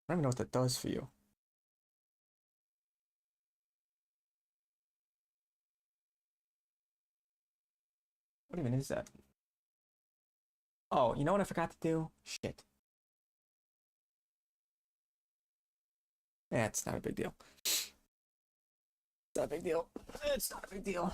I don't even know what that does for you. What even is that? Oh, you know what I forgot to do? Shit. Yeah, it's not a big deal. It's not a big deal. It's not a big deal.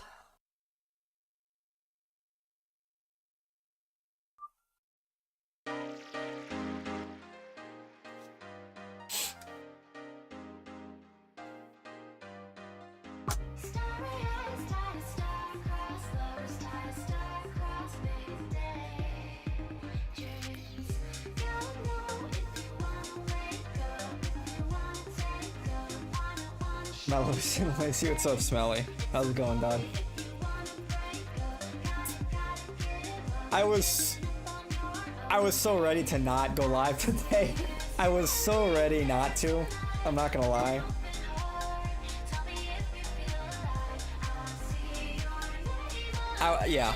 Now let me see what's up, Smelly. How's it going, Dad? I was so ready to not go live today. I was so ready not to. I'm not gonna lie. Yeah,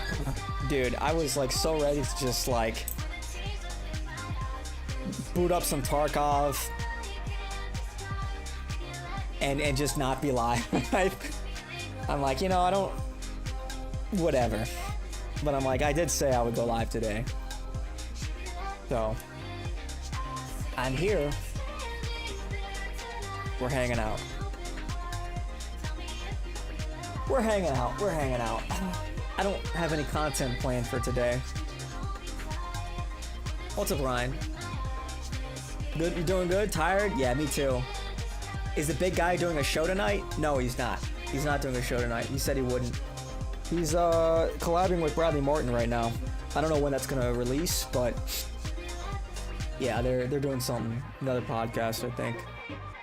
dude, I was like so ready to just like boot up some Tarkov and just not be live. I'm like, you know, I don't, whatever. But I'm like, I did say I would go live today. So, I'm here. We're hanging out. We're hanging out. We're hanging out. I don't have any content planned for today. What's up, Ryan? Good? You doing good? Tired? Yeah, me too. Is the big guy doing a show tonight? No, he's not. He's not doing a show tonight. He said he wouldn't. He's collabing with Bradley Martin right now. I don't know when that's gonna release, but yeah, they're doing something. Another podcast, I think.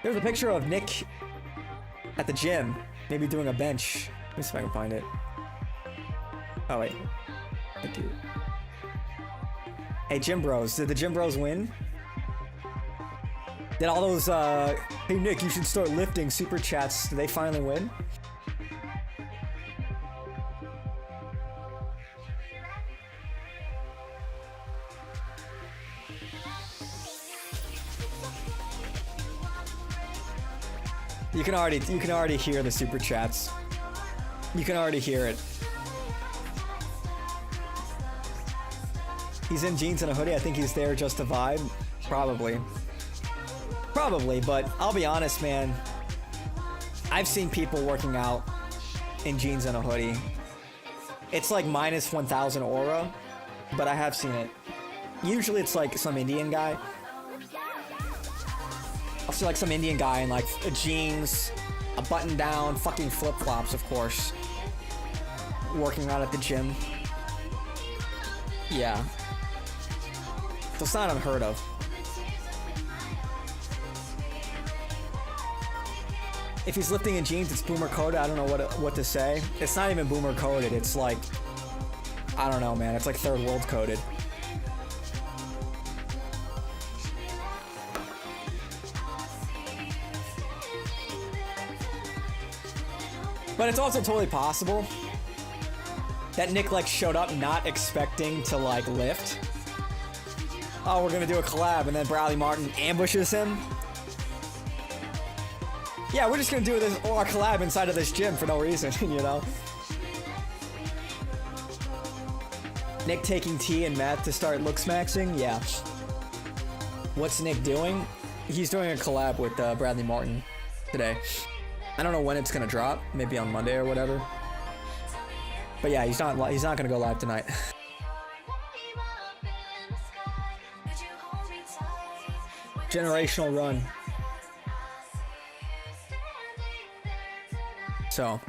There's a picture of Nick at the gym, maybe doing a bench. Let me see if I can find it. Oh wait, thank you. Hey, Gym Bros, did the Gym Bros win? Did all those hey Nick, you should start lifting super chats, did they finally win? You can already hear the super chats. You can already hear it. He's in jeans and a hoodie. I think he's there just to vibe. Probably. Probably, but I'll be honest, man. I've seen people working out in jeans and a hoodie. It's like minus 1,000 aura, but I have seen it. Usually it's like some Indian guy. I'll see like some Indian guy in like jeans, a button down, fucking flip flops, of course. Working out at the gym. Yeah. So it's not unheard of. If he's lifting in jeans, it's boomer coded. I don't know what to say. It's not even boomer coded. It's like, I don't know, man. It's like third world coded. But it's also totally possible that Nick like showed up not expecting to like lift. Oh, we're gonna do a collab, and then Bradley Martin ambushes him. Yeah, we're just gonna do this our collab inside of this gym for no reason, you know? Nick taking tea and meth to start looks maxing? Yeah. What's Nick doing? He's doing a collab with Bradley Martin today. I don't know when it's gonna drop, maybe on Monday or whatever. But yeah, he's not gonna go live tonight. Generational run. So,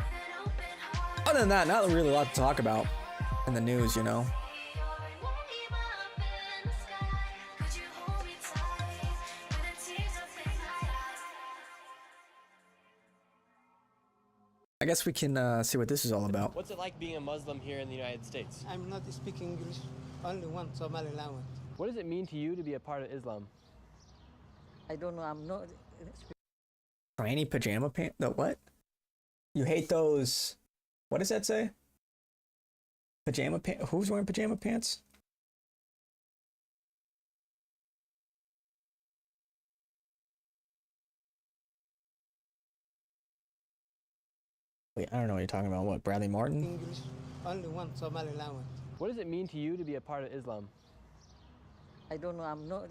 other than that, not really a lot to talk about in the news, you know. I guess we can see what this is all about. What's it like being a Muslim here in the United States? I'm not speaking English, only one Somali language. What does it mean to you to be a part of Islam? I don't know, I'm not... Tranny pajama pants? The what? You hate those... What does that say? Pajama pants? Who's wearing pajama pants? Wait, I don't know what you're talking about. What, Bradley Martin? English, only one Somali language. What does it mean to you to be a part of Islam? I don't know, I'm not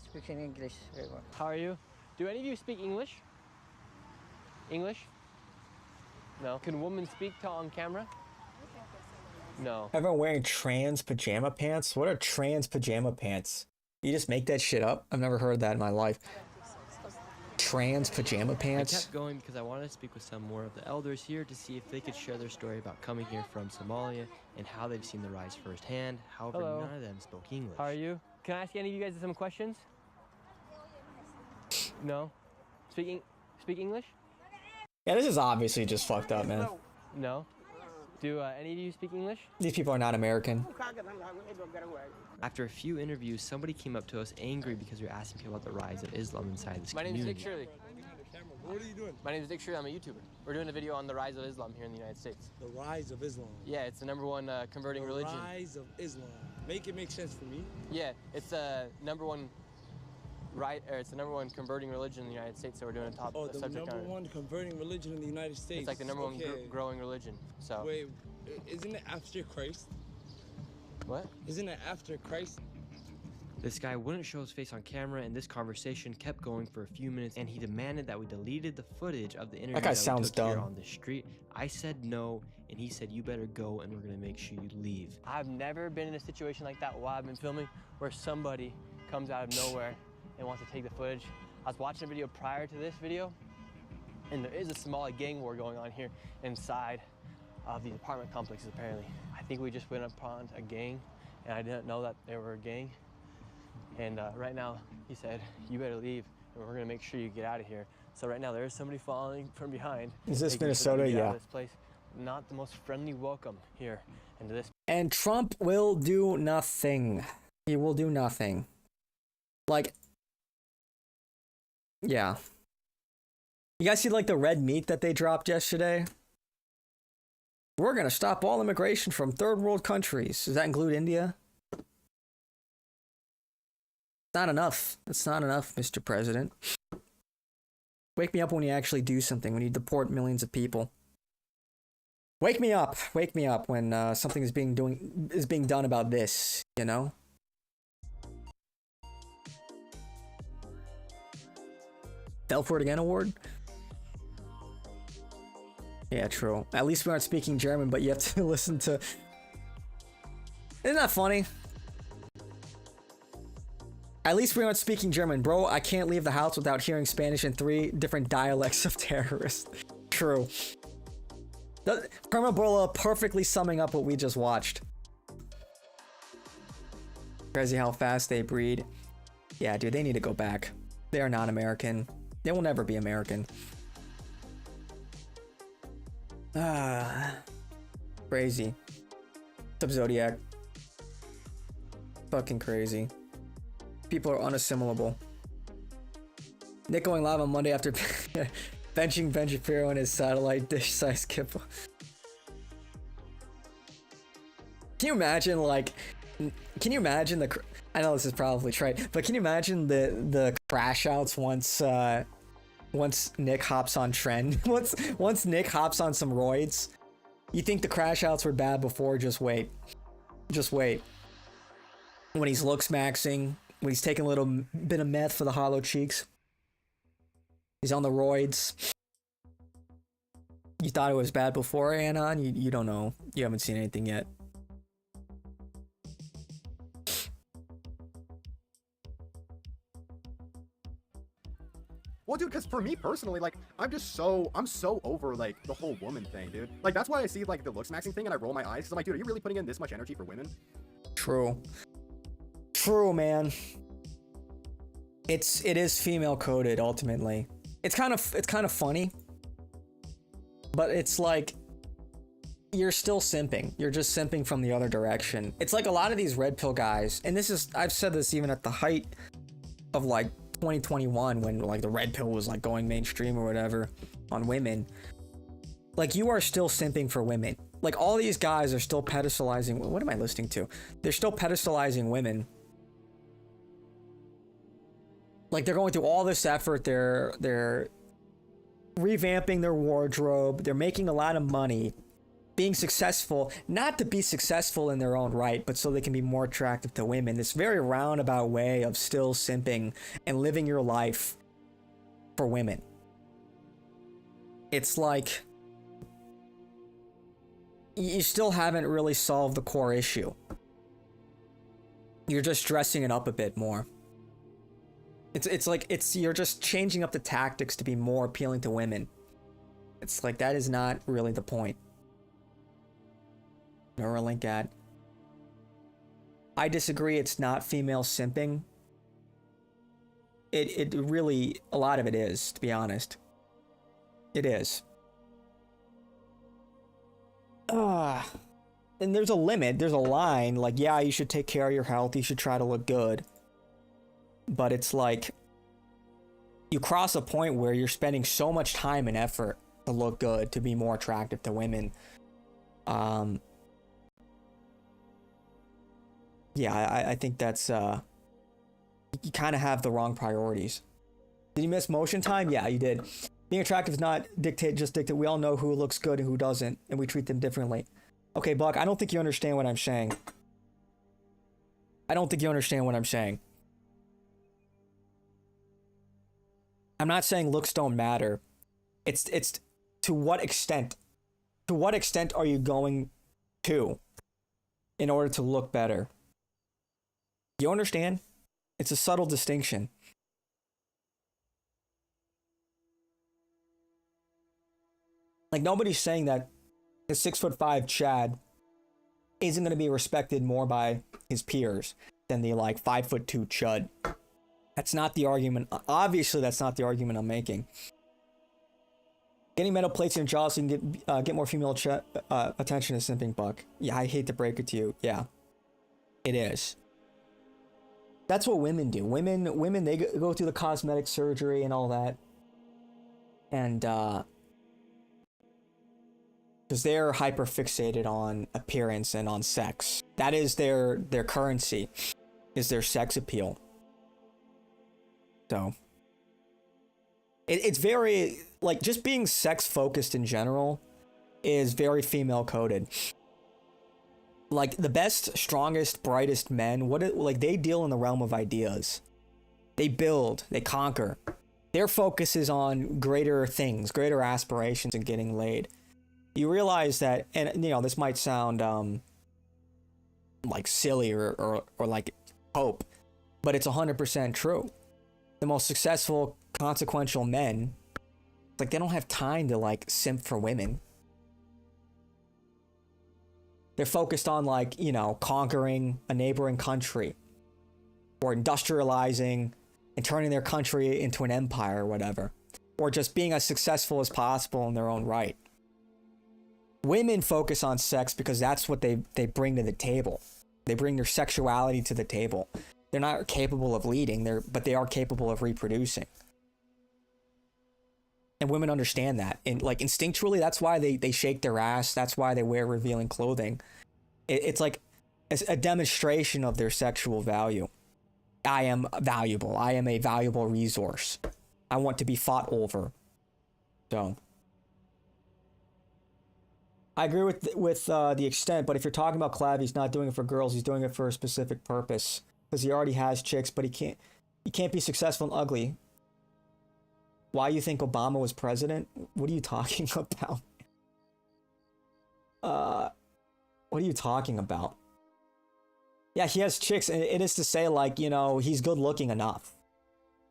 speaking English very well. How are you? Do any of you speak English? English? No. Can women speak on camera? No. Everyone wearing trans pajama pants? What are trans pajama pants? You just make that shit up? I've never heard that in my life. Trans pajama I pants? kept going because I wanted to speak with some more of the elders here to see if they could share their story about coming here from Somalia and how they've seen the rise firsthand. However, Hello. Oh. none of them spoke English. Uh, How are you? Can I ask any of you guys some questions? No? Speak English? Yeah, this is obviously just fucked up, man. No? Do any of you speak English? These people are not American. After a few interviews, somebody came up to us angry because we were asking people about the rise of Islam inside this community. My name is Dick Shirley. What are you doing? My name is Dick Shirley. I'm a YouTuber. We're doing a video on the rise of Islam here in the United States. The rise of Islam. Yeah, it's the #1 converting The religion. rise of Islam. Make it make sense for me. Yeah, it's the #1 it's the #1 converting religion in the United States. So we're doing a top Oh, the subject on it. #1 converting religion in the United States. It's like the #1 Okay. growing religion. So Wait, isn't it after Christ? what? Isn't it after Christ? This guy wouldn't show his face on camera, and this conversation kept going for a few minutes, and he demanded that we deleted the footage of the interview guy we sounds took here dumb. on the street. I said no, and he said, you better go, and we're gonna make sure you leave. I've never been in a situation like that while I've been filming, where somebody comes out of nowhere and wants to take the footage. I was watching a video prior to this video, and there is a Somali gang war going on here inside of these apartment complexes, apparently. I think we just went upon a gang, and I didn't know that they were a gang. And right now, he said, you better leave, and we're gonna make sure you get out of here. So right now, there is somebody following from behind. Is this making sure that Minnesota? we get out Yeah. of This place. Not the most friendly welcome here into this. And Trump will do nothing. He will do nothing. Like, yeah. You guys see like the red meat that they dropped yesterday? We're gonna stop all immigration from third world countries. Does that include India? Not enough. That's not enough, Mr. President. Wake me up when you actually do something, when you deport millions of people. Wake me up when something is being done about this, you know? Fell for it again award? Yeah, true. At least we aren't speaking German, but you have to listen to... Isn't that funny? At least we aren't speaking German. Bro, I can't leave the house without hearing Spanish in 3 different dialects of terrorists. True. Permabola perfectly summing up what we just watched. Crazy how fast they breed. Yeah, dude, they need to go back. They are not American. They will never be American. Crazy. What's up, Zodiac? Fucking crazy. People are unassimilable. Nick going live on Monday after benching Ben Shapiro and his satellite dish-sized kipple. Can you imagine, like... Can you imagine the... I know this is probably trite, but can you imagine the crash outs once Nick hops on trend? once Nick hops on some roids? You think the crash outs were bad before? Just wait. Just wait. When he's looks maxing, when he's taking a little bit of meth for the hollow cheeks. He's on the roids. You thought it was bad before, Anon? You don't know. You haven't seen anything yet. Well, dude, because for me personally, like, I'm so over, like, the whole woman thing, dude. Like, that's why I see, like, the looks maxing thing and I roll my eyes, because I'm like, dude, are you really putting in this much energy for women? True. True, man. It is female coded ultimately. It's kind of funny. But it's like you're still simping. You're just simping from the other direction. It's like a lot of these red pill guys, and I've said this even at the height of like 2021 when like the red pill was like going mainstream or whatever on women. Like, you are still simping for women. Like, all these guys are still pedestalizing. What am I listening to? They're still pedestalizing women. Like, they're going through all this effort. They're revamping their wardrobe. They're making a lot of money, being successful, not to be successful in their own right, but so they can be more attractive to women. This very roundabout way of still simping and living your life for women. It's like you still haven't really solved the core issue. You're just dressing it up a bit more. It's like you're just changing up the tactics to be more appealing to women. It's like that is not really the point. Neuralink ad. I disagree, it's not female simping. It really, a lot of it is, to be honest. It is. And there's a limit, there's a line, like, yeah, you should take care of your health, you should try to look good. But it's like, you cross a point where you're spending so much time and effort to look good, to be more attractive to women. Yeah, I think that's, you kind of have the wrong priorities. Did you miss motion time? Yeah, you did. Being attractive is not just dictate. We all know who looks good and who doesn't, and we treat them differently. Okay, Buck, I don't think you understand what I'm saying. I don't think you understand what I'm saying. I'm not saying looks don't matter. It's to what extent? To what extent are you going to in order to look better? You understand? It's a subtle distinction. Like, nobody's saying that the 6'5" Chad isn't going to be respected more by his peers than the, like, 5'2" Chud. That's not the argument. Obviously, that's not the argument I'm making. Getting metal plates in your jaw so you can get more female attention is simping, Buck. Yeah, I hate to break it to you. Yeah, it is. That's what women do. Women, they go through the cosmetic surgery and all that. And, because they're hyper fixated on appearance and on sex. That is their currency, is their sex appeal. So, it's very, like, just being sex focused in general is very female coded. Like, the best, strongest, brightest men, like, they deal in the realm of ideas. They build, they conquer. Their focus is on greater things, greater aspirations, and getting laid. You realize that, and you know, this might sound like silly or like hope, but it's 100% true. The most successful, consequential men, like, they don't have time to, like, simp for women. They're focused on, like, you know, conquering a neighboring country, or industrializing and turning their country into an empire or whatever, or just being as successful as possible in their own right. Women focus on sex because that's what they bring to the table. They bring their sexuality to the table. They're not capable of leading, but they are capable of reproducing. And women understand that. And, like, instinctually, that's why they shake their ass. That's why they wear revealing clothing. It's like a demonstration of their sexual value. I am valuable. I am a valuable resource. I want to be fought over. So, I agree with the extent, but if you're talking about Clav, he's not doing it for girls. He's doing it for a specific purpose. Because he already has chicks, but he can't be successful and ugly. Why you think Obama was president? What are you talking about? What are you talking about? Yeah, he has chicks, and it is to say, like, you know, he's good looking enough.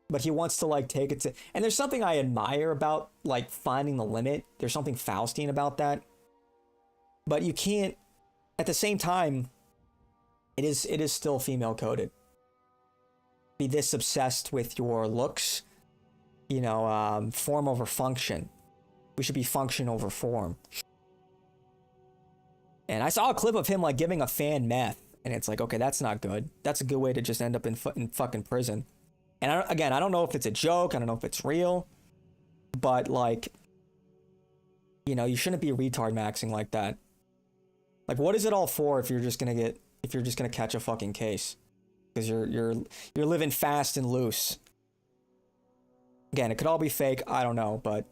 But he wants to, like, take it to... And there's something I admire about, like, finding the limit. There's something Faustian about that. But you can't... At the same time, it is still female coded. Be this obsessed with your looks, you know, form over function. We should be function over form. And I saw a clip of him, like, giving a fan meth, and it's like, okay, that's not good. That's a good way to just end up in fucking prison. And I don't know if it's a joke. I don't know if it's real, but, like, you know, you shouldn't be retard maxing like that. Like, what is it all for if you're just gonna catch a fucking case? Because you're living fast and loose. Again, it could all be fake, I don't know, but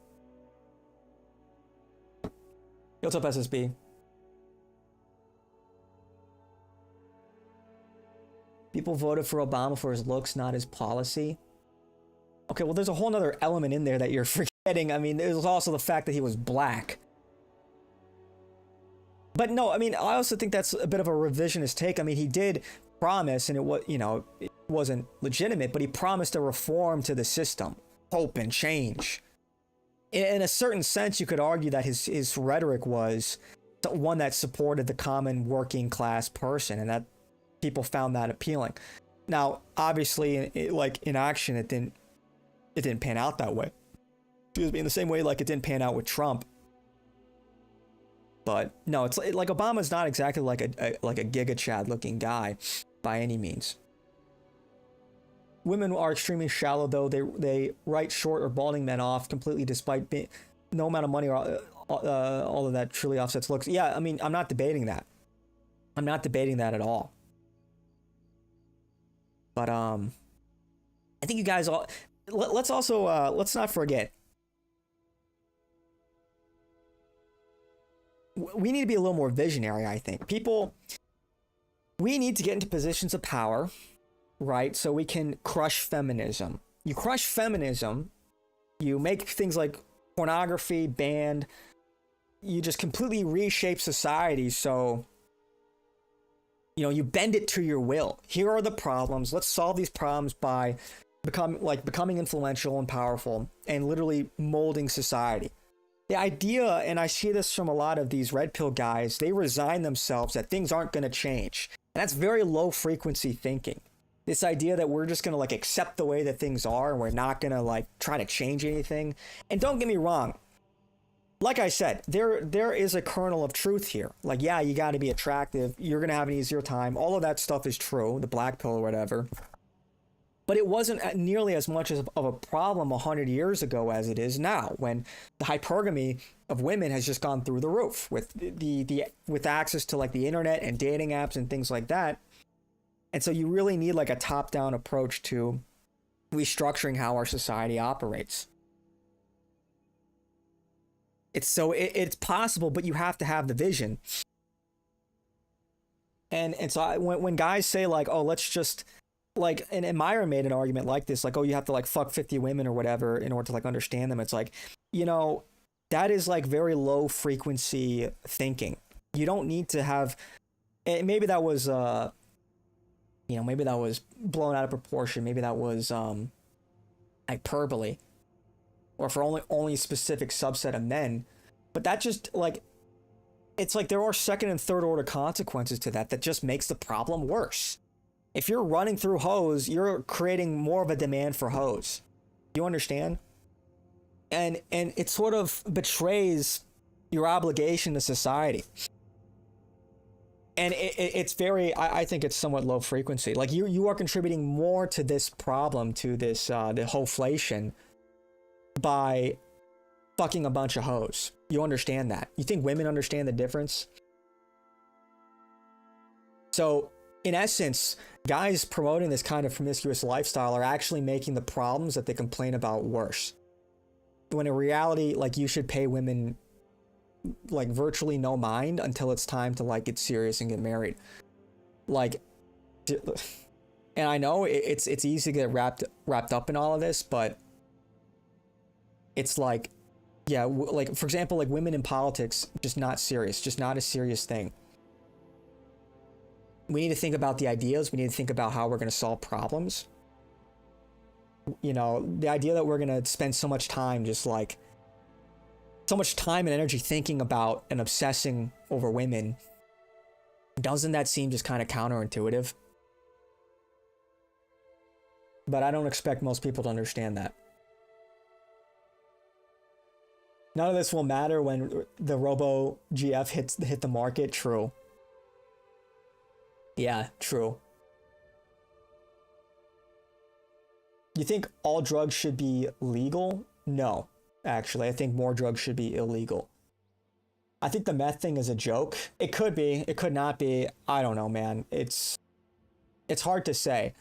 What's up, SSB? People voted for Obama for his looks, not his policy. Okay, well, there's a whole nother element in there that you're forgetting. I mean, there's also the fact that he was black. But no, I mean, I also think that's a bit of a revisionist take. I mean, he did promise, and it was, you know, it wasn't legitimate, but he promised a reform to the system, hope and change. In a certain sense, you could argue that his rhetoric was one that supported the common working class person, and that people found that appealing. Now, obviously, like in action, it didn't pan out that way. Excuse me, in the same way like it didn't pan out with Trump. But no, it's like Obama's not exactly like a Giga Chad looking guy by any means. Women are extremely shallow, though. They write short or balding men off completely, despite no amount of money or all of that truly offsets looks. Yeah, I mean, I'm not debating that. I'm not debating that at all. But I think you guys all. Let's also let's not forget. We need to be a little more visionary, I think. We need to get into positions of power, right? So we can crush feminism. You crush feminism, you make things like pornography banned, you just completely reshape society. So, you know, you bend it to your will. Here are the problems. Let's solve these problems by becoming influential and powerful and literally molding society. The idea, and I see this from a lot of these red pill guys, they resign themselves that things aren't going to change. And that's very low frequency thinking. This idea that we're just going to like accept the way that things are and we're not going to like try to change anything. And don't get me wrong. Like I said, there is a kernel of truth here. Like, yeah, you got to be attractive. You're going to have an easier time. All of that stuff is true. The black pill or whatever. But it wasn't nearly as much of a problem 100 years ago as it is now, when the hypergamy of women has just gone through the roof with with access to like the internet and dating apps and things like that. And so you really need like a top-down approach to restructuring how our society operates. It's possible, but you have to have the vision. And so when guys say like, oh, let's just like, and Myra made an argument like this, like, oh, you have to like fuck 50 women or whatever in order to like understand them. It's like, you know, that is like very low frequency thinking. You don't need to have, and maybe that was, you know, maybe that was blown out of proportion. Maybe that was hyperbole, or for only a specific subset of men. But that just like, it's like there are second and third order consequences to that just makes the problem worse. If you're running through hoes, you're creating more of a demand for hoes. You understand? And it sort of betrays your obligation to society. And it's very, I think it's somewhat low frequency. Like you are contributing more to this problem, to this, the hoflation, by fucking a bunch of hoes. You understand that? You think women understand the difference? So, in essence, guys promoting this kind of promiscuous lifestyle are actually making the problems that they complain about worse. When in reality, like, you should pay women like virtually no mind until it's time to like get serious and get married. Like, and I know it's easy to get wrapped up in all of this, but it's like, yeah, like for example, like women in politics, just not serious, just not a serious thing. We need to think about the ideas. We need to think about how we're going to solve problems. You know, the idea that we're going to spend so much time just like, so much time and energy thinking about and obsessing over women, doesn't that seem just kind of counterintuitive? But I don't expect most people to understand that. None of this will matter when the Robo GF hit the market. True. Yeah, true. You think all drugs should be legal? No, actually. I think more drugs should be illegal. I think the meth thing is a joke. It could be. It could not be. I don't know, man. It's hard to say.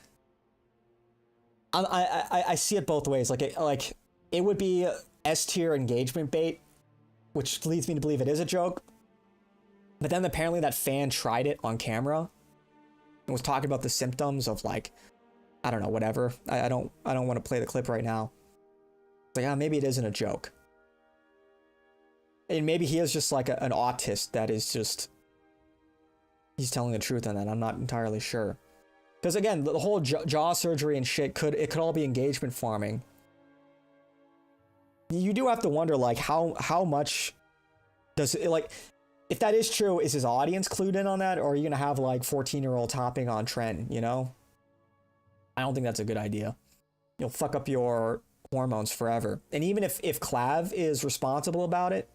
I see it both ways. Like it would be S-tier engagement bait, which leads me to believe it is a joke. But then apparently that fan tried it on camera and was talking about the symptoms of like, I don't know, whatever. I don't want to play the clip right now. It's like, maybe it isn't a joke. And maybe he is just like an autist that is just, he's telling the truth on that. I'm not entirely sure. Because again, the whole jaw surgery and shit could all be engagement farming. You do have to wonder like how much does it, like, if that is true, is his audience clued in on that, or are you gonna have like 14-year-old hopping on trend, you know? I don't think that's a good idea. You'll fuck up your hormones forever. And even if Clav is responsible about it,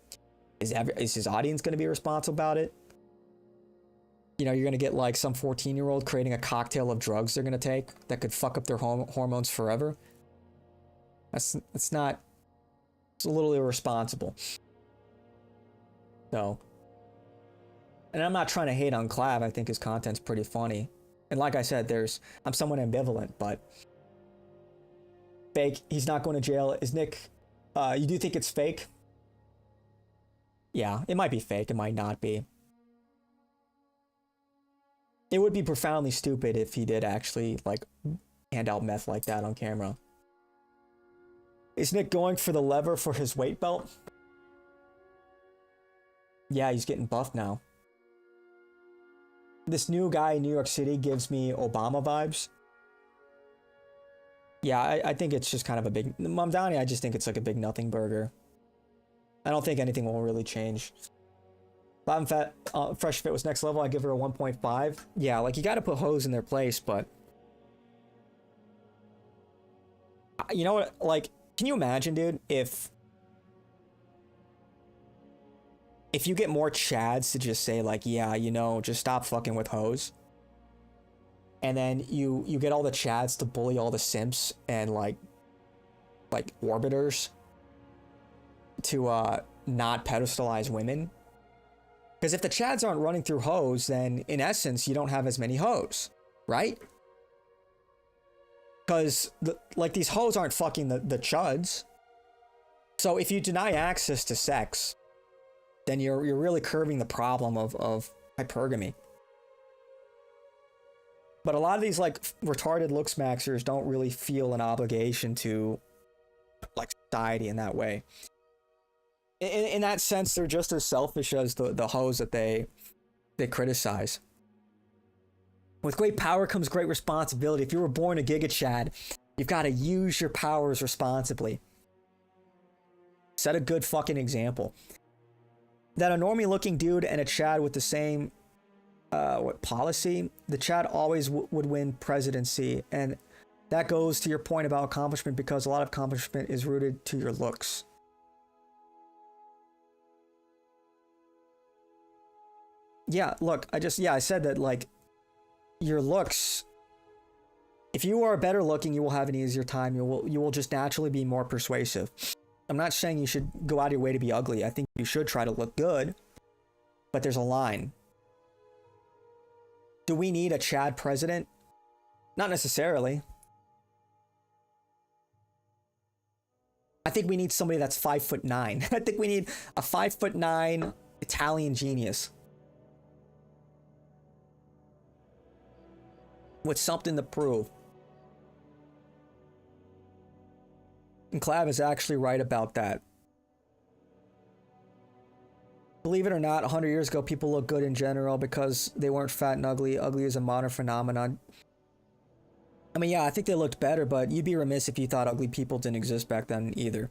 is his audience gonna be responsible about it? You know, you're gonna get like some 14-year-old creating a cocktail of drugs they're gonna take that could fuck up their hormones forever. It's a little irresponsible. So, and I'm not trying to hate on Clav. I think his content's pretty funny. And like I said, I'm somewhat ambivalent, but fake. He's not going to jail. Is Nick, you do think it's fake? Yeah, it might be fake. It might not be. It would be profoundly stupid if he did actually like hand out meth like that on camera. Is Nick going for the lever for his weight belt? Yeah, he's getting buffed now. This new guy in New York City gives me Obama vibes. Yeah, I think it's just kind of a big... Mamdani, I just think it's like a big nothing burger. I don't think anything will really change. Bottom Fat, Fresh Fit was next level. I give her a 1.5. Yeah, like you gotta put hoes in their place, but... You know what, like... Can you imagine, dude, if you get more chads to just say like, yeah, you know, just stop fucking with hoes, and then you get all the chads to bully all the simps and like orbiters to not pedestalize women? Because if the chads aren't running through hoes, then in essence you don't have as many hoes, right? Because like these hoes aren't fucking the chuds. So if you deny access to sex, then you're really curbing the problem of hypergamy. But a lot of these like retarded looks maxers don't really feel an obligation to like society in that way. In that sense, they're just as selfish as the hoes that they criticize. With great power comes great responsibility. If you were born a Giga Chad, you've got to use your powers responsibly. Set a good fucking example. That a normie looking dude and a Chad with the same policy, the Chad always would win presidency. And that goes to your point about accomplishment, because a lot of accomplishment is rooted to your looks. Yeah, look, I said that like your looks, if you are better looking, you will have an easier time. You will just naturally be more persuasive. I'm not saying you should go out of your way to be ugly. I think you should try to look good, but there's a line. Do we need a Chad president? Not necessarily. I think we need somebody that's 5'9". I think we need a 5'9" Italian genius with something to prove. And Clav is actually right about that. Believe it or not, 100 years ago, people looked good in general because they weren't fat and ugly. Ugly is a modern phenomenon. I mean, yeah, I think they looked better, but you'd be remiss if you thought ugly people didn't exist back then either.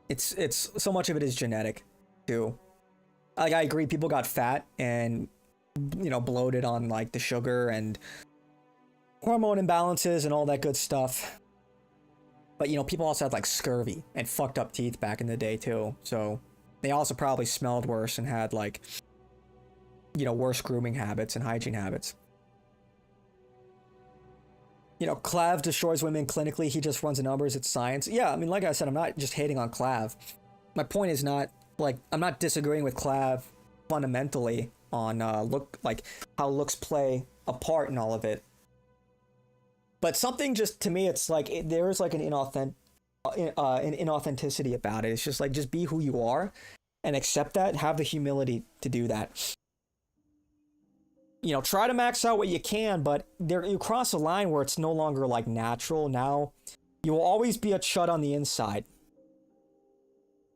It's so much of it is genetic, too. Like, I agree, people got fat and, you know, bloated on, like, the sugar and hormone imbalances and all that good stuff. But, you know, people also had, like, scurvy and fucked up teeth back in the day, too. So, they also probably smelled worse and had, like, you know, worse grooming habits and hygiene habits. You know, Clav destroys women clinically. He just runs the numbers. It's science. Yeah, I mean, like I said, I'm not just hating on Clav. My point is not, like, I'm not disagreeing with Clav fundamentally on like how looks play a part in all of it. But something just, to me, it's like, there is like an inauthenticity about it. It's just like, just be who you are. and accept that. Have the humility to do that. You know, try to max out what you can, but there you cross a line where it's no longer like natural. Now you will always be a chud on the inside.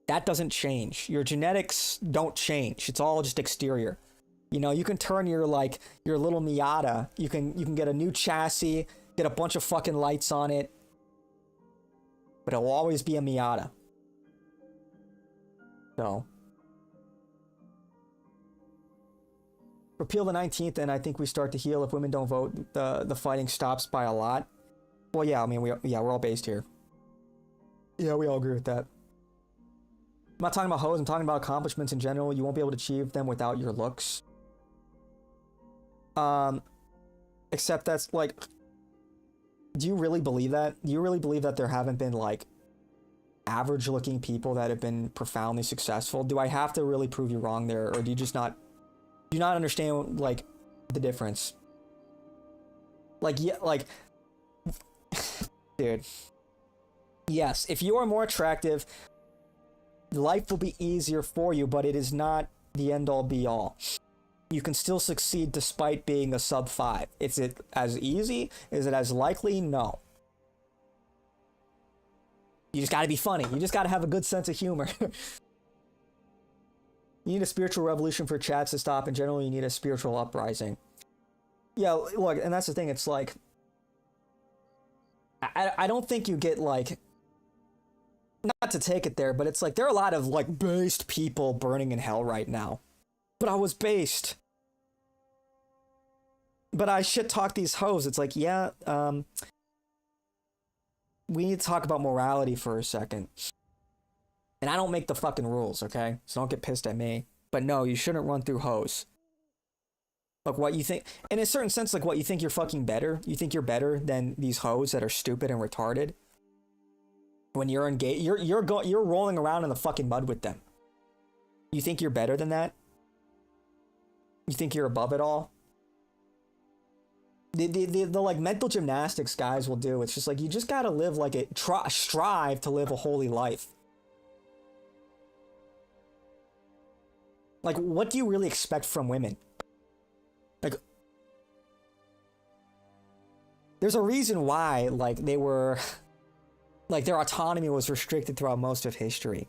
That doesn't change. Your genetics don't change. It's all just exterior. You know, you can turn your little Miata. You can get a new chassis, get a bunch of fucking lights on it, but it'll always be a Miata. So repeal the 19th, and I think we start to heal. If women don't vote, the fighting stops by a lot. Well, yeah, I mean, we're all based here. Yeah, we all agree with that. I'm not talking about hoes. I'm talking about accomplishments in general. You won't be able to achieve them without your looks. Except that's like, do you really believe that? Do you really believe that there haven't been like average looking people that have been profoundly successful? Do I have to really prove you wrong there, or do you just not understand like the difference? Like, yeah, like dude, yes, if you are more attractive, life will be easier for you, but it is not the end all be all. You can still succeed despite being a sub 5. Is it as easy? Is it as likely? No. You just gotta be funny. You just gotta have a good sense of humor. You need a spiritual revolution for chats to stop. In general, you need a spiritual uprising. Yeah, look, and that's the thing. It's like, I don't think you get like, not to take it there, but it's like there are a lot of like based people burning in hell right now. But I was based. But I shit talk these hoes. It's like, yeah, we need to talk about morality for a second. And I don't make the fucking rules, okay? So don't get pissed at me. But no, you shouldn't run through hoes. Like what you think, in a certain sense, like what you think you're fucking better. You think you're better than these hoes that are stupid and retarded. When you're engaged, you're rolling around in the fucking mud with them. You think you're better than that? You think you're above it all? The like mental gymnastics guys will do. It's just like, you just gotta live like it. Strive to live a holy life. Like, what do you really expect from women? Like, there's a reason why, like, they were, like, their autonomy was restricted throughout most of history.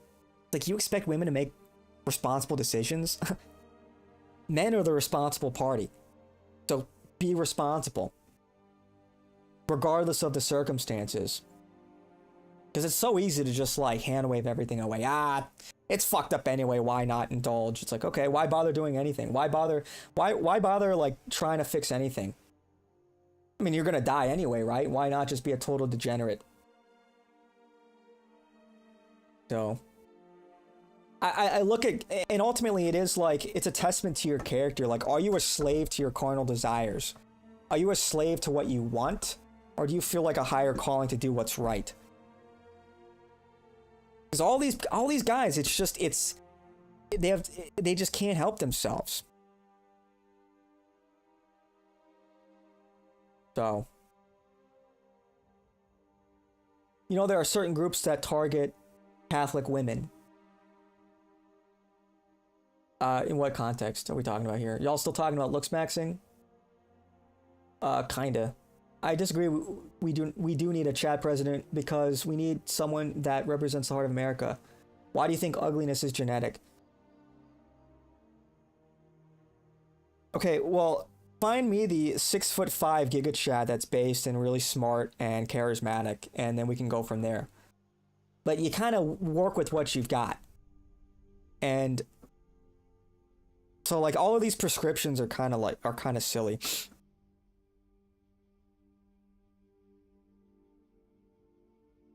Like, you expect women to make responsible decisions? Men are the responsible party. So be responsible. Regardless of the circumstances. Because it's so easy to just like hand wave everything away. It's fucked up anyway, why not indulge? It's like, okay, why bother doing anything? Why bother like trying to fix anything? I mean, you're gonna die anyway, right? Why not just be a total degenerate? So I look at, and ultimately it is like, it's a testament to your character. Like, are you a slave to your carnal desires? Are you a slave to what you want? Or do you feel like a higher calling to do what's right? Because all these guys, it's just, they just can't help themselves. So, you know, there are certain groups that target Catholic women. In what context are we talking about here? Y'all still talking about looks maxing? Kinda. I disagree. We do need a Chad president because we need someone that represents the heart of America. Why do you think ugliness is genetic? Okay, well, find me the 6'5" Giga Chad that's based and really smart and charismatic, and then we can go from there. But you kind of work with what you've got. And so like all of these prescriptions are kind of silly.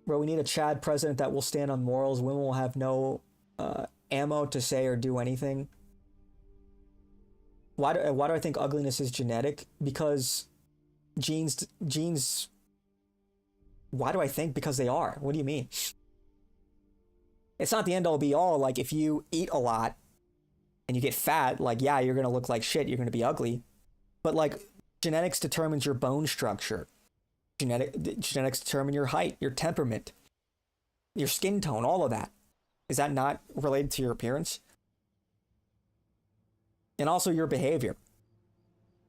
Bro, we need a Chad president that will stand on morals. Women will have no ammo to say or do anything. Why do I think ugliness is genetic? Because genes. Why do I think? Because they are. What do you mean? It's not the end all be all. Like, if you eat a lot and you get fat, like, yeah, you're gonna look like shit. You're gonna be ugly. But like, genetics determines your bone structure. Genetics determine your height, your temperament, your skin tone, all of that. Is that not related to your appearance? and also your behavior.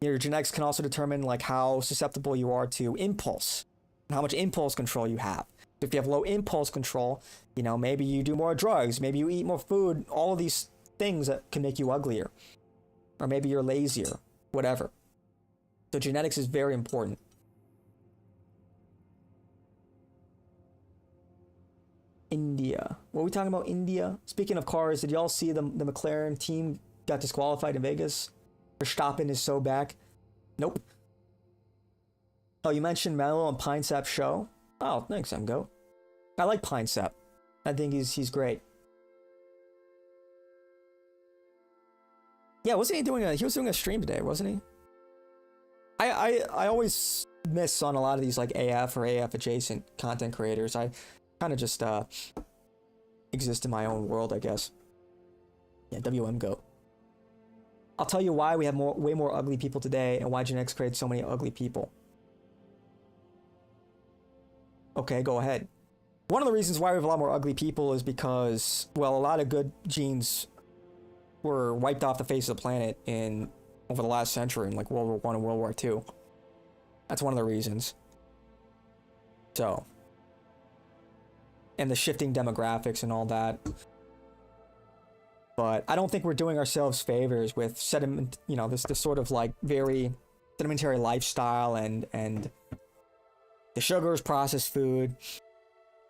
Your genetics can also determine like how susceptible you are to impulse and how much impulse control you have. If you have low impulse control, you know, maybe you do more drugs, maybe you eat more food, all of these things that can make you uglier. Or maybe you're lazier, whatever. So genetics is very important. India. What are we talking about, India? Speaking of cars, did y'all see the McLaren team got disqualified in Vegas? Verstappen is so back. Nope. Oh, you mentioned Mello and Pine Sap show? Oh, thanks, Mgo. I like Pine Sap. I think he's great. Yeah, wasn't he doing he was doing a stream today, wasn't he? I always miss on a lot of these like AF or AF adjacent content creators. I kind of just exist in my own world, I guess. Yeah, WM Go. I'll tell you why we have way more ugly people today and why Gen X creates so many ugly people. Okay, go ahead. One of the reasons why we have a lot more ugly people is because, well, a lot of good genes were wiped off the face of the planet over the last century in like World War I and World War II. That's one of the reasons. So, and the shifting demographics and all that. But I don't think we're doing ourselves favors with this sort of like very sedimentary lifestyle and the sugars, processed food,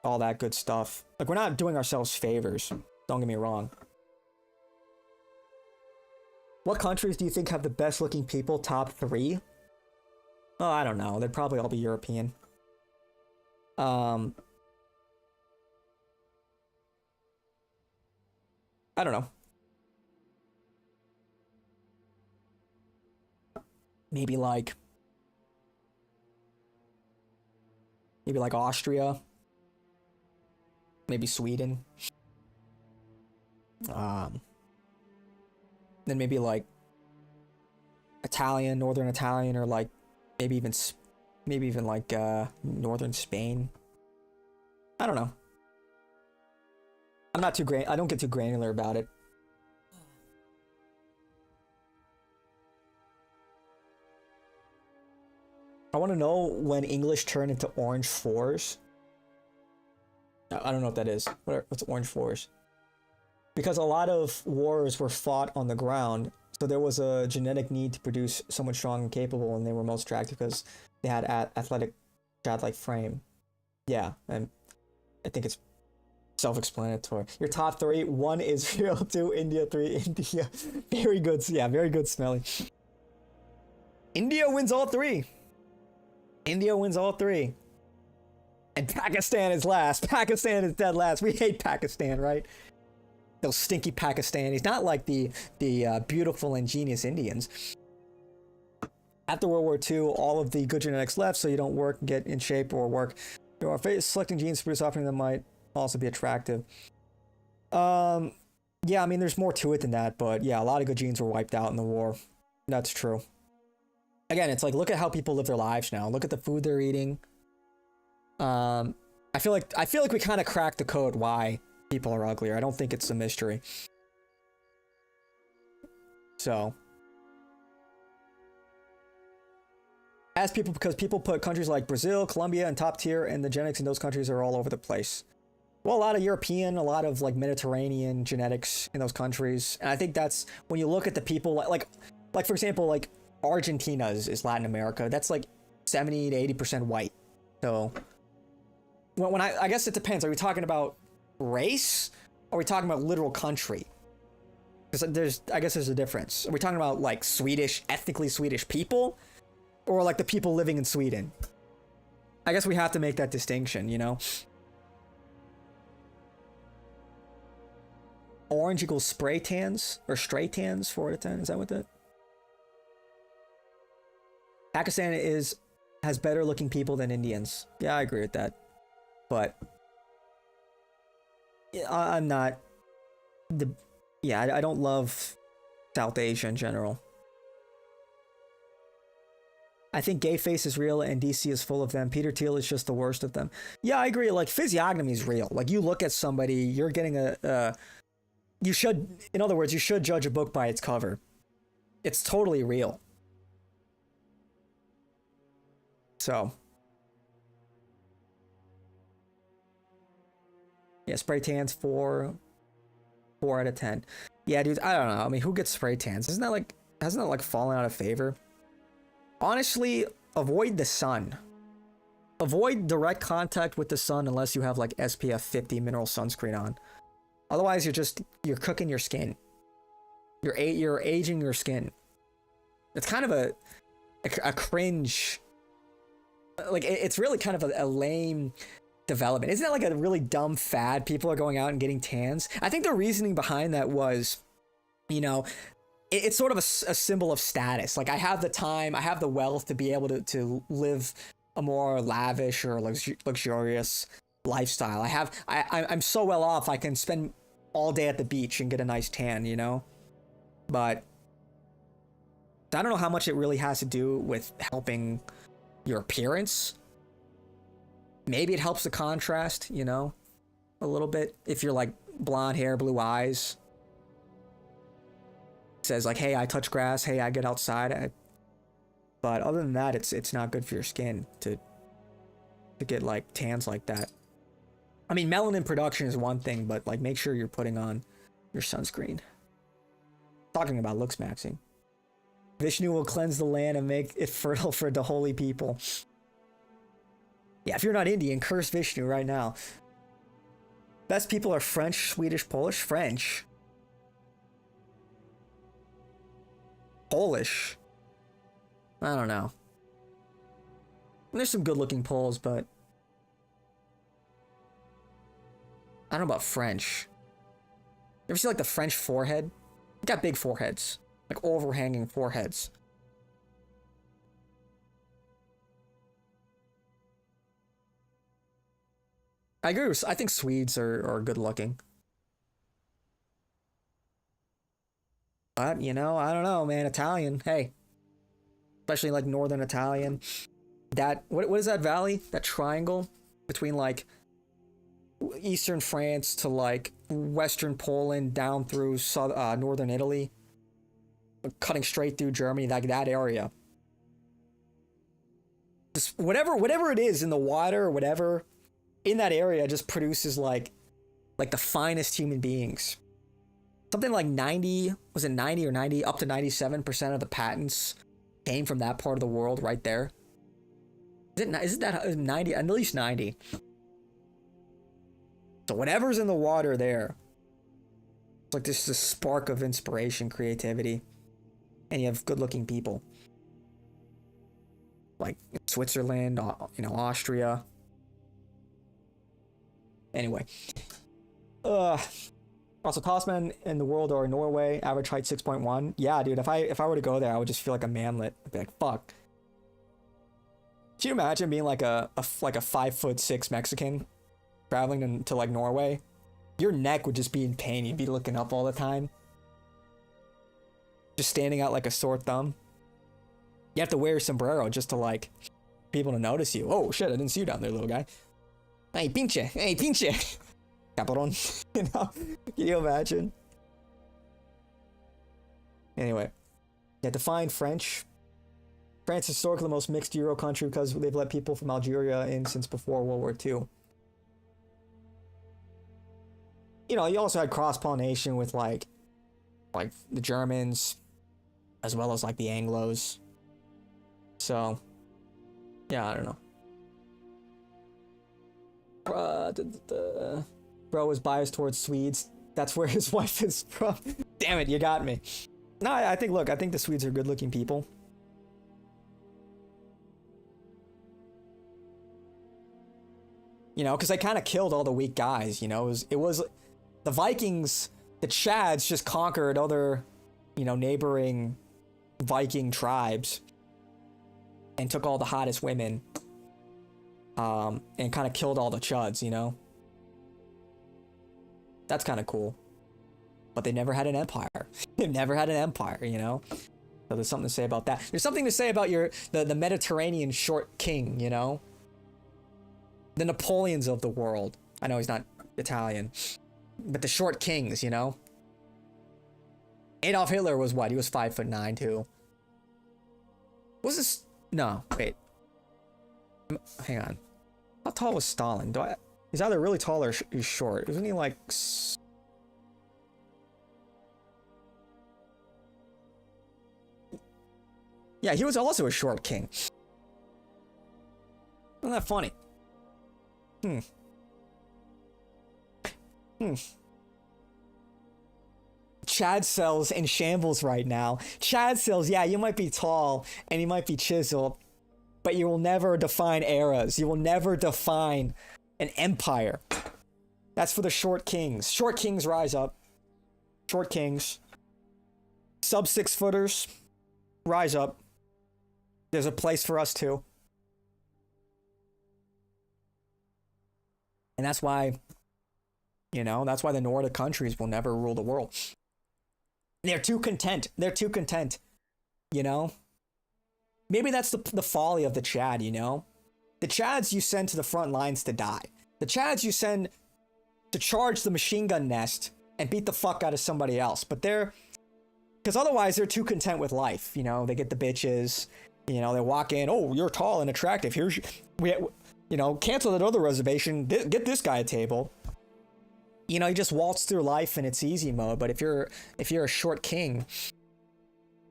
all that good stuff. Like, we're not doing ourselves favors. Don't get me wrong. What countries do you think have the best looking people? Top 3? Oh, I don't know. They'd probably all be European. I don't know. Maybe like Austria. Maybe Sweden. Then maybe like Italian, Northern Italian, or like maybe even like Northern Spain. I don't know. I'm not too I don't get too granular about it. I want to know when English turned into orange 4s. I don't know what that is. What's orange 4s? Because a lot of wars were fought on the ground, so there was a genetic need to produce someone strong and capable, and they were most attractive because they had athletic, childlike frame. Yeah, and I think it's self-explanatory. Your top 3: 1 Israel, 2 India, 3 India. Very good. Yeah, very good, Smelly. India wins all 3. India wins all 3. And Pakistan is last. Pakistan is dead last. We hate Pakistan, right? Those stinky Pakistanis. Not like the beautiful and genius Indians. After World War II, all of the good genetics left, so you don't work, get in shape, or work. Selecting genes to produce offspring that might also be attractive. Yeah, I mean, there's more to it than that, but yeah, a lot of good genes were wiped out in the war. That's true. Again, it's like, look at how people live their lives now. Look at the food they're eating. I feel like we kind of cracked the code why people are uglier. I don't think it's a mystery. So, as people, because people put countries like Brazil, Colombia, and top tier, and the genetics in those countries are all over the place. Well, a lot of European, a lot of like Mediterranean genetics in those countries, and I think that's when you look at the people like for example, like Argentina is Latin America. That's like 70 to 80% white. So when I guess it depends. Are we talking about race? Or are we talking about literal country? Because I guess there's a difference. Are we talking about like ethnically Swedish people? Or like the people living in Sweden? I guess we have to make that distinction, you know? Orange equals spray tans? Or stray tans, 4 out of 10? Is that what that? Pakistan has better looking people than Indians. Yeah, I agree with that. But I'm not I don't love South Asia in general. I think gay face is real and DC is full of them. Peter Thiel is just the worst of them. Yeah, I agree. Like, physiognomy is real. Like, you look at somebody, you're getting in other words, you should judge a book by its cover. It's totally real. So yeah, spray tans 4 out of 10. Yeah, dude, I don't know. I mean, who gets spray tans? Hasn't that like fallen out of favor? Honestly, avoid the sun. Avoid direct contact with the sun unless you have like SPF 50 mineral sunscreen on. Otherwise, you're cooking your skin. You're aging your skin. It's kind of a cringe. Like, it's really kind of a lame development. Isn't that like a really dumb fad? People are going out and getting tans. I think the reasoning behind that was, you know, it's sort of a symbol of status. Like, I have the time, I have the wealth to be able to live a more lavish or luxurious lifestyle. I'm so well off, I can spend all day at the beach and get a nice tan, you know? But I don't know how much it really has to do with helping your appearance. Maybe it helps the contrast, you know, a little bit. If you're like blonde hair, blue eyes, it says like, hey, I touch grass, hey, I get outside. But other than that, it's not good for your skin to get like tans like that. I mean, melanin production is one thing, but like make sure you're putting on your sunscreen. Talking about looks maxing. Vishnu will cleanse the land and make it fertile for the holy people. Yeah, if you're not Indian, curse Vishnu right now. Best people are French, Swedish, Polish. French. Polish. I don't know. There's some good looking Poles, but I don't know about French. You ever see like the French forehead? They got big foreheads. Like overhanging foreheads. I agree with, I think Swedes are good looking. But, you know, I don't know, man. Italian, hey. Especially like northern Italian. That, what is that valley? That triangle between like eastern France to like western Poland down through northern Italy. Cutting straight through Germany, like that area. Just whatever it is in the water or whatever in that area just produces like the finest human beings. Something like 90, was it 90 or 90, up to 97% of the patents came from that part of the world right there. Is it that 90? At least 90. So whatever's in the water there, it's like this spark of inspiration, creativity. And you have good-looking people. Like Switzerland, you know, Austria. Anyway. Also, tallest men in the world are in Norway, average height 6.1. Yeah, dude, if I were to go there, I would just feel like a manlet. I'd be like, fuck. Can you imagine being like a 5'6" Mexican traveling to like Norway? Your neck would just be in pain. You'd be looking up all the time. Just standing out like a sore thumb. You have to wear a sombrero just to like people to notice you. Oh shit, I didn't see you down there, little guy. Hey pinche, cabrón. You know? Can you imagine? Anyway, yeah, define French. France is historically the most mixed Euro country because they've let people from Algeria in since before World War II. You know, you also had cross-pollination with like the Germans, as well as like the Anglos. So, yeah, I don't know. Bro is biased towards Swedes. That's where his wife is from. Damn it, you got me. No, I think the Swedes are good-looking people. You know, because they kind of killed all the weak guys, you know? It was the Vikings, the Chads just conquered other, you know, neighboring Viking tribes and took all the hottest women and kind of killed all the Chuds, you know? That's kind of cool. But they never had an empire. They never had an empire, you know? So there's something to say about that. There's something to say about the Mediterranean short king, you know? The Napoleons of the world. I know he's not Italian. But the short kings, you know? Adolf Hitler was what? He was 5'9" too. Was this? No, wait. Hang on. How tall was Stalin? He's either really tall or he's short. Isn't he like? Yeah, he was also a short king. Isn't that funny? Chad sells in shambles right now. Chad sells, yeah, you might be tall and you might be chiseled, but you will never define eras. You will never define an empire. That's for the short kings. Short kings rise up. Short kings. Sub 6 footers, rise up. There's a place for us too. And that's why, you know, that's why the Nordic countries will never rule the world. They're too content. They're too content, you know? Maybe that's the folly of the Chad, you know? The Chads you send to the front lines to die. The Chads you send to charge the machine gun nest and beat the fuck out of somebody else. But they're... Because otherwise they're too content with life, you know? They get the bitches, you know, they walk in, oh, you're tall and attractive. Here's... You know, cancel that other reservation, get this guy a table. You know, you just waltz through life in its easy mode. But if you're a short king,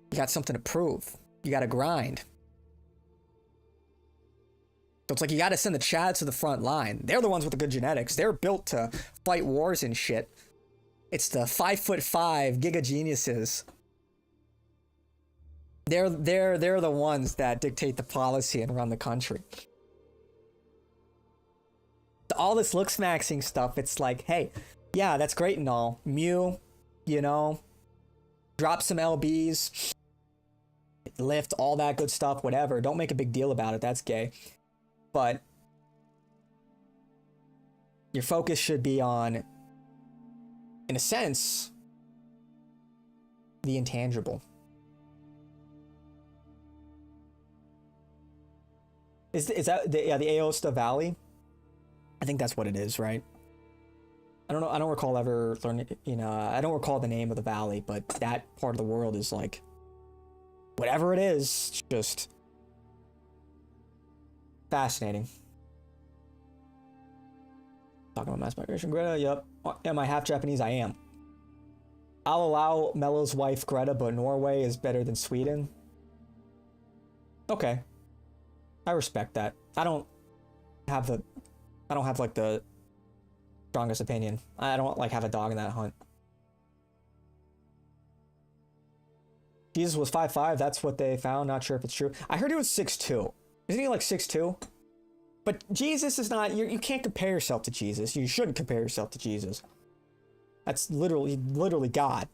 you got something to prove. You got to grind. So it's like you got to send the Chads to the front line. They're the ones with the good genetics. They're built to fight wars and shit. It's the 5'5" giga geniuses. They're the ones that dictate the policy and run the country. All this looks maxing stuff, it's like, hey, yeah, that's great and all. Mew, you know, drop some LBs, lift, all that good stuff, whatever. Don't make a big deal about it, that's gay. But your focus should be on, in a sense, the intangible. Is that the Aosta Valley? I think that's what it is, right? I don't know. I don't recall ever learning, you know, I don't recall the name of the valley, but that part of the world is like, whatever it is, it's just fascinating. Talking about mass migration, Greta, yep. Am I half Japanese? I am. I'll allow Mello's wife, Greta, but Norway is better than Sweden. Okay. I respect that. I don't have like the strongest opinion. I don't like have a dog in that hunt. Jesus was 5'5", that's what they found. Not sure if it's true. I heard he was 6'2". Isn't he like 6'2"? But Jesus is not, you can't compare yourself to Jesus. You shouldn't compare yourself to Jesus. That's literally God.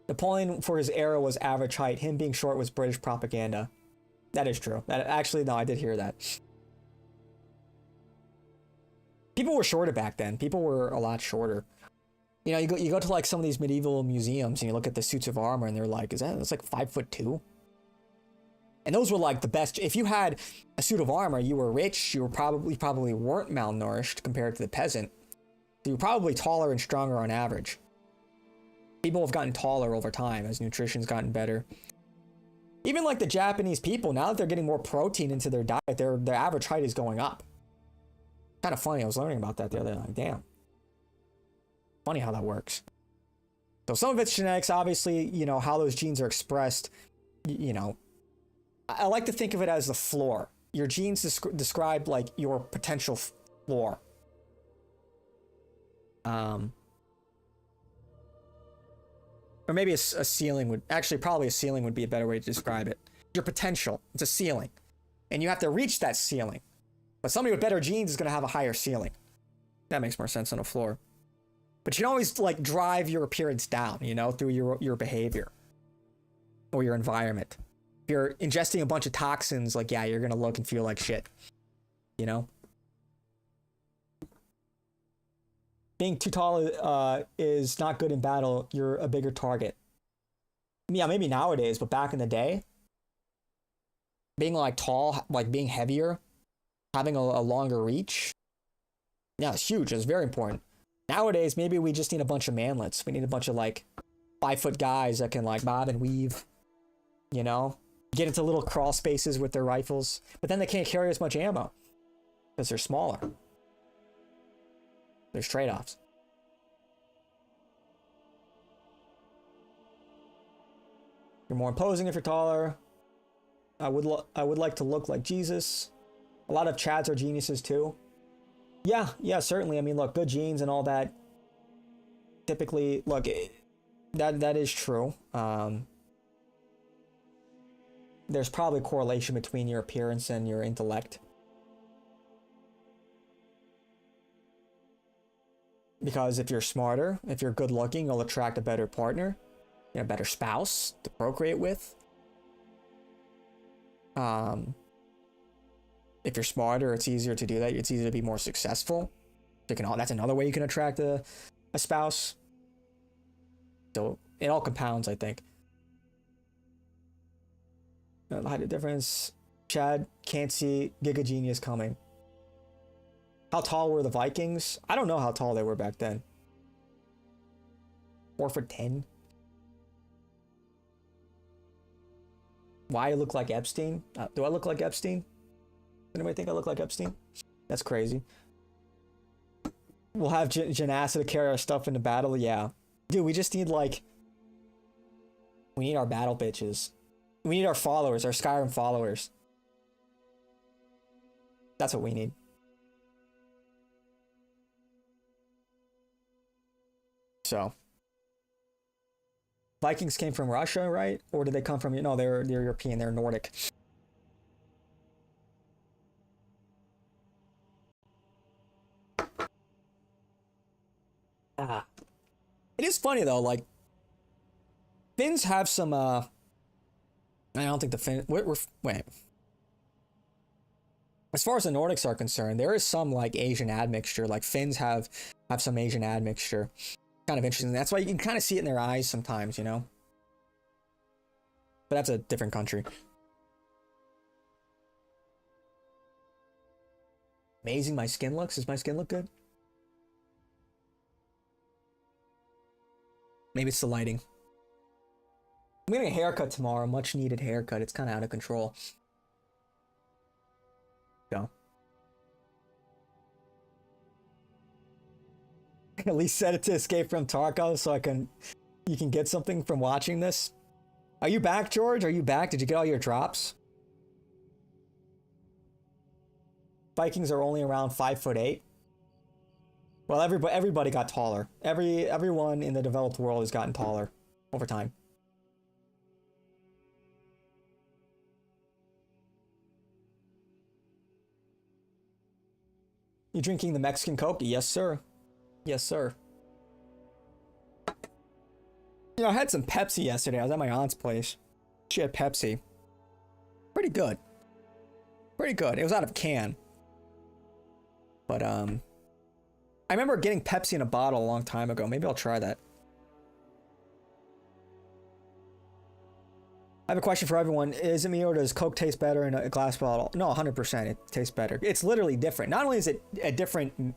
Napoleon for his era was average height. Him being short was British propaganda. That is true. Actually, no, I did hear that. People were shorter back then. People were a lot shorter. You know, you go to like some of these medieval museums and you look at the suits of armor and they're like, that's like 5'2"? And those were like the best. If you had a suit of armor, you were rich, you probably weren't malnourished compared to the peasant. So you were probably taller and stronger on average. People have gotten taller over time as nutrition's gotten better. Even like the Japanese people, now that they're getting more protein into their diet, their average height is going up. Kind of funny, I was learning about that the other day, like, damn. Funny how that works. So some of it's genetics, obviously, you know, how those genes are expressed, you know. I like to think of it as the floor. Your genes describe like your potential floor. Or maybe a ceiling would, actually probably a ceiling would be a better way to describe it. Your potential, it's a ceiling. And you have to reach that ceiling. But somebody with better genes is going to have a higher ceiling. That makes more sense than a floor. But you can always like drive your appearance down, you know, through your behavior. Or your environment. If you're ingesting a bunch of toxins, like, yeah, you're going to look and feel like shit. You know? Being too tall is not good in battle. You're a bigger target. Yeah, maybe nowadays, but back in the day, being like tall, like being heavier, having a longer reach, yeah, it's huge. It's very important. Nowadays, maybe we just need a bunch of manlets. We need a bunch of like 5-foot guys that can like bob and weave, you know, get into little crawl spaces with their rifles, but then they can't carry as much ammo because they're smaller. There's trade-offs. You're more imposing if you're taller. I would like to look like Jesus. A lot of Chads are geniuses too. Yeah, certainly. I mean, look, good genes and all that. Typically, look, that is true. There's probably a correlation between your appearance and your intellect. Because if you're smarter, if you're good looking, you'll attract a better partner, a better spouse to procreate with. If you're smarter, it's easier to do that. It's easier to be more successful. That's another way you can attract a spouse. So it all compounds, I think. Hide the difference. Chad can't see Giga Genius coming. How tall were the Vikings? I don't know how tall they were back then. 4'10". Why I look like Epstein? Do I look like Epstein? Anybody think I look like Epstein? That's crazy. We'll have Janassa to carry our stuff into battle. Yeah. Dude, we just need like... We need our battle bitches. We need our followers, our Skyrim followers. That's what we need. So. Vikings came from Russia, right? Or did they come from... No, they're European, they're Nordic. It is funny though, like Finns have some I don't think the Finns wait. As far as the Nordics are concerned, there is some like Asian admixture. Like Finns have some Asian admixture. Kind of interesting. That's why you can kind of see it in their eyes sometimes, you know. But that's a different country. Amazing my skin looks. Does my skin look good? Maybe it's the lighting. I'm getting a haircut tomorrow. Much needed haircut. It's kind of out of control. Go. At least set it to escape from Tarkov so you can get something from watching this. Are you back, George? Are you back? Did you get all your drops? Vikings are only around 5'8". Well, everybody got taller. Everyone in the developed world has gotten taller over time. You drinking the Mexican Coke? Yes, sir. Yes, sir. You know, I had some Pepsi yesterday. I was at my aunt's place. She had Pepsi. Pretty good. Pretty good. It was out of a can. But, I remember getting Pepsi in a bottle a long time ago. Maybe I'll try that. I have a question for everyone. Is it me or does Coke taste better in a glass bottle? No, 100%. It tastes better. It's literally different. Not only is it a different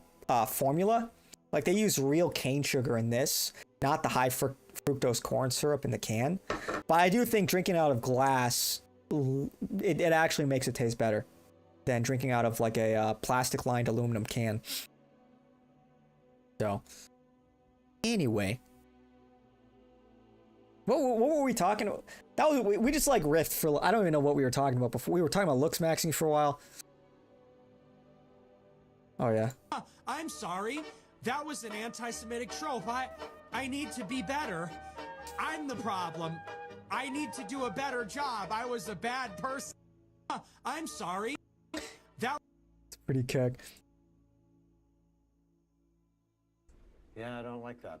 formula, like they use real cane sugar in this, not the high fructose corn syrup in the can. But I do think drinking out of glass, it actually makes it taste better than drinking out of like a plastic-lined aluminum can. So, anyway, what were we talking about? That was we just like riffed for. I don't even know what we were talking about before. We were talking about looks maxing for a while. Oh yeah. I'm sorry. That was an anti-Semitic trope. I need to be better. I'm the problem. I need to do a better job. I was a bad person. I'm sorry. It's pretty kick. Yeah, I don't like that.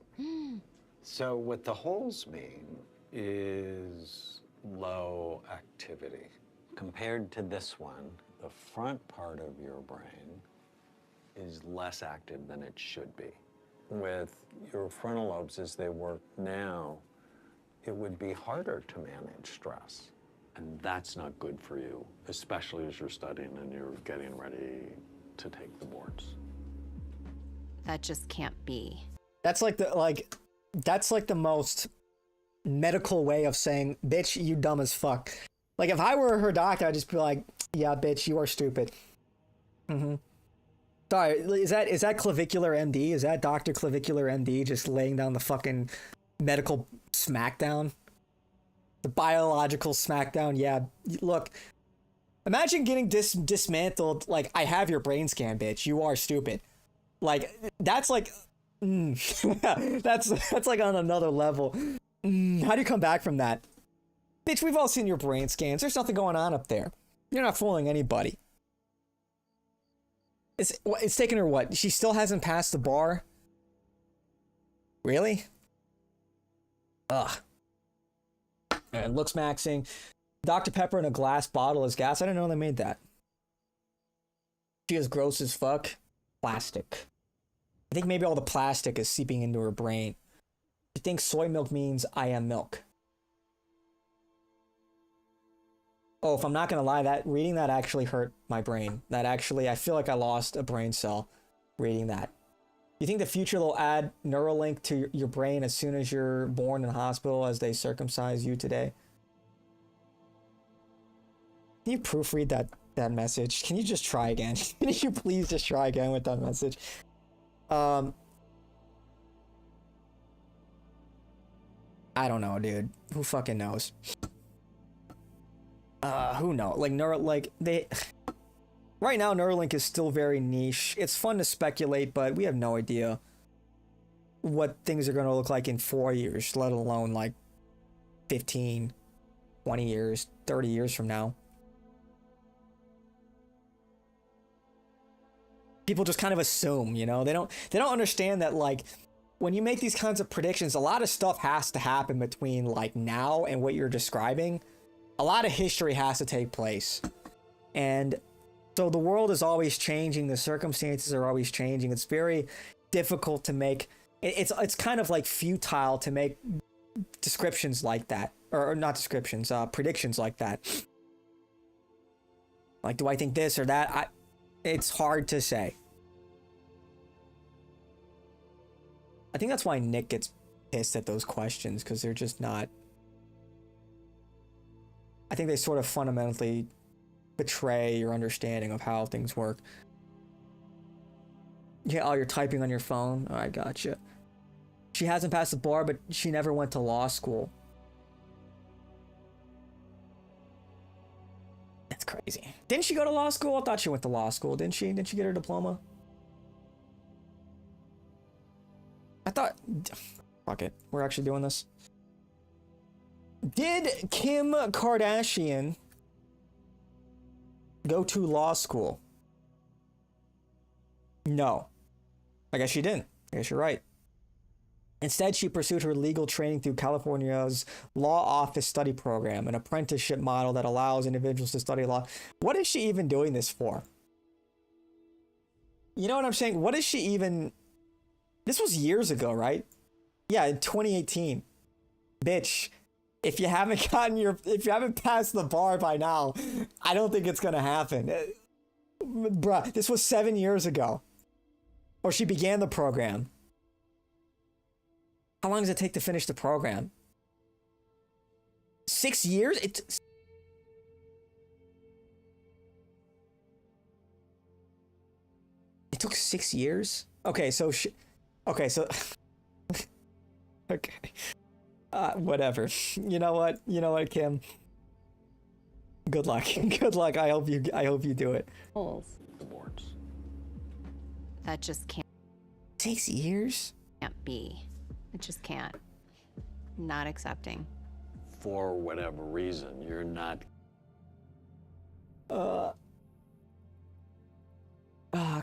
So what the holes mean is low activity. Compared to this one, the front part of your brain is less active than it should be. With your frontal lobes as they work now, it would be harder to manage stress. And that's not good for you, especially as you're studying and you're getting ready to take the boards. That just can't be. That's like the most medical way of saying, bitch, you dumb as fuck. Like, if I were her doctor, I'd just be like, yeah, bitch, you are stupid. Sorry, is that Clavicular MD? Is that Dr. Clavicular MD just laying down the fucking medical smackdown? The biological smackdown? Yeah, look, imagine getting dismantled, like, I have your brain scan, bitch, you are stupid. Like, that's like, that's like on another level. How do you come back from that? Bitch, we've all seen your brain scans. There's nothing going on up there. You're not fooling anybody. It's taken her what? She still hasn't passed the bar? Really? Ugh. And looks maxing. Dr. Pepper in a glass bottle as gas. I didn't know they made that. She is gross as fuck. Plastic. I think maybe all the plastic is seeping into her brain. She thinks soy milk means I am milk. Oh, if I'm not gonna lie, reading that actually hurt my brain. I feel like I lost a brain cell reading that. You think the future will add Neuralink to your brain as soon as you're born in hospital as they circumcise you today? Can you proofread that message? Can you just try again? Can you please just try again with that message? I don't know, dude. Who fucking knows? Who knows? Like, right now, Neuralink is still very niche. It's fun to speculate, but we have no idea what things are going to look like in 4 years, let alone, like, 15, 20 years, 30 years from now. People just kind of assume, you know? They don't understand that, like, when you make these kinds of predictions, a lot of stuff has to happen between, like, now and what you're describing. A lot of history has to take place. And so the world is always changing. The circumstances are always changing. It's very difficult to make... It's kind of, like, futile to make descriptions like that. Or not descriptions, predictions like that. Like, do I think this or that? It's hard to say. I think that's why Nick gets pissed at those questions, because they're just not... I think they sort of fundamentally betray your understanding of how things work. Yeah, oh, you're typing on your phone? Oh, I gotcha. She hasn't passed the bar, but she never went to law school. That's crazy. Didn't she go to law school? I thought she went to law school. Didn't she? Didn't she get her diploma? I thought... Fuck it. We're actually doing this. Did Kim Kardashian go to law school? No. I guess she didn't. I guess you're right. Instead, she pursued her legal training through California's Law Office Study Program, an apprenticeship model that allows individuals to study law. What is she even doing this for? You know what I'm saying? What is she even... This was years ago, right? Yeah, in 2018. Bitch, if you haven't passed the bar by now, I don't think it's gonna happen. Bruh, this was 7 years ago. Or she began the program. How long does it take to finish the program? 6 years? It took 6 years? Okay, so okay. Whatever. You know what, Kim? Good luck. Good luck. I hope you do it. Holes. Awards. That just can't 6 years? be. It just can't. Not accepting. For whatever reason, you're not...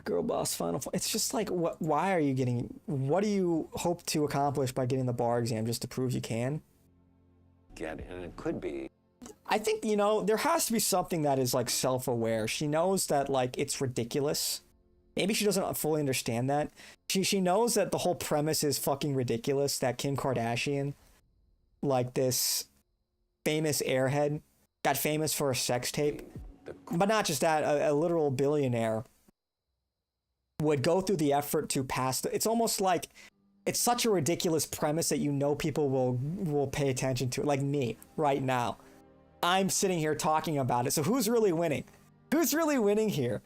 Girl boss final. It's just like, why are you getting... What do you hope to accomplish by getting the bar exam? Just to prove you can? And it could be... I think, there has to be something that is, like, self-aware. She knows that, like, it's ridiculous. Maybe she doesn't fully understand that. She knows that the whole premise is fucking ridiculous, that Kim Kardashian, like this famous airhead, got famous for a sex tape. But not just that, a literal billionaire would go through the effort to pass it's almost like it's such a ridiculous premise that you know people will pay attention to it. Like me right now, I'm sitting here talking about it. So who's really winning? Who's really winning here?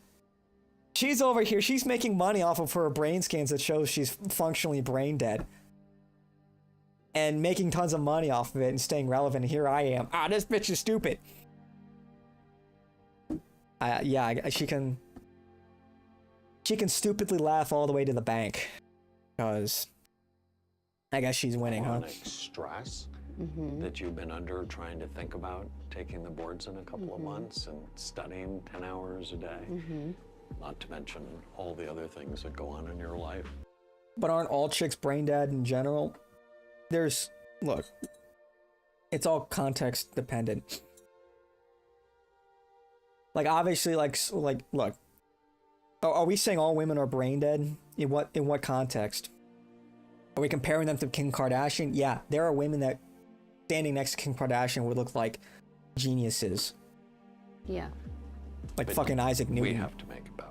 She's over here, she's making money off of her brain scans that shows she's functionally brain dead and making tons of money off of it and staying relevant. And here I am, this bitch is stupid. Yeah, she can stupidly laugh all the way to the bank, because I guess she's winning, huh? Chronic stress that you've been under, trying to think about taking the boards in a couple of months and studying 10 hours a day, not to mention all the other things that go on in your life. But aren't all chicks brain dead in general? Look, it's all context dependent. Like, obviously, like, look, are we saying all women are brain dead? In what context? Are we comparing them to Kim Kardashian? Yeah, there are women that standing next to Kim Kardashian would look like geniuses. Yeah. Like But fucking Isaac Newton. We have to make it better.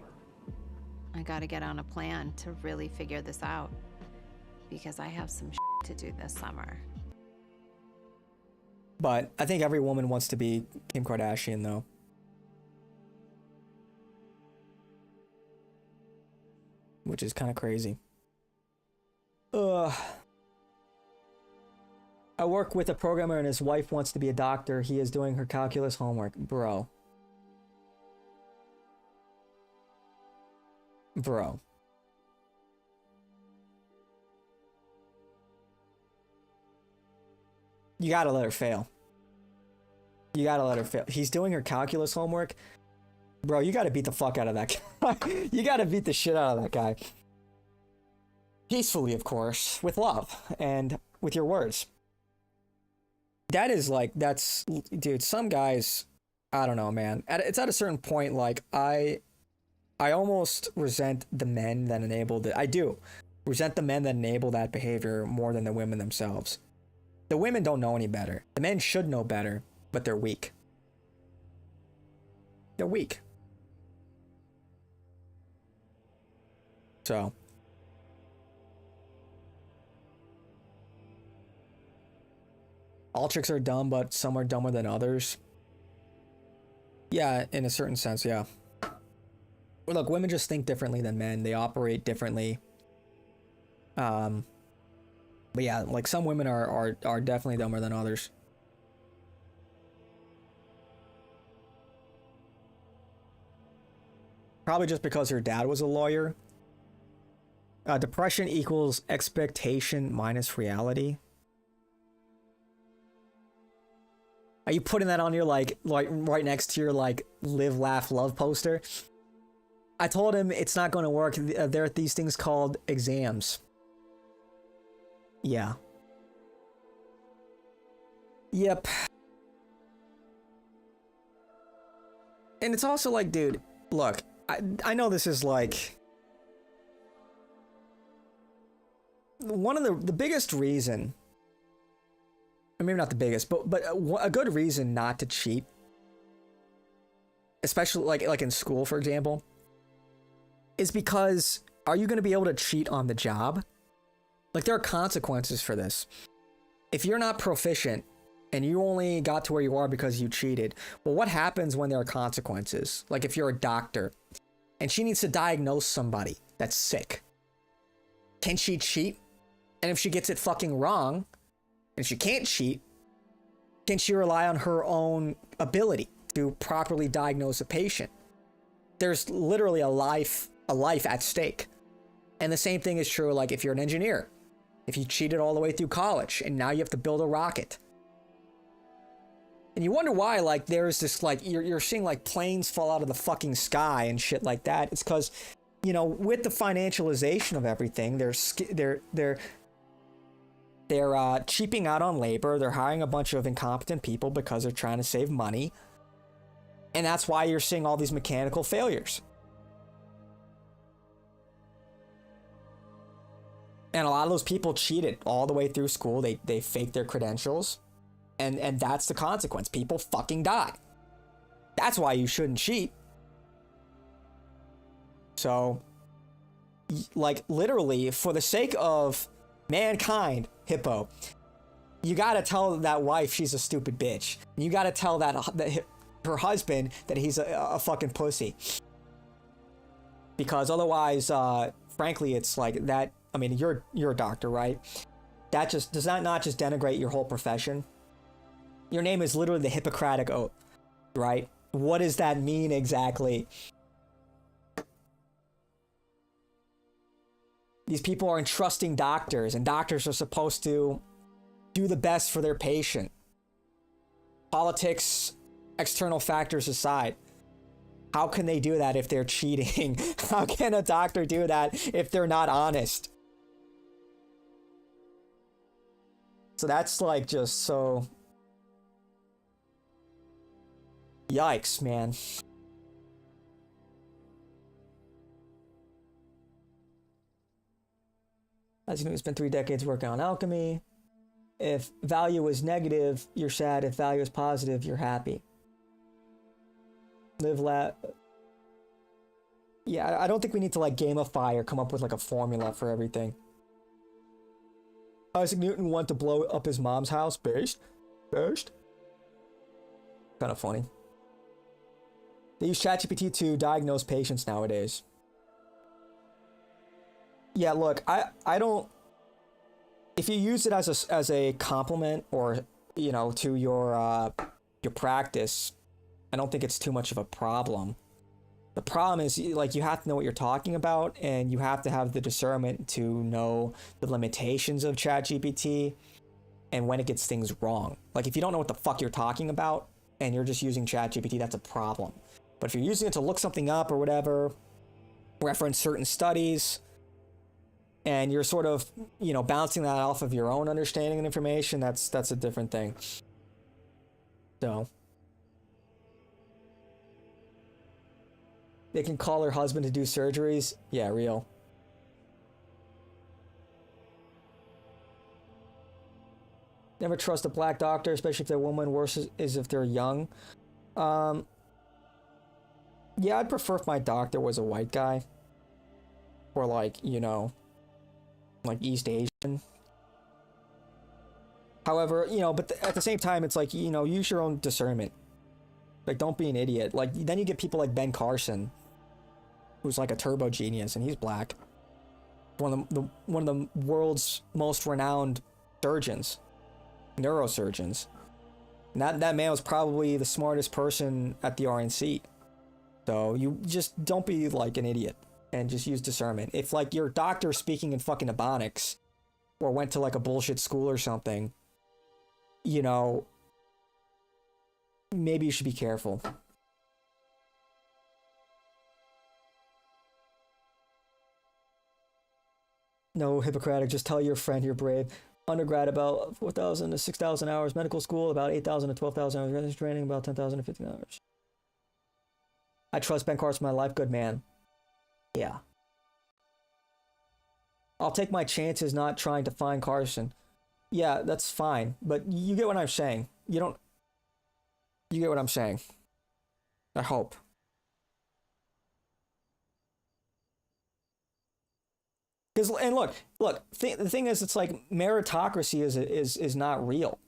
I gotta get on a plan to really figure this out, because I have some to do this summer. But I think every woman wants to be Kim Kardashian, though. Which is kind of crazy. I work with a programmer and his wife wants to be a doctor. He is doing her calculus homework. Bro. You gotta let her fail. He's doing her calculus homework. Bro, you gotta beat the fuck out of that guy. You gotta beat the shit out of that guy. Peacefully, of course, with love and with your words. Dude, some guys, I don't know, man. It's at a certain point, like, I almost resent the men that enabled it. I do resent the men that enable that behavior more than the women themselves. The women don't know any better. The men should know better, but they're weak. They're weak. So. All chicks are dumb, but some are dumber than others. Yeah, in a certain sense, yeah. Look, women just think differently than men. They operate differently. But yeah, like some women are definitely dumber than others. Probably just because her dad was a lawyer. Depression equals expectation minus reality. Are you putting that on your like right next to your like live, laugh, love poster? I told him it's not going to work. There are these things called exams. Yeah. Yep. And it's also like, dude, look, I know this is like one of the biggest reason, or maybe not the biggest, but a good reason not to cheat, especially like in school, for example, is because are you going to be able to cheat on the job? Like, there are consequences for this. If you're not proficient and you only got to where you are because you cheated, well, what happens when there are consequences? Like if you're a doctor and she needs to diagnose somebody that's sick, can she cheat? And if she gets it fucking wrong and she can't cheat, can she rely on her own ability to properly diagnose a patient? There's literally a life at stake. And the same thing is true, like if you're an engineer, if you cheated all the way through college and now you have to build a rocket. And you wonder why, like, there's this, like, you're seeing, like, planes fall out of the fucking sky and shit like that. It's because, you know, with the financialization of everything, they're cheaping out on labor. They're hiring a bunch of incompetent people because they're trying to save money. And that's why you're seeing all these mechanical failures. And a lot of those people cheated all the way through school. They faked their credentials. And that's the consequence. People fucking die. That's why you shouldn't cheat. So, like literally for the sake of mankind, Hippo, you gotta tell that wife she's a stupid bitch. You gotta tell that her husband that he's a fucking pussy. Because otherwise, frankly, it's like that. I mean, you're a doctor, right? That just does not just denigrate your whole profession. Your name is literally the Hippocratic Oath, right? What does that mean exactly? These people are entrusting doctors, and doctors are supposed to do the best for their patient. Politics, external factors aside, how can they do that if they're cheating? How can a doctor do that if they're not honest? So that's like just so... Yikes, man. As you know, it's been 3 decades working on alchemy. If value is negative, you're sad. If value is positive, you're happy. Yeah, I don't think we need to like gamify or come up with like a formula for everything. Isaac Newton wanted to blow up his mom's house. Based. Kind of funny. They use ChatGPT to diagnose patients nowadays. Yeah, look, I don't... If you use it as a compliment or, you know, to your practice, I don't think it's too much of a problem. The problem is, like, you have to know what you're talking about, and you have to have the discernment to know the limitations of ChatGPT and when it gets things wrong. Like, if you don't know what the fuck you're talking about and you're just using ChatGPT, that's a problem. But if you're using it to look something up or whatever, reference certain studies, and you're sort of, you know, bouncing that off of your own understanding and information, that's a different thing. So they can call her husband to do surgeries. Yeah, real. Never trust a black doctor, especially if they're a woman. Worse is if they're young. Yeah, I'd prefer if my doctor was a white guy. Or like, you know, like East Asian. However, you know, but at the same time, it's like, you know, use your own discernment. Like, don't be an idiot. Like, then you get people like Ben Carson, who's like a turbo genius, and he's black. One of the world's most renowned surgeons, neurosurgeons. And that man was probably the smartest person at the RNC. So you just don't be like an idiot and just use discernment. If like your doctor speaking in fucking Ebonics or went to like a bullshit school or something, you know, maybe you should be careful. No, Hippocratic, just tell your friend you're brave. Undergrad about 4,000 to 6,000 hours. Medical school about 8,000 to 12,000 hours. Residence training about 10,000 to 15 hours. I trust Ben Carson my life, good man. Yeah. I'll take my chances not trying to find Carson. Yeah, that's fine. But you get what I'm saying. You get what I'm saying. I hope. And look. The thing is, it's like meritocracy is not real.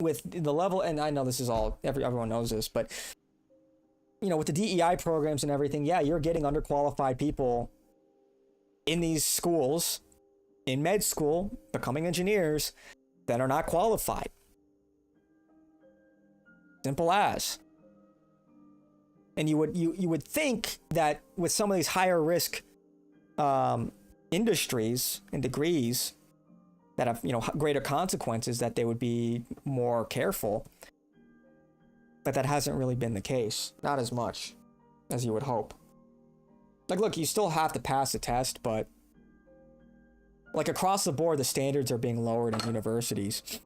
With the level, and I know this is all everyone knows this, but you know, with the DEI programs and everything, yeah, you're getting underqualified people in these schools, in med school, becoming engineers that are not qualified. Simple as. And you would think that with some of these higher risk industries and degrees that have, you know, greater consequences, that they would be more careful. But that hasn't really been the case. Not as much as you would hope. Like, look, you still have to pass the test, but like across the board, the standards are being lowered in universities.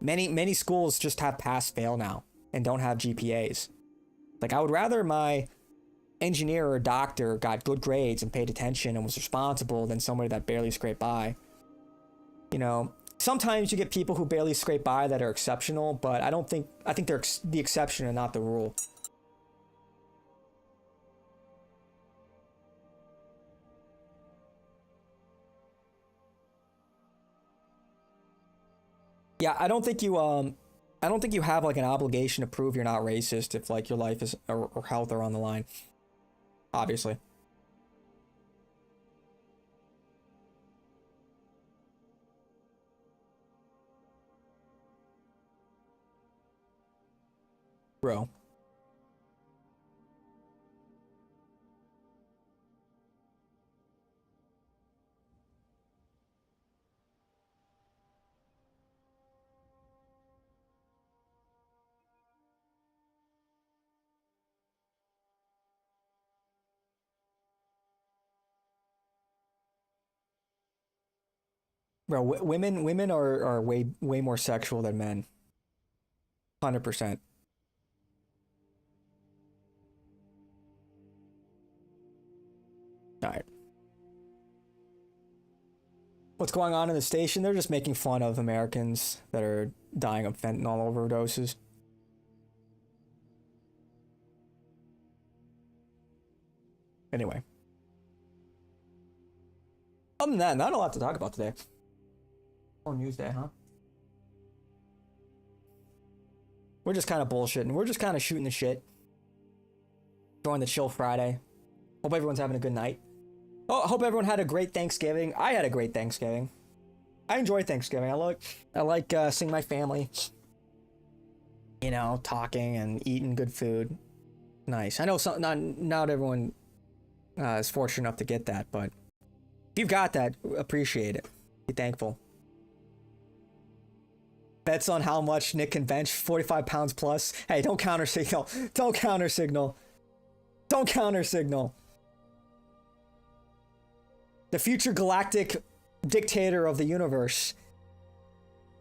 Many schools just have pass-fail now and don't have GPAs. Like, I would rather my engineer or doctor got good grades and paid attention and was responsible than somebody that barely scraped by. You know, sometimes you get people who barely scrape by that are exceptional, but I think they're the exception and not the rule. Yeah, I don't think you have like an obligation to prove you're not racist if like your life is or health are on the line. Obviously. Bro. Bro, women are way more sexual than men. 100%. All right. What's going on in the station? They're just making fun of Americans that are dying of fentanyl overdoses. Anyway. Other than that, not a lot to talk about today. Oh, news day, huh? We're just kind of bullshitting. We're just kind of shooting the shit. During the chill Friday. Hope everyone's having a good night. Oh, I hope everyone had a great Thanksgiving. I had a great Thanksgiving. I enjoy Thanksgiving. I like seeing my family. You know, talking and eating good food. Nice. I know not everyone is fortunate enough to get that, but if you've got that, appreciate it. Be thankful. Bets on how much Nick can bench, 45 pounds plus. Hey, don't counter signal. Don't counter signal. Don't counter signal. The future galactic dictator of the universe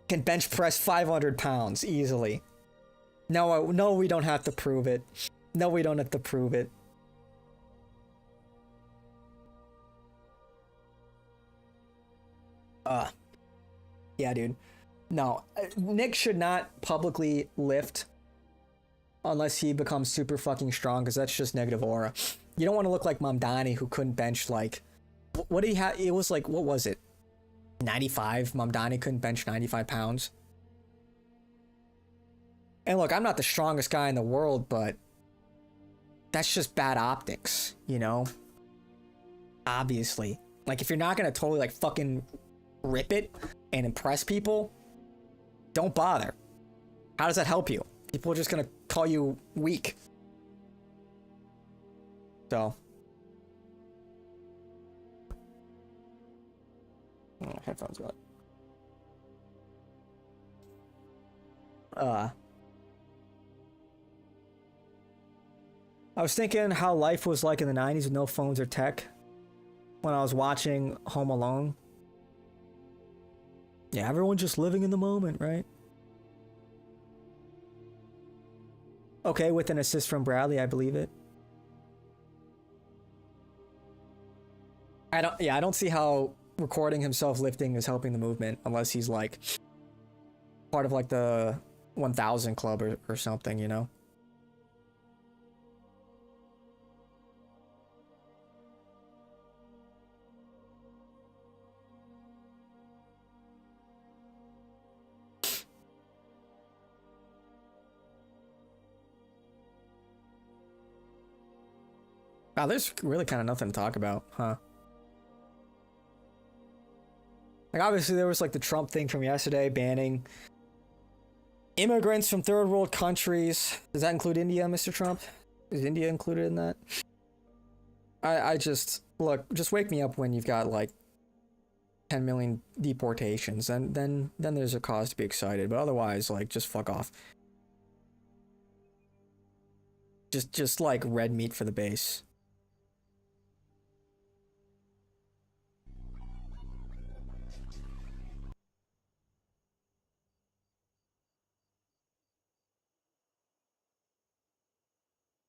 can bench press 500 pounds easily. No, we don't have to prove it. No, we don't have to prove it. Yeah, dude. No, Nick should not publicly lift unless he becomes super fucking strong, because that's just negative aura. You don't want to look like Mamdani, who couldn't bench like... What did he have? It was like, what was it? 95? Mamdani couldn't bench 95 pounds. And look, I'm not the strongest guy in the world, but that's just bad optics, you know? Obviously. Like, if you're not gonna totally like fucking rip it and impress people, don't bother. How does that help you? People are just gonna call you weak. So. Oh, headphones got. I was thinking how life was like in the 90s with no phones or tech when I was watching Home Alone. Yeah, everyone just living in the moment, right? Okay, with an assist from Bradley, I believe it. I don't see how recording himself lifting is helping the movement unless he's like part of like the 1000 club or something, you know? Wow, there's really kind of nothing to talk about, huh? Like, obviously there was like the Trump thing from yesterday, banning immigrants from third world countries. Does that include India, Mr. Trump? Is India included in that? I just, look, just wake me up when you've got like 10 million deportations, and then there's a cause to be excited, but otherwise, like, just fuck off. Just like red meat for the base.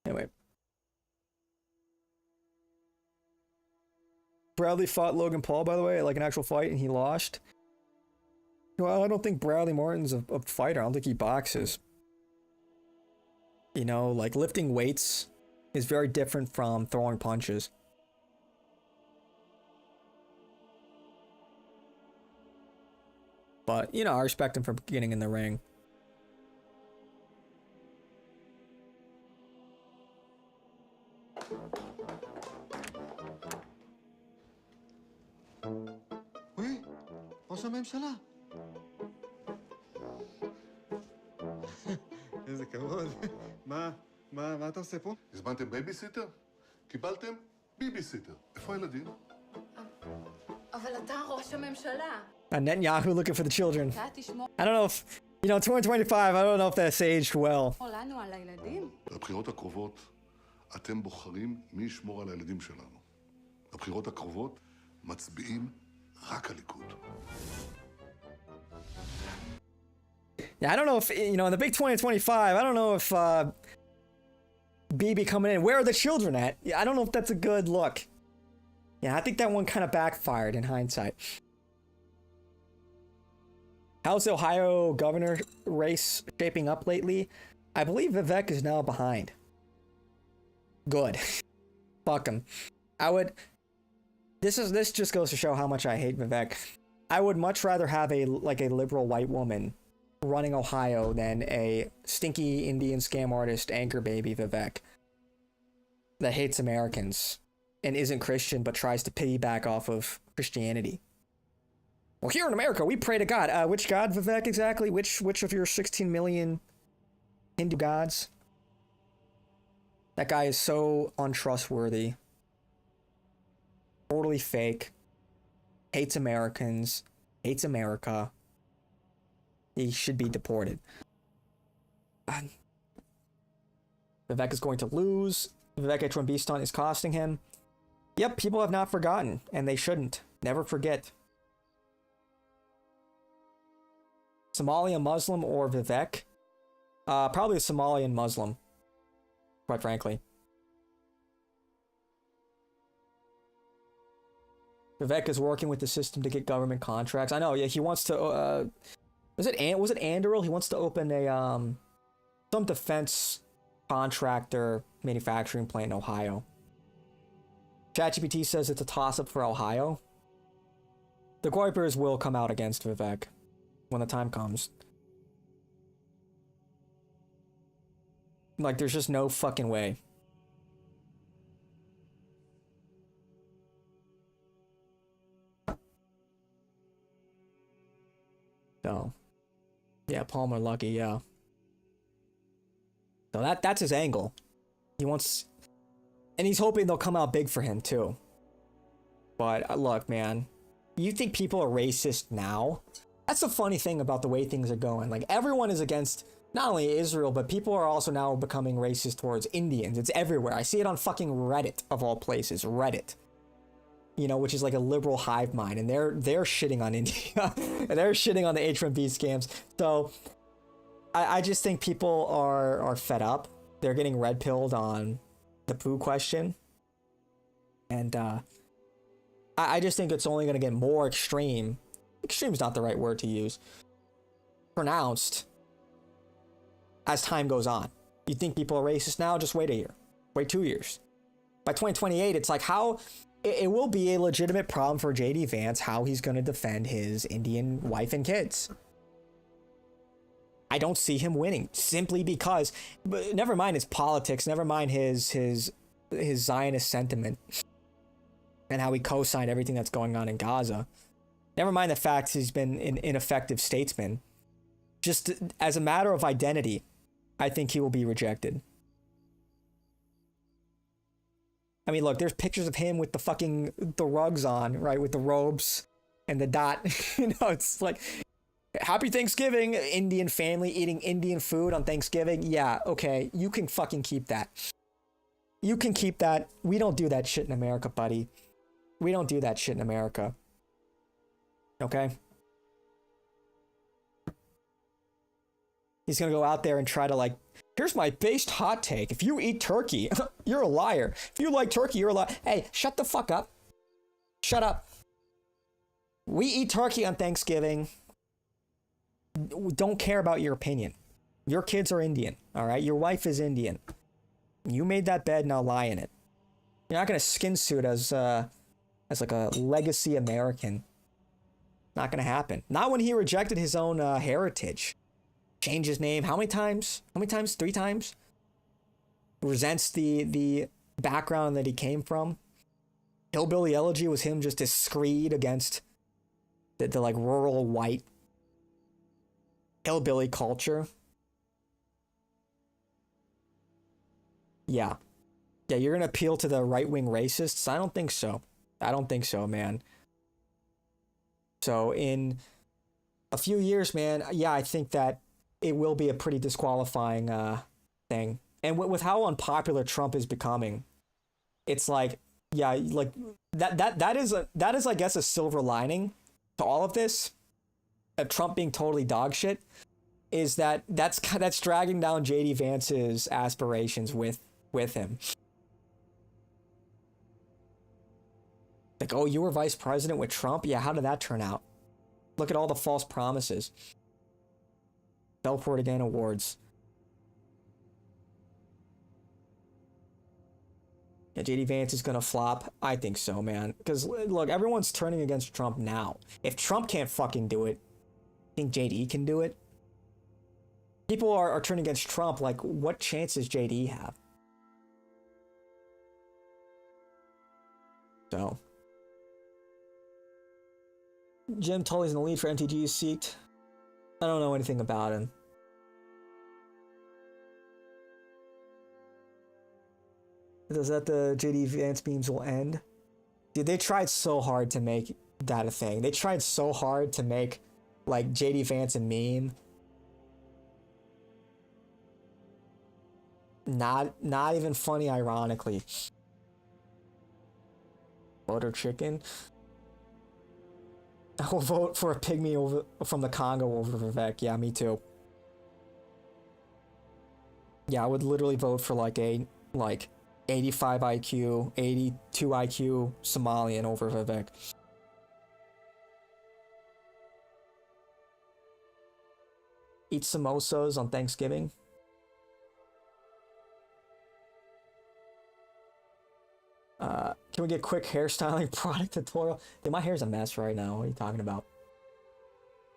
Anyway. Bradley fought Logan Paul, by the way, like an actual fight, and he lost. Well, I don't think Bradley Martin's a fighter. I don't think he boxes. You know, like, lifting weights is very different from throwing punches. But, you know, I respect him for getting in the ring. Oui, ראש הממשלה. איזה כבוד. מה אתה עושה פה? הזמנתם בייביסיטר? קיבלתם ביביסיטר. איפה הילדים? אבל אתה ראש הממשלה. Netanyahu looking for the children. אתה תשמור I don't know if, you know, 2025, I don't know if that's aged well. לנו על הילדים. בבחירות הקרובות אתם בוחרים מי ישמור על הילדים שלנו. בבחירות הקרובות מצביעים רק הליכוד. Yeah, I don't know if, you know, in the big 2025, I don't know if BB coming in. Where are the children at? Yeah, I don't know if that's a good look. Yeah, I think that one kind of backfired in hindsight. How's the Ohio governor race shaping up lately? I believe Vivek is now behind. Good. Fuck him. I would... This just goes to show how much I hate Vivek. I would much rather have a liberal white woman running Ohio than a stinky Indian scam artist anchor baby Vivek that hates Americans and isn't Christian but tries to piggyback off of Christianity. Well, here in America, we pray to God. Which God, Vivek, exactly? Which of your 16 million Hindu gods? That guy is so untrustworthy. Totally fake. Hates Americans. Hates America. He should be deported. Vivek is going to lose. Vivek H1B is costing him. Yep, people have not forgotten, and they shouldn't. Never forget. Somalian Muslim or Vivek? Probably a Somalian Muslim, quite frankly. Vivek is working with the system to get government contracts. I know, yeah, he wants to, was it Anduril? He wants to open a, some defense contractor manufacturing plant in Ohio. ChatGPT says it's a toss-up for Ohio. The Goipers will come out against Vivek when the time comes. Like, there's just no fucking way. So, yeah, Palmer lucky, yeah. So that's his angle. He wants, and he's hoping they'll come out big for him too. But look, man, you think people are racist now? That's the funny thing about the way things are going. Like, everyone is against not only Israel, but people are also now becoming racist towards Indians. It's everywhere. I see it on fucking Reddit, of all places. Reddit. You know, which is like a liberal hive mind, and they're shitting on India. And they're shitting on the H1B scams. So I just think people are fed up. They're getting red pilled on the poo question. And I just think it's only gonna get more extreme. Extreme's not the right word to use. Pronounced as time goes on. You think people are racist now? Just wait a year. Wait 2 years. By 2028, it's like how... It will be a legitimate problem for JD Vance how he's going to defend his Indian wife and kids. I don't see him winning simply because, but never mind his politics, never mind his Zionist sentiment and how he co-signed everything that's going on in Gaza. Never mind the fact he's been an ineffective statesman. Just as a matter of identity, I think he will be rejected. I mean, look, there's pictures of him with the rugs on, right? With the robes and the dot. You know, it's like, happy Thanksgiving, Indian family eating Indian food on Thanksgiving. Yeah, okay, you can fucking keep that. You can keep that. We don't do that shit in America, buddy. We don't do that shit in America. Okay? He's gonna go out there and try to, like, here's my based hot take. If you eat turkey, you're a liar. If you like turkey, you're a liar. Hey, shut the fuck up. Shut up. We eat turkey on Thanksgiving. We don't care about your opinion. Your kids are Indian, all right? Your wife is Indian. You made that bed, now lie in it. You're not gonna skin suit as like a legacy American. Not gonna happen. Not when he rejected his own heritage. Changed his name how many times? How many times? 3 times? Resents the background that he came from. Hillbilly Elegy was him just as screed against the like rural white hillbilly culture. Yeah. Yeah, you're gonna appeal to the right-wing racists? I don't think so. I don't think so, man. So in a few years, man, yeah, I think that it will be a pretty disqualifying thing. And with how unpopular Trump is becoming, it's like, yeah, like that is I guess a silver lining to all of this. Trump being totally dog shit is that's dragging down JD Vance's aspirations with him. Like, oh, you were vice president with Trump? Yeah, how did that turn out? Look at all the false promises. Belport again awards. Yeah, JD Vance is gonna flop. I think so, man. Because look, everyone's turning against Trump now. If Trump can't fucking do it, I think JD can do it. People are turning against Trump. Like, what chance does JD have? So, Jim Tully's in the lead for MTG's seat. I don't know anything about him. Does that the JD Vance memes will end? Dude, they tried so hard to make that a thing. They tried so hard to make, like, JD Vance a meme. Not even funny, ironically. Butter chicken. I will vote for a pygmy from the Congo over Vivek. Yeah, me too. Yeah, I would literally vote for like 85 IQ, 82 IQ Somalian over Vivek. Eat samosas on Thanksgiving. Can we get quick hairstyling product tutorial? Dude, my hair's a mess right now. What are you talking about?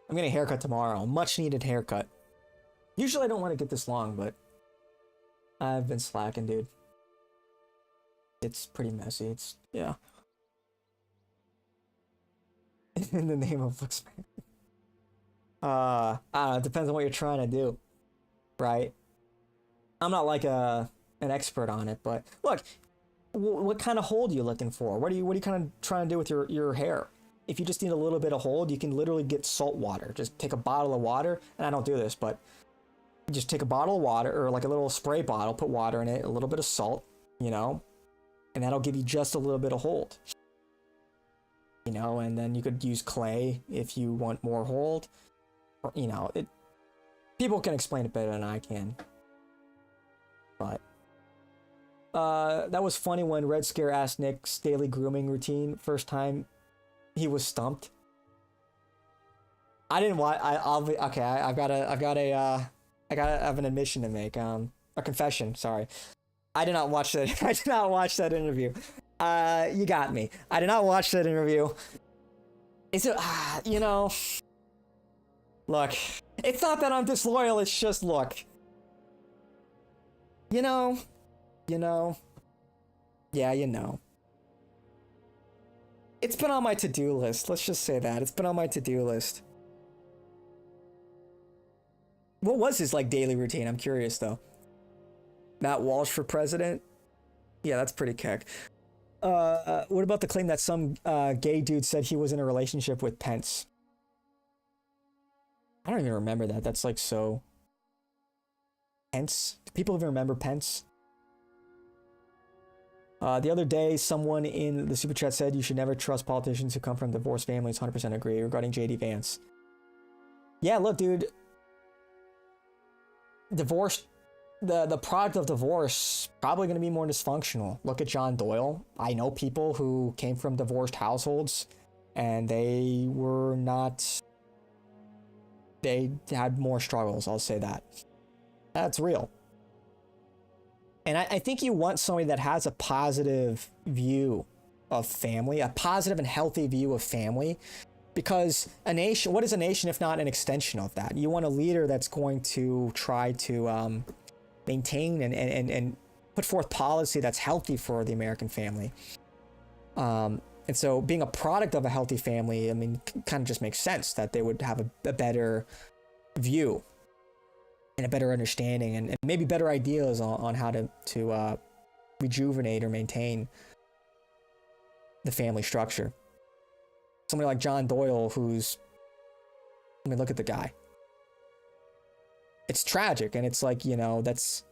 I'm getting a haircut tomorrow. Much needed haircut. Usually I don't want to get this long, but I've been slacking, dude. It's pretty messy. It's, yeah. In the name of expansion. I don't know, it depends on what you're trying to do, right? I'm not like an expert on it, but look, what kind of hold are you looking for? What are you kind of trying to do with your hair? If you just need a little bit of hold, you can literally get salt water. Just take a bottle of water, and I don't do this, but just take a bottle of water, or like a little spray bottle, put water in it, a little bit of salt, you know, and that'll give you just a little bit of hold. You know, and then you could use clay if you want more hold. Or, you know, people can explain it better than I can. But that was funny when Red Scare asked Nick's daily grooming routine first time he was stumped. I didn't watch. I have an admission to make. A confession. Sorry, I did not watch that. I did not watch that interview. You got me. I did not watch that interview. Is it? You know. Look, it's not that I'm disloyal. It's just look. You know. Yeah, you know. It's been on my to-do list. Let's just say that. It's been on my to-do list. What was his, like, daily routine? I'm curious, though. Matt Walsh for president? Yeah, that's pretty kick. What about the claim that some gay dude said he was in a relationship with Pence? I don't even remember that. That's, like, so... Pence? Do people even remember Pence? The other day, someone in the super chat said you should never trust politicians who come from divorced families. 100% agree regarding JD Vance. Yeah, look, dude. Divorce, the product of divorce, probably going to be more dysfunctional. Look at John Doyle. I know people who came from divorced households, and they were not... They had more struggles, I'll say that. That's real. And I think you want somebody that has a positive view of family, a positive and healthy view of family, Because a nation, what is a nation if not an extension of that? You want a leader that's going to try to maintain and put forth policy that's healthy for the American family. And so being a product of a healthy family, I mean, kind of just makes sense that they would have a better view and a better understanding and maybe better ideas on how to rejuvenate or maintain the family structure. Somebody like John Doyle, who's, I mean, look at the guy. It's tragic, and it's like, you know, that's,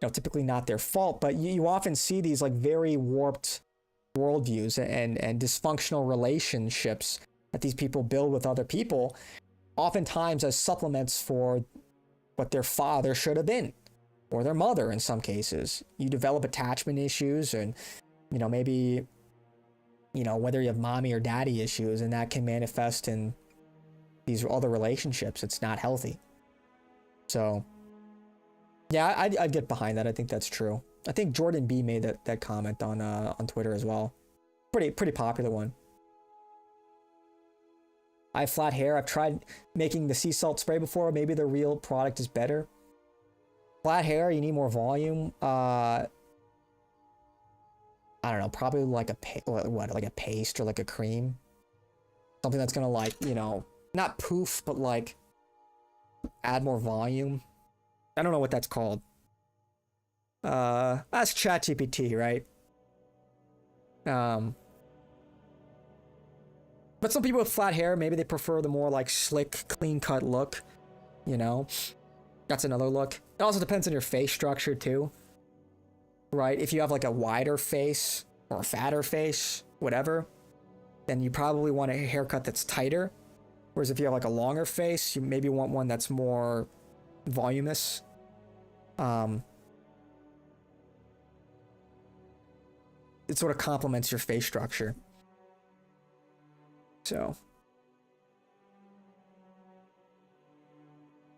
you know, typically not their fault, but you often see these like very warped worldviews and dysfunctional relationships that these people build with other people, oftentimes as supplements for what their father should have been, or their mother in some cases. You develop attachment issues, and, you know, maybe, you know, whether you have mommy or daddy issues, and that can manifest in these other relationships. It's not healthy. So yeah, I'd get behind that. I think that's true. I think Jordan B made that comment on Twitter as well. Pretty popular one. I have flat hair. I've tried making the sea salt spray before. Maybe the real product is better. Flat hair, you need more volume. I don't know, probably like like a paste or like a cream. Something that's gonna, like, you know, not poof, but like add more volume. I don't know what that's called. Ask ChatGPT, right? But some people with flat hair, maybe they prefer the more like slick, clean cut look, you know? That's another look. It also depends on your face structure too, right? If you have like a wider face or a fatter face, whatever, then you probably want a haircut that's tighter. Whereas if you have like a longer face, you maybe want one that's more voluminous. It sort of complements your face structure. So.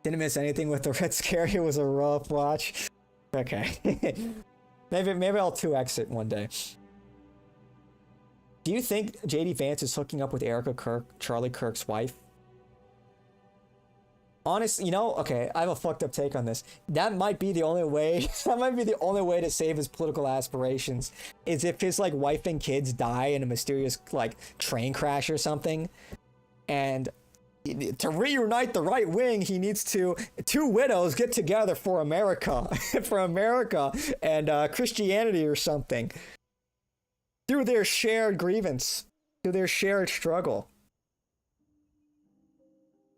Didn't miss anything with the Red Scare. It was a rough watch. Okay. maybe I'll 2X it one day. Do you think JD Vance is hooking up with Erica Kirk, Charlie Kirk's wife? Honestly, you know, okay, I have a fucked up take on this. That might be the only way. That might be the only way to save his political aspirations, is if his like wife and kids die in a mysterious like train crash or something, and to reunite the right wing, he needs two widows get together for America, and Christianity or something, through their shared grievance, through their shared struggle.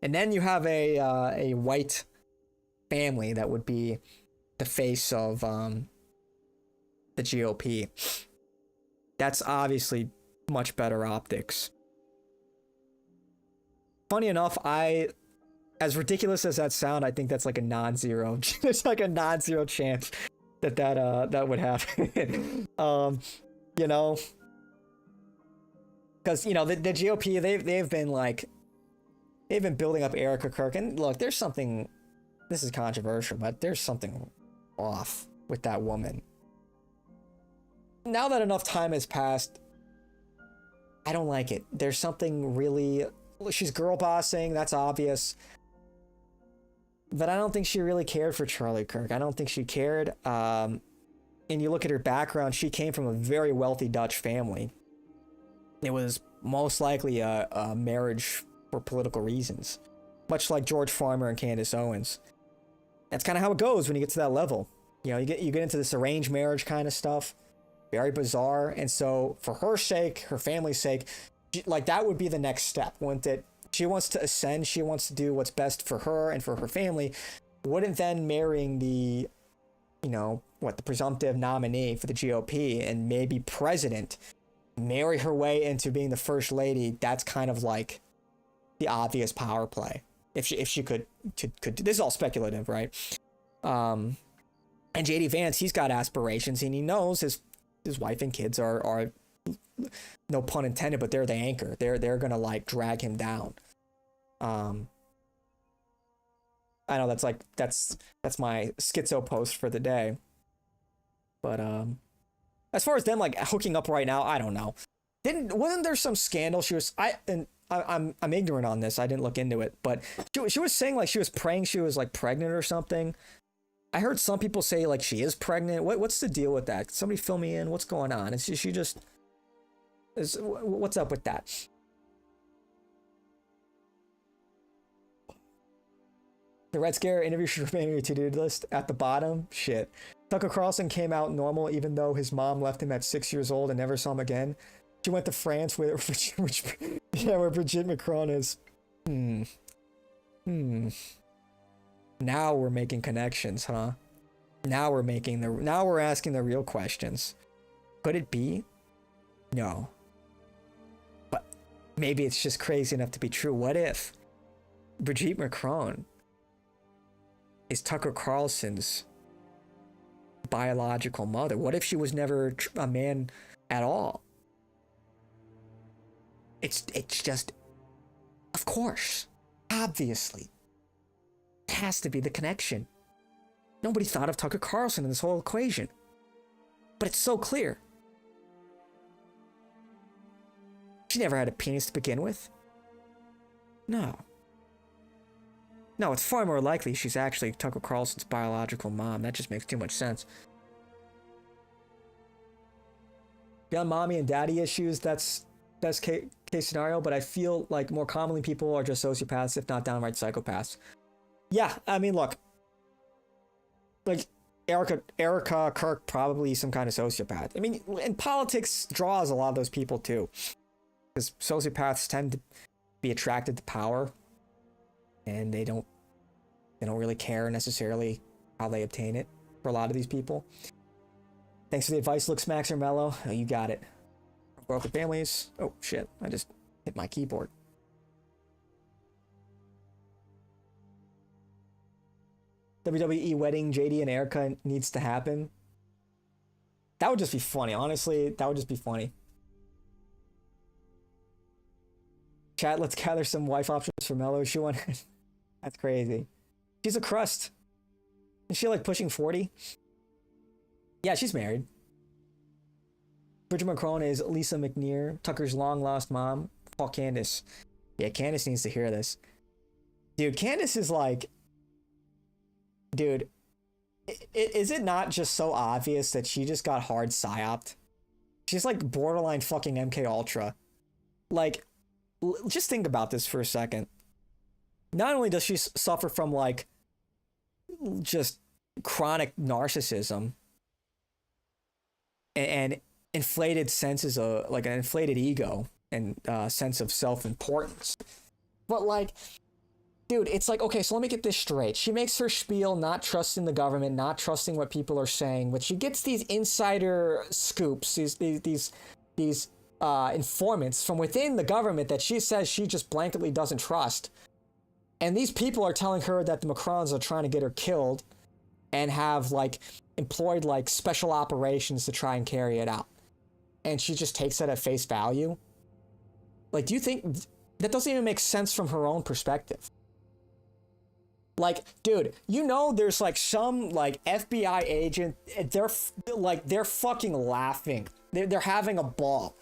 And then you have a white family that would be the face of the GOP. That's obviously much better optics. Funny enough, as ridiculous as that sound, I think that's like a non-zero. There's like a non-zero chance that would happen. You know, because, you know, the GOP, they've been like, they've been building up Erica Kirk, and look, there's something, this is controversial, but there's something off with that woman. Now that enough time has passed, I don't like it. There's something really, she's girl bossing, that's obvious. But I don't think she really cared for Charlie Kirk. I don't think she cared. And you look at her background, she came from a very wealthy Dutch family. It was most likely a marriage for political reasons, much like George Farmer and Candace Owens. That's kind of how it goes when you get to that level. You know, you get into this arranged marriage kind of stuff, very bizarre. And so, for her sake, her family's sake, like that would be the next step, wouldn't it? She wants to ascend. She wants to do what's best for her and for her family. Wouldn't then marrying the, you know, the presumptive nominee for the GOP and maybe president, marry her way into being the first lady? That's kind of like the obvious power play, if she could this is all speculative, right? And JD Vance, he's got aspirations, and he knows his wife and kids are no pun intended, but they're the anchor. They're gonna like drag him down. I know that's my schizo post for the day, but as far as them like hooking up right now, I don't know. Wasn't there some scandal I'm ignorant on this, I didn't look into it, but she was saying like she was praying she was like pregnant or something. I heard some people say like she is pregnant. What's the deal with that? Somebody fill me in. What's going on? What's up with that? The Red Scare interview should remain on your to-do list at the bottom. Shit. Tucker Carlson came out normal even though his mom left him at 6 years old and never saw him again. She went to France where Brigitte Macron is. Now we're making connections, huh? Now we're asking the real questions. Could it be? No. But maybe it's just crazy enough to be true. What if Brigitte Macron is Tucker Carlson's biological mother? What if she was never a man at all? It's just, of course, obviously, it has to be the connection. Nobody thought of Tucker Carlson in this whole equation, but it's so clear. She never had a penis to begin with. No, it's far more likely she's actually Tucker Carlson's biological mom. That just makes too much sense. Beyond mommy and daddy issues, that's best case scenario, but I feel like more commonly people are just sociopaths, if not downright psychopaths. Yeah, I mean, look, like Erica Kirk, probably some kind of sociopath. I mean, and politics draws a lot of those people too, because sociopaths tend to be attracted to power, and they don't really care necessarily how they obtain it for a lot of these people. Thanks for the advice, Luke Smaxer Mello. Oh, you got it. Broken families. Oh shit, I just hit my keyboard. WWE wedding JD and Erica needs to happen. That would just be funny, honestly. That would just be funny. Chat, let's gather some wife options for Mello. She won. That's crazy. She's a crust. Is she like pushing 40? Yeah, she's married. Bridget Macron is Lisa McNear, Tucker's long-lost mom. Call Candace. Yeah, Candace needs to hear this. Dude, Candace is like... Dude, is it not just so obvious that she just got hard psyoped? She's like borderline fucking MK Ultra. Like, just think about this for a second. Not only does she suffer from like just chronic narcissism and inflated senses of like an inflated ego and sense of self-importance, but like, dude, it's like, okay, so let me get this straight. She makes her spiel not trusting the government, not trusting what people are saying, but she gets these insider scoops, these informants from within the government that she says she just blanketly doesn't trust. And these people are telling her that the Macrons are trying to get her killed and have like employed like special operations to try and carry it out. And she just takes it at face value. Like, do you think that doesn't even make sense from her own perspective? Like, dude, you know, there's like some like FBI agent, they're fucking laughing. They're having a ball.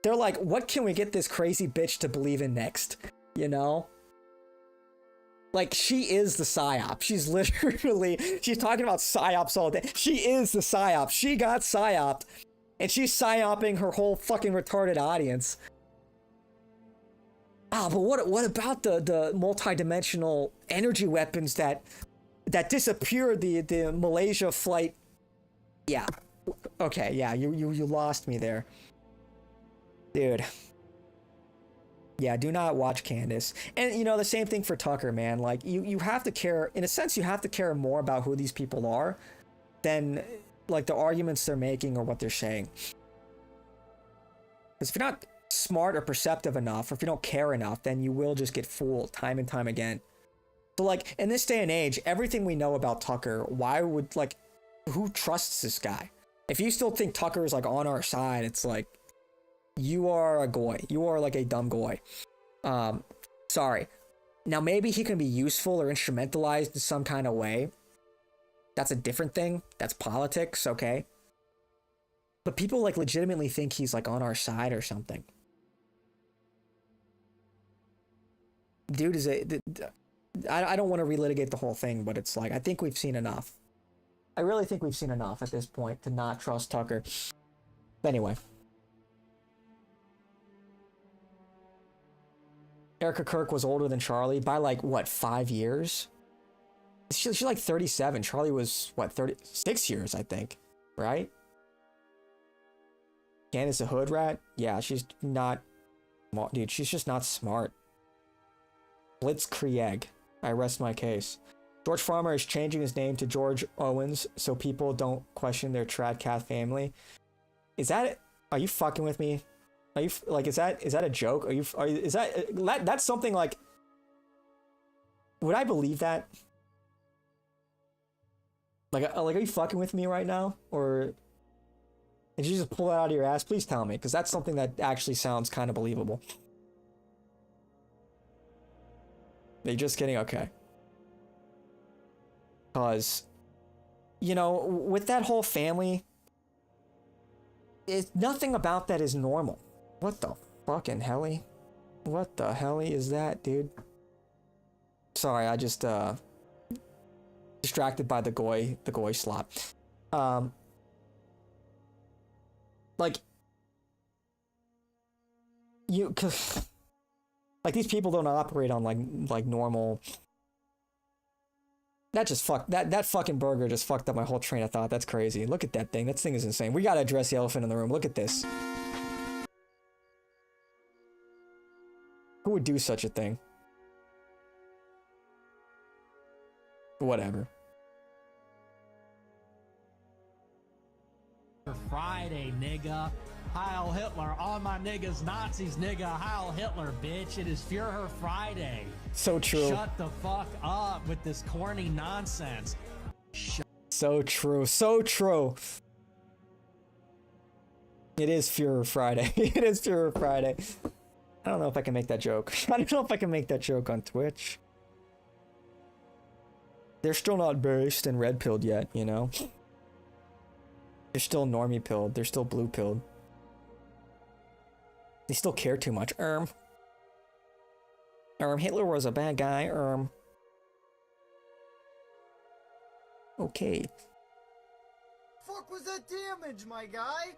They're like, what can we get this crazy bitch to believe in next? You know? Like, she is the psyop. She's talking about psyops all day. She is the psyop. She got psyoped, and she's psyoping her whole fucking retarded audience. Ah, but what about the multi-dimensional energy weapons that disappeared the Malaysia flight? Yeah. Okay, yeah, you lost me there. Dude. Yeah, do not watch Candace. And, you know, the same thing for Tucker, man. Like, you have to care, in a sense, you have to care more about who these people are than, like, the arguments they're making or what they're saying. Because if you're not smart or perceptive enough, or if you don't care enough, then you will just get fooled time and time again. So, like, in this day and age, everything we know about Tucker, why would, like, who trusts this guy? If you still think Tucker is, like, on our side, it's like, you are a goy. You are like a dumb goy. Sorry. Now, maybe he can be useful or instrumentalized in some kind of way. That's a different thing. That's politics, okay? But people like legitimately think he's like on our side or something. Dude is I don't want to relitigate the whole thing, but it's like, I think we've seen enough. I really think we've seen enough at this point to not trust Tucker. Anyway. Erica Kirk was older than Charlie by like, what, 5 years? She's like 37. Charlie was, what, 36 years, I think. Right? Candace a hood rat? Yeah, she's not... Dude, she's just not smart. Blitzkrieg. I rest my case. George Farmer is changing his name to George Owens so people don't question their Tradcath family. Is that it? Are you fucking with me? Are you like, is that a joke? Is that's something like, would I believe that? Like, are you fucking with me right now? Or did you just pull that out of your ass? Please tell me, because that's something that actually sounds kind of believable. Are you just kidding? Okay. Because, you know, with that whole family, nothing about that is normal. What the fucking helly? What the helly is that, dude? Sorry, I just, distracted by the goy slop. Like, cause, like, these people don't operate on, like normal... That fucking burger just fucked up my whole train of thought. That's crazy. Look at that thing. That thing is insane. We gotta address the elephant in the room. Look at this. Who would do such a thing? Whatever. Friday, nigga. Heil Hitler. All my niggas, Nazis, nigga. Heil Hitler, bitch. It is Führer Friday. So true. Shut the fuck up with this corny nonsense. So true. So true. It is Führer Friday. It is Führer Friday. I don't know if I can make that joke. I don't know if I can make that joke on Twitch. They're still not based and red pilled yet, you know? They're still normie pilled. They're still blue pilled. They still care too much. Hitler was a bad guy. Okay. Fuck was that damage, my guy?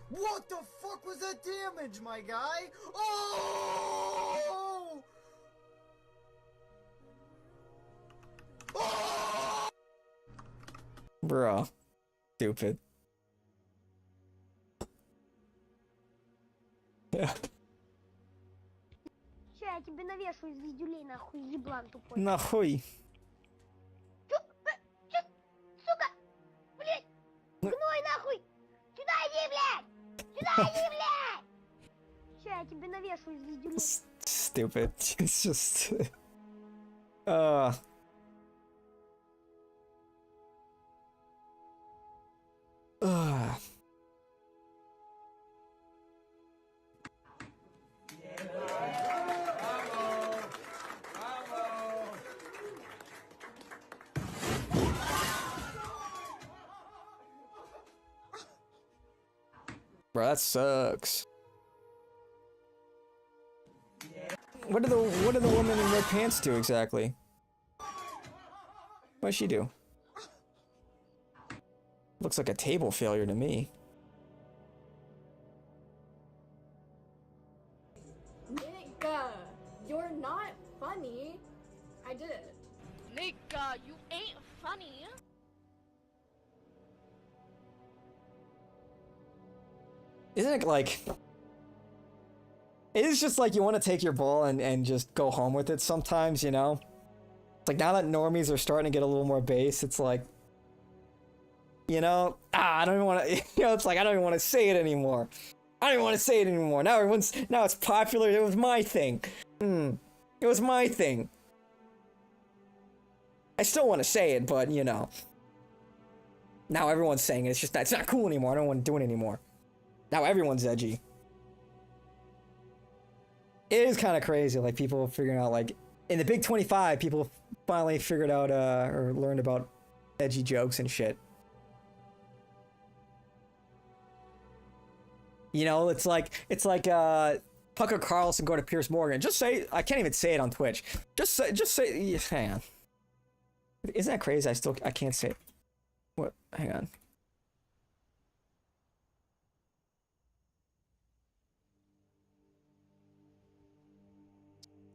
What the fuck was that damage, my guy? Oh! Oh! Bruh. Stupid. Yeah. Ща я тебе навешаю звездюлей, нахуй, еблан тупой. Нахуй. Сука! Блять! Гной, нахуй! Сюда иди, блядь! Сюда иди, блядь! Ща я тебе навешаю звездюлей. Stupid. It's just... Bro, that sucks. What did the woman in red pants do exactly? What did she do? Looks like a table failure to me. Nigga, you're not funny. I did it. Nigga, you ain't funny. Isn't it like... It is just like you want to take your ball and just go home with it sometimes, you know? It's like now that normies are starting to get a little more base, it's like... You know? I don't even want to... You know, it's like I don't even want to say it anymore. I don't even want to say it anymore. Now now it's popular. It was my thing. It was my thing. I still want to say it, but, you know. Now everyone's saying it. It's just that it's not cool anymore. I don't want to do it anymore. Now everyone's edgy. It is kind of crazy, like people figuring out, like in the Big 25, people finally figured out or learned about edgy jokes and shit. You know, it's like Tucker Carlson go to Piers Morgan. Just say, I can't even say it on Twitch. Just say, hang on. Isn't that crazy? I can't say it. What? Hang on.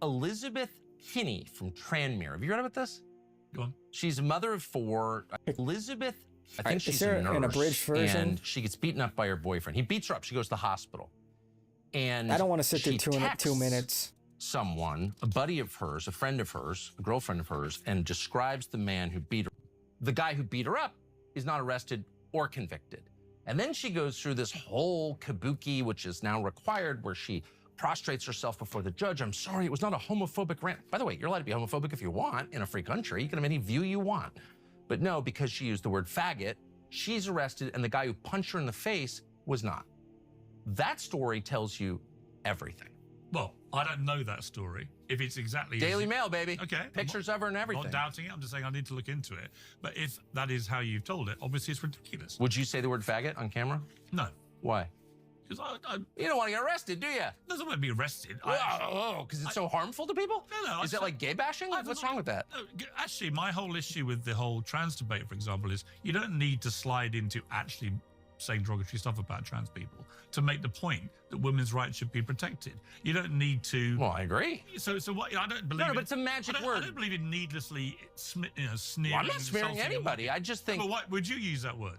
Elizabeth Kinney from Tranmere. Have you read about this? Go on. She's a mother of 4. Elizabeth, I think she's is there a nurse. an abridged version? And she gets beaten up by her boyfriend. He beats her up. She goes to the hospital. And I don't want to sit there she 2 minutes. Someone, a buddy of hers, a friend of hers, a girlfriend of hers, and describes the man who beat her. The guy who beat her up is not arrested or convicted. And then she goes through this whole kabuki, which is now required, where she prostrates herself before the judge. I'm sorry, it was not a homophobic rant. By the way, you're allowed to be homophobic if you want in a free country. You can have any view you want. But no, because she used the word faggot, she's arrested, and the guy who punched her in the face was not. That story tells you everything. Well, I don't know that story. If it's exactly Daily Mail, baby. Okay. Pictures of her and everything. Not doubting it. I'm just saying I need to look into it. But if that is how you've told it, obviously it's ridiculous. Would you say the word faggot on camera? No. Why? Because you don't want to get arrested, do you? Doesn't want to be arrested. Because it's so harmful to people? No. Is it like gay bashing? What's wrong with that? Actually, my whole issue with the whole trans debate, for example, is you don't need to slide into actually saying derogatory stuff about trans people to make the point that women's rights should be protected. You don't need to. Well, I agree. So what? I don't believe. No, but it's a magic word. I don't believe in needlessly, sneering. Well, I'm not smearing anybody. I just think. But what would you use that word?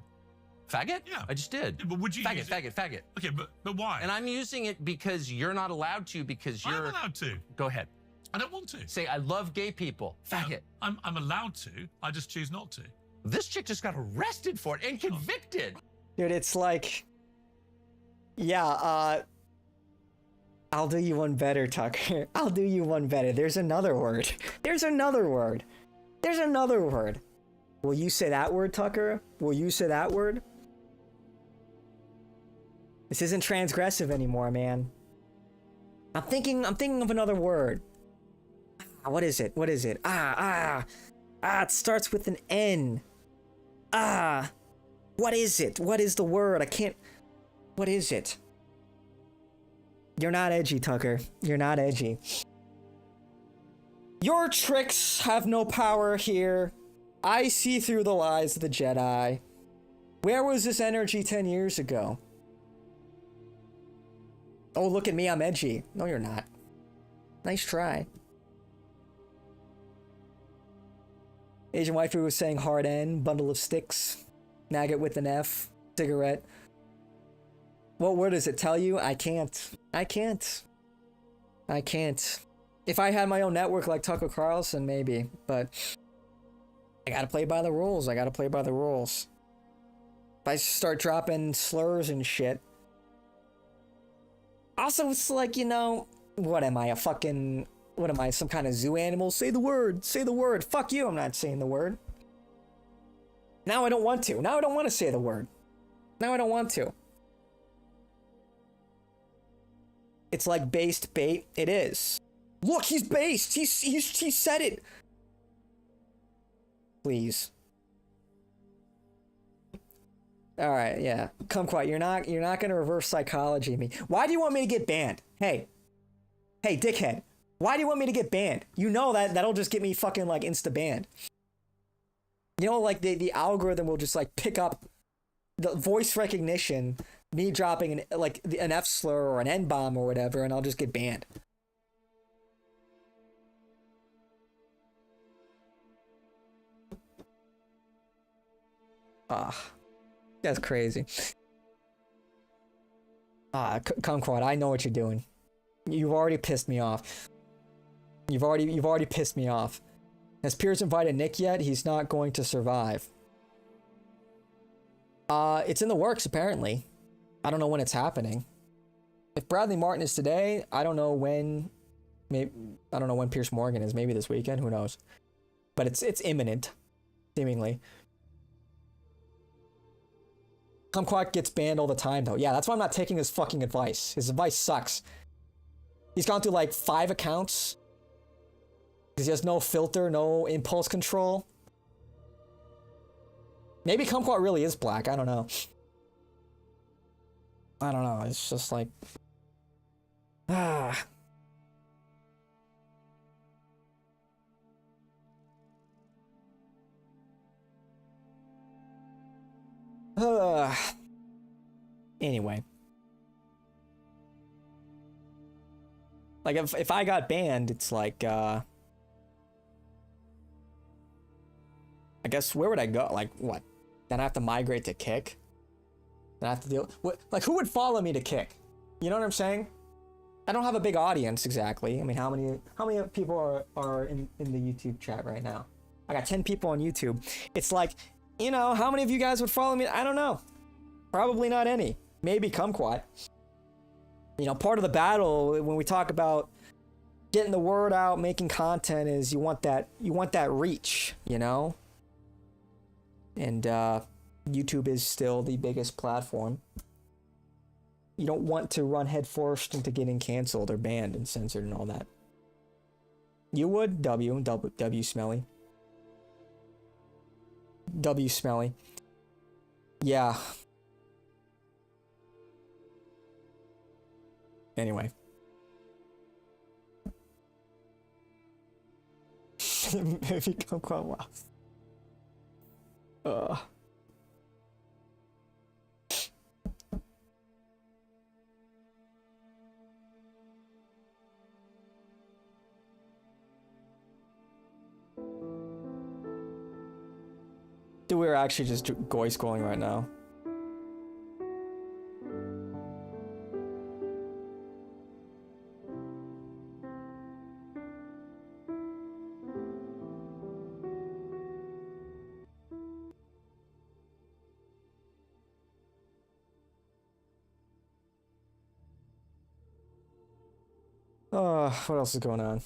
Faggot? Yeah. I just did. Yeah, but would you faggot, use faggot, faggot. Okay, but why? And I'm using it because you're not allowed to, because you're. I'm allowed to. Go ahead. I don't want to. Say, I love gay people. Faggot. I'm allowed to. I just choose not to. This chick just got arrested for it and convicted. Dude, it's like, yeah, I'll do you one better, Tucker. I'll do you one better. There's another word. There's another word. There's another word. Will you say that word, Tucker? Will you say that word? This isn't transgressive anymore, man. I'm thinking of another word. What is it? What is it? It starts with an N. What is it? What is the word? I can't. What is it? You're not edgy, Tucker. You're not edgy. Your tricks have no power here. I see through the lies of the Jedi. Where was this energy 10 years ago? Oh, look at me, I'm edgy. No, you're not. Nice try. Asian waifu was saying hard N, bundle of sticks, nugget with an F, cigarette. What word does it tell you? I can't. I can't. I can't. If I had my own network like Tucker Carlson, maybe, but I gotta play by the rules. I gotta play by the rules. If I start dropping slurs and shit. Also, it's like, you know, what am I, a fucking, what am I, some kind of zoo animal? Say the word, say the word. Fuck you, I'm not saying the word. Now I don't want to. Now I don't want to say the word. Now I don't want to. It's like based bait. It is. Look, he's based. He said it. Please. All right, yeah. Kumquat, you're not gonna reverse psychology me. Why do you want me to get banned? Hey, dickhead. Why do you want me to get banned? You know that'll just get me fucking like insta banned. You know, like the algorithm will just like pick up the voice recognition, me dropping an F slur or an N bomb or whatever, and I'll just get banned. That's crazy. Kumquat, I know what you're doing. You've already pissed me off. You've already pissed me off. Has Piers invited Nick yet? He's not going to survive. It's in the works, apparently. I don't know when it's happening. If Bradley Martin is today, I don't know when. Maybe I don't know when Piers Morgan is. Maybe this weekend. Who knows? But it's imminent, seemingly. Kumquat gets banned all the time, though. Yeah, that's why I'm not taking his fucking advice. His advice sucks. He's gone through like 5 accounts. Because he has no filter, no impulse control. Maybe Kumquat really is black. I don't know. I don't know. It's just like, ah. Anyway. Like, if I got banned, it's like, I guess, where would I go? Like, what? Then I have to migrate to Kick? Then I have to deal... What, like, who would follow me to Kick? You know what I'm saying? I don't have a big audience, exactly. I mean, how many people are in the YouTube chat right now? I got 10 people on YouTube. It's like, you know, how many of you guys would follow me? I don't know. Probably not any. Maybe Kumquat. You know, part of the battle when we talk about getting the word out, making content, is you want that reach, you know? And YouTube is still the biggest platform. You don't want to run headfirst into getting canceled or banned and censored and all that. You would? W Smelly. W Smelly. Yeah. Anyway. Maybe Kumquat wow. Dude, we're actually just goy scrolling right now. What else is going on?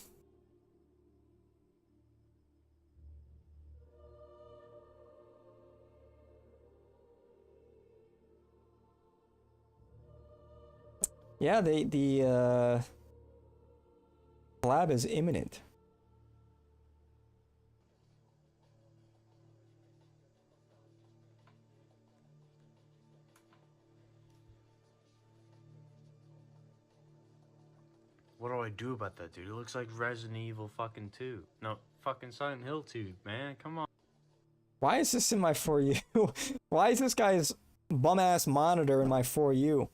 Yeah, the collab is imminent. What do I do about that, dude? It looks like Resident Evil fucking 2. No, fucking Silent Hill 2, man. Come on. Why is this in my For You? Why is this guy's bum-ass monitor in my For You?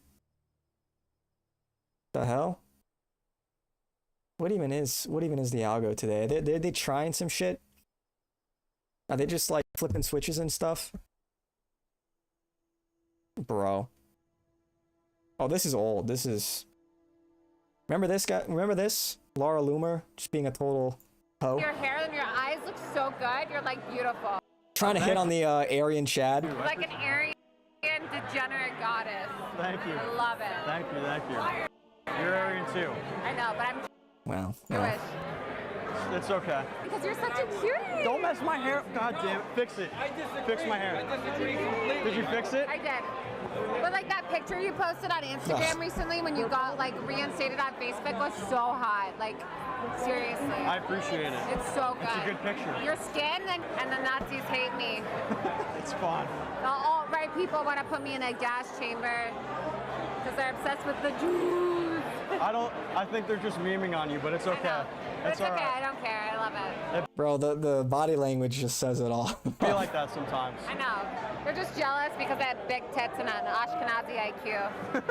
The hell? What even is the algo today? Are they trying some shit? Are they just like flipping switches and stuff? Bro. Oh, this is old. This is... Remember this guy? Remember this? Laura Loomer just being a total hoe. Your hair and your eyes look so good. You're like beautiful. Trying to hit on the Aryan Chad. You're like an Aryan degenerate goddess. Thank you. I love it. Thank you, thank you. You're Aryan too. I know, but I'm Wow. Jewish. It's okay. Because you're such a cutie. Don't mess my hair. God damn it. Fix it. Fix my hair. I disagree completely. Did you fix it? I did. But like that picture you posted on Instagram recently when you got like reinstated on Facebook was so hot. Like seriously. I appreciate it. It's so good. It's a good picture. Your skin and the Nazis hate me. It's fun. The alt-right people want to put me in a gas chamber because they're obsessed with the Jews. I think they're just memeing on you, but it's okay. But it's okay. Right. I don't care. I love it. Bro, the body language just says it all. I feel like that sometimes. I know. They're just jealous because I have big tits and an Ashkenazi IQ.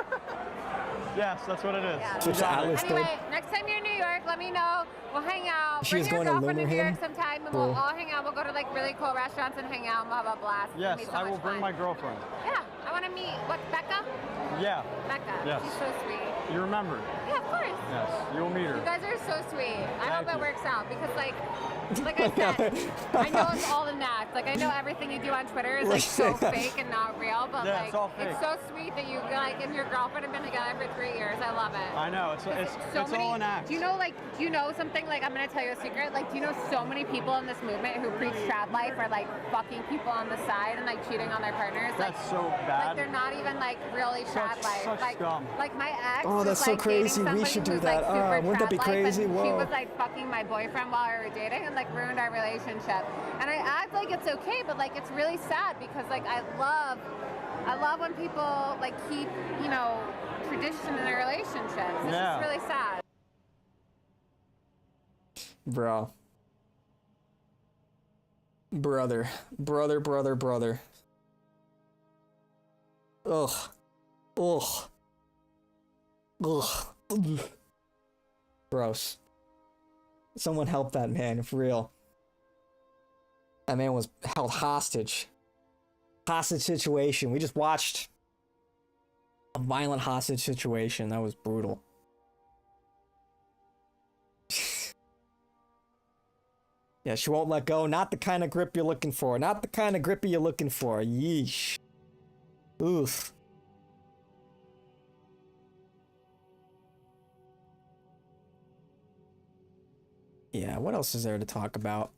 Yes, that's what it is. Yeah. Switch to Atlas Anyway, next time you're in New York, let me know. We'll hang out. She was Bring going your to girlfriend Loomer New York him? sometime, and Cool. we'll all hang out. We'll go to like really cool restaurants and hang out, and we'll have a blast. It's gonna Yes, be so I will much bring fun. my girlfriend. Yeah, I want to meet. What, Becca? Yeah. Becca. Yes. She's so sweet. You remember? Yeah, of course. Yes, you'll meet her. You guys are so sweet. I hope it Thank you. works out because, like I said, I know it's all an act. Like I know everything you do on Twitter is like so fake and not real, but Yeah, like it's all fake. it's so sweet that you like and your girlfriend have been together for 3 years. I love it. I know, it's all an act. Do you know something? Like I'm gonna tell you a secret. Like, do you know so many people in this movement who preach trad life are like fucking people on the side and like cheating on their partners? That's like, so bad. Like they're not even like really trad life. Such like scum. like my ex. Oh, was, that's so like, dating crazy. We somebody should do who's, that. Like, super Wouldn't that be trad life, crazy? and Whoa. She was like fucking my boyfriend while we were dating and like ruined our relationship. And I act like it's okay, but like it's really sad because like I love I love when people like keep, you know, tradition in their relationships. It's Yeah. just really sad. Bro. Brother. Ugh. Ugh. Ugh. Gross. Someone help that man, for real. That man was held hostage. Hostage situation. We just watched a violent hostage situation. That was brutal. Yeah, she won't let go. Not the kind of grip you're looking for. Not the kind of grippy you're looking for. Yeesh. Oof. Yeah, what else is there to talk about?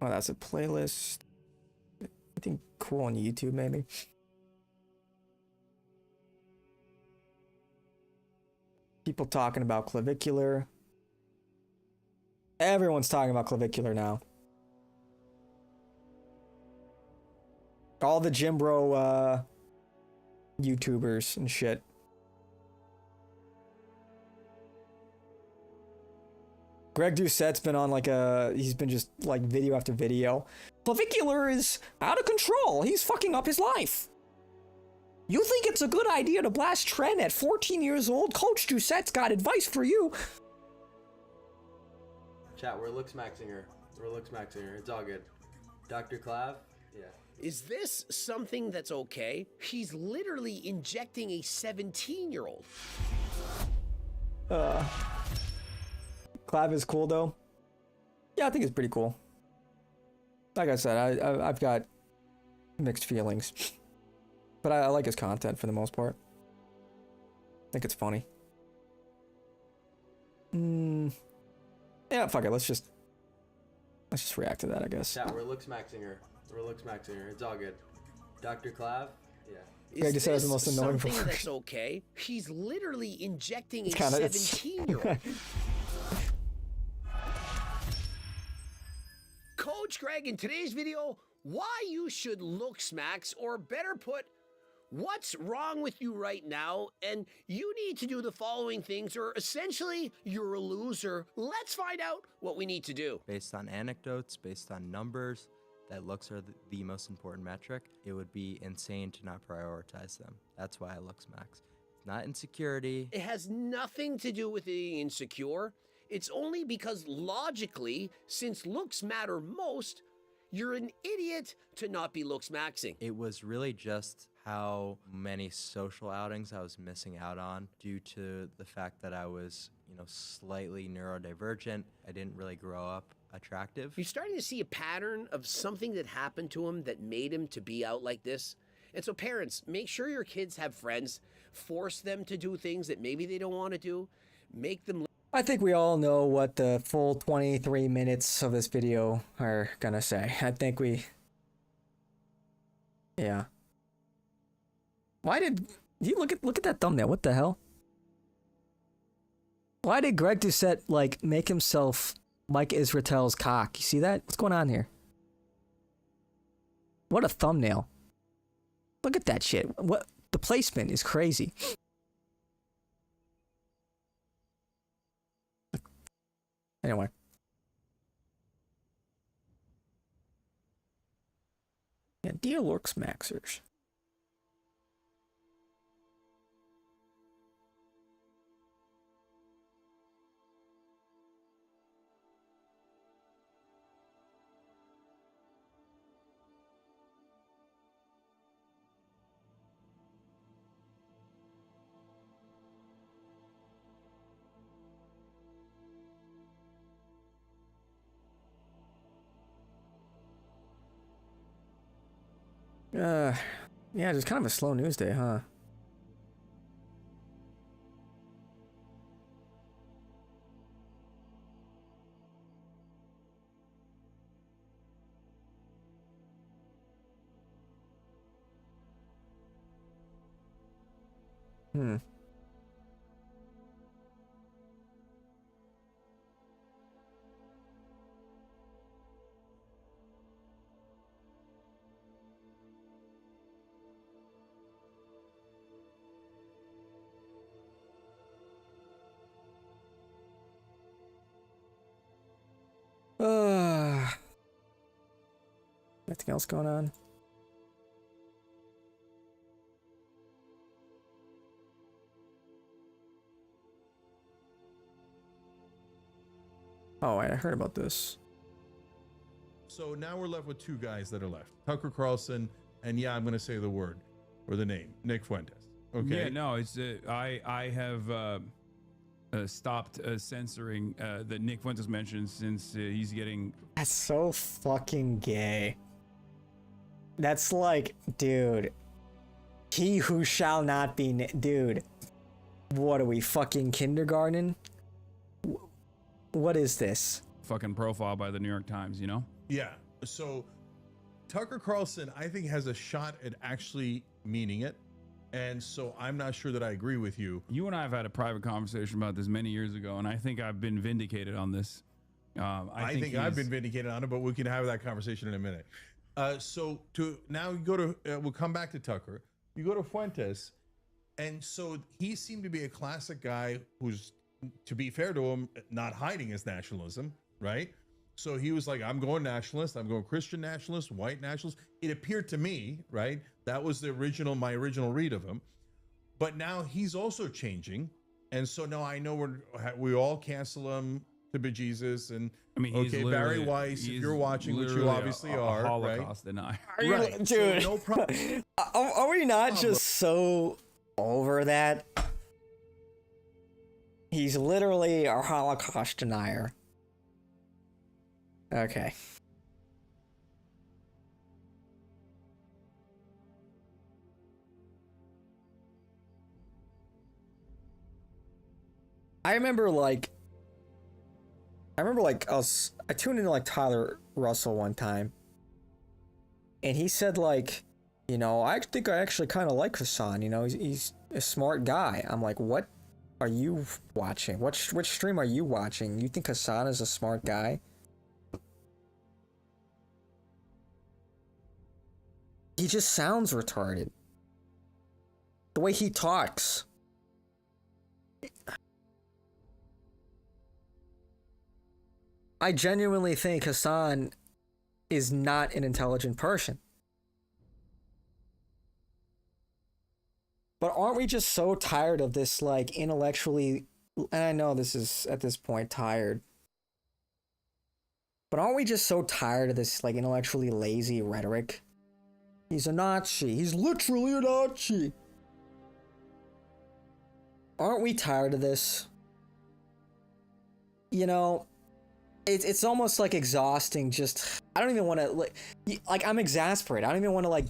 Oh, that's a playlist. I think cool on YouTube, maybe. People talking about clavicular. Everyone's talking about clavicular now. All the gym bro YouTubers and shit. Greg Doucette's been on like he's been just like video after video. Clavicular is out of control. He's fucking up his life. You think it's a good idea to blast Trent at 14 years old? Coach Doucette's got advice for you. Chat, we're looks maxing her. It's all good. Dr. Clav? Yeah. Is this something that's okay? He's literally injecting a 17-year-old. Clav is cool though. Yeah, I think it's pretty cool. Like I said, I've got mixed feelings. But I like his content for the most part. I think it's funny. Yeah, fuck it. Let's just react to that, I guess. Chat, we're looks maxing her. It's all good. Dr. Clav? Yeah. Greg just said it was the most annoying something word. that's okay? He's literally injecting a It's 17-year-old. Coach Greg, in today's video, why you should looks max, or better put, what's wrong with you right now, and you need to do the following things, or essentially, you're a loser. Let's find out what we need to do. Based on anecdotes, based on numbers, that looks are the most important metric. It would be insane to not prioritize them. That's why I looks max. It's not insecurity. It has nothing to do with being insecure. It's only because logically, since looks matter most, you're an idiot to not be looks maxing. It was really just how many social outings I was missing out on due to the fact that I was, slightly neurodivergent. I didn't really grow up attractive. You're starting to see a pattern of something that happened to him that made him to be out like this. And so parents, make sure your kids have friends. Force them to do things that maybe they don't want to do. Make them... I think we all know what the full 23 minutes of this video are gonna say. I think we... Yeah. Why did... You look at that thumbnail, what the hell? Why did Greg Doucette, make himself Mike Israetel's cock? You see that? What's going on here? What a thumbnail. Look at that shit. What... The placement is crazy. Anyway. Yeah, dear looks maxers. Yeah, just kind of a slow news day, huh? Anything else going on? Oh, I heard about this. So now we're left with two guys that are left. Tucker Carlson and yeah, I'm going to say the word or the name, Nick Fuentes. Okay. Yeah, no, it's I have stopped censoring that Nick Fuentes mentioned since he's getting. That's so fucking gay. That's like, dude. He who shall not be, dude. What are we, fucking kindergarten? What is this? Fucking profile by the New York Times, you know? Yeah. So Tucker Carlson, I think, has a shot at actually meaning it. And so I'm not sure that I agree with you. You and I have had a private conversation about this many years ago, and I think I've been vindicated on this. I think I've been vindicated on it, but we can have that conversation in a minute. So to now go to, we'll come back to Tucker. You go to Fuentes, and so he seemed to be a classic guy who's, to be fair to him, not hiding his nationalism, right? So he was like, I'm going nationalist, I'm going Christian nationalist, white nationalist. It appeared to me, right? That was the original, my original read of him. But now he's also changing. And so now I know we all cancel him to bejesus. And I mean, okay, Barry Weiss, if you're watching, which you obviously are, Holocaust denier. Right. Dude, So no problem. Are we not just so over that? He's literally a Holocaust denier. Okay. I remember like I tuned into like Tyler Russell one time, and he said like, you know, I think I actually kind of like Hassan. You know, he's a smart guy. I'm like, what are you watching? Which stream are you watching? You think Hassan is a smart guy? He just sounds retarded. The way he talks. I genuinely think Hassan is not an intelligent person. But aren't we just so tired of this, like, intellectually... And I know this is, at this point, tired. But aren't we just so tired of this, like, intellectually lazy rhetoric? He's a Nazi. He's literally a Nazi. Aren't we tired of this? You know, it's almost like exhausting. Just, I don't even want to like I'm exasperated. I don't even want to like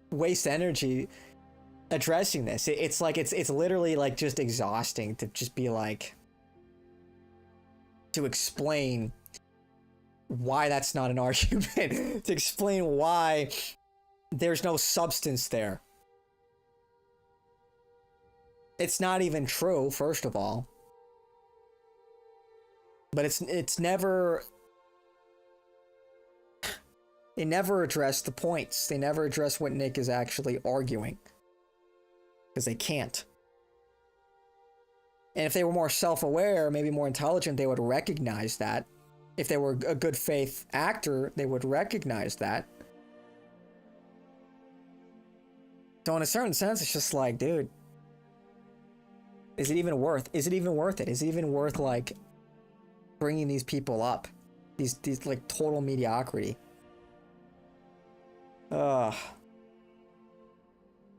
waste energy addressing this. It's like it's literally like just exhausting to just be like to explain why that's not an argument, to explain why there's no substance there. It's not even true, first of all. But it's never... They never address the points. They never address what Nick is actually arguing. Because they can't. And if they were more self-aware, maybe more intelligent, they would recognize that. If they were a good faith actor, they would recognize that. So in a certain sense, it's just like, dude, is it even worth it? Is it even worth like bringing these people up? These like total mediocrity. You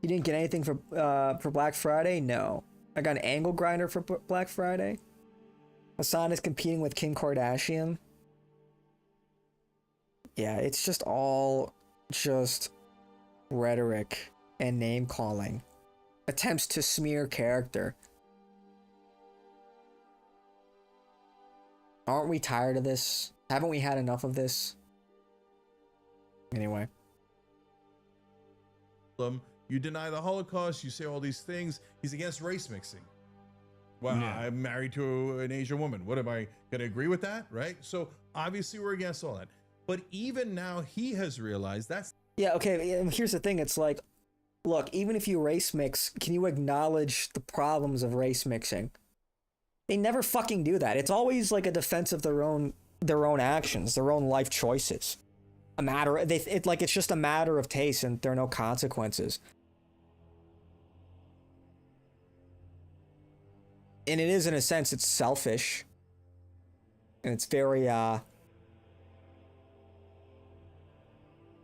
didn't get anything for Black Friday? No. I got an angle grinder for Black Friday. Hassan is competing with Kim Kardashian. Yeah, it's just all just rhetoric and name calling. Attempts to smear character. Aren't we tired of this? Haven't we had enough of this? Anyway. You deny the Holocaust, you say all these things. He's against race mixing. Well, yeah. I'm married to an Asian woman. What am I going to agree with that? Right? So obviously we're against all that. But even now he has realized that's... Yeah, okay. Here's the thing. It's like, look, even if you race mix, can you acknowledge the problems of race mixing? They never fucking do that. It's always like a defense of their own actions, their own life choices. a matter. It's just a matter of taste, and there are no consequences. And it is, in a sense, it's selfish, and it's very I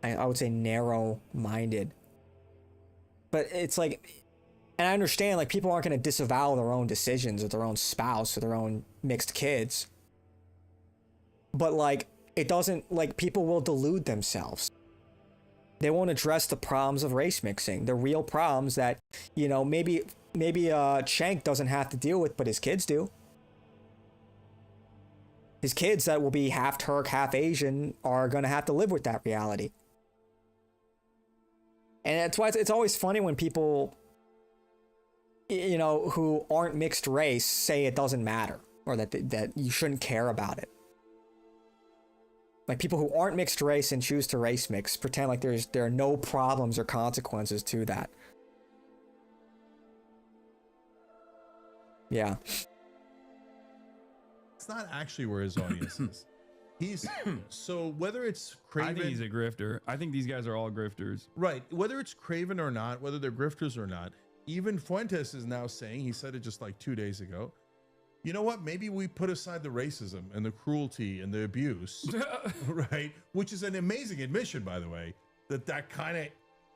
would say narrow-minded. But it's like, and I understand, like, people aren't going to disavow their own decisions or their own spouse or their own mixed kids. But, like, it doesn't, like, people will delude themselves. They won't address the problems of race mixing, the real problems that, you know, maybe Shank doesn't have to deal with, but his kids do. His kids that will be half Turk, half Asian are going to have to live with that reality. And that's why it's always funny when people, you know, who aren't mixed race say it doesn't matter, or that you shouldn't care about it. Like, people who aren't mixed race and choose to race mix pretend like there are no problems or consequences to that. Yeah. It's not actually where his audience is. He's so whether it's Craven, I think he's a grifter. I think these guys are all grifters. Right. Whether it's Craven or not, whether they're grifters or not, even Fuentes is now saying, he said it just like 2 days ago, you know what? Maybe we put aside the racism and the cruelty and the abuse, right? Which is an amazing admission, by the way, that kind of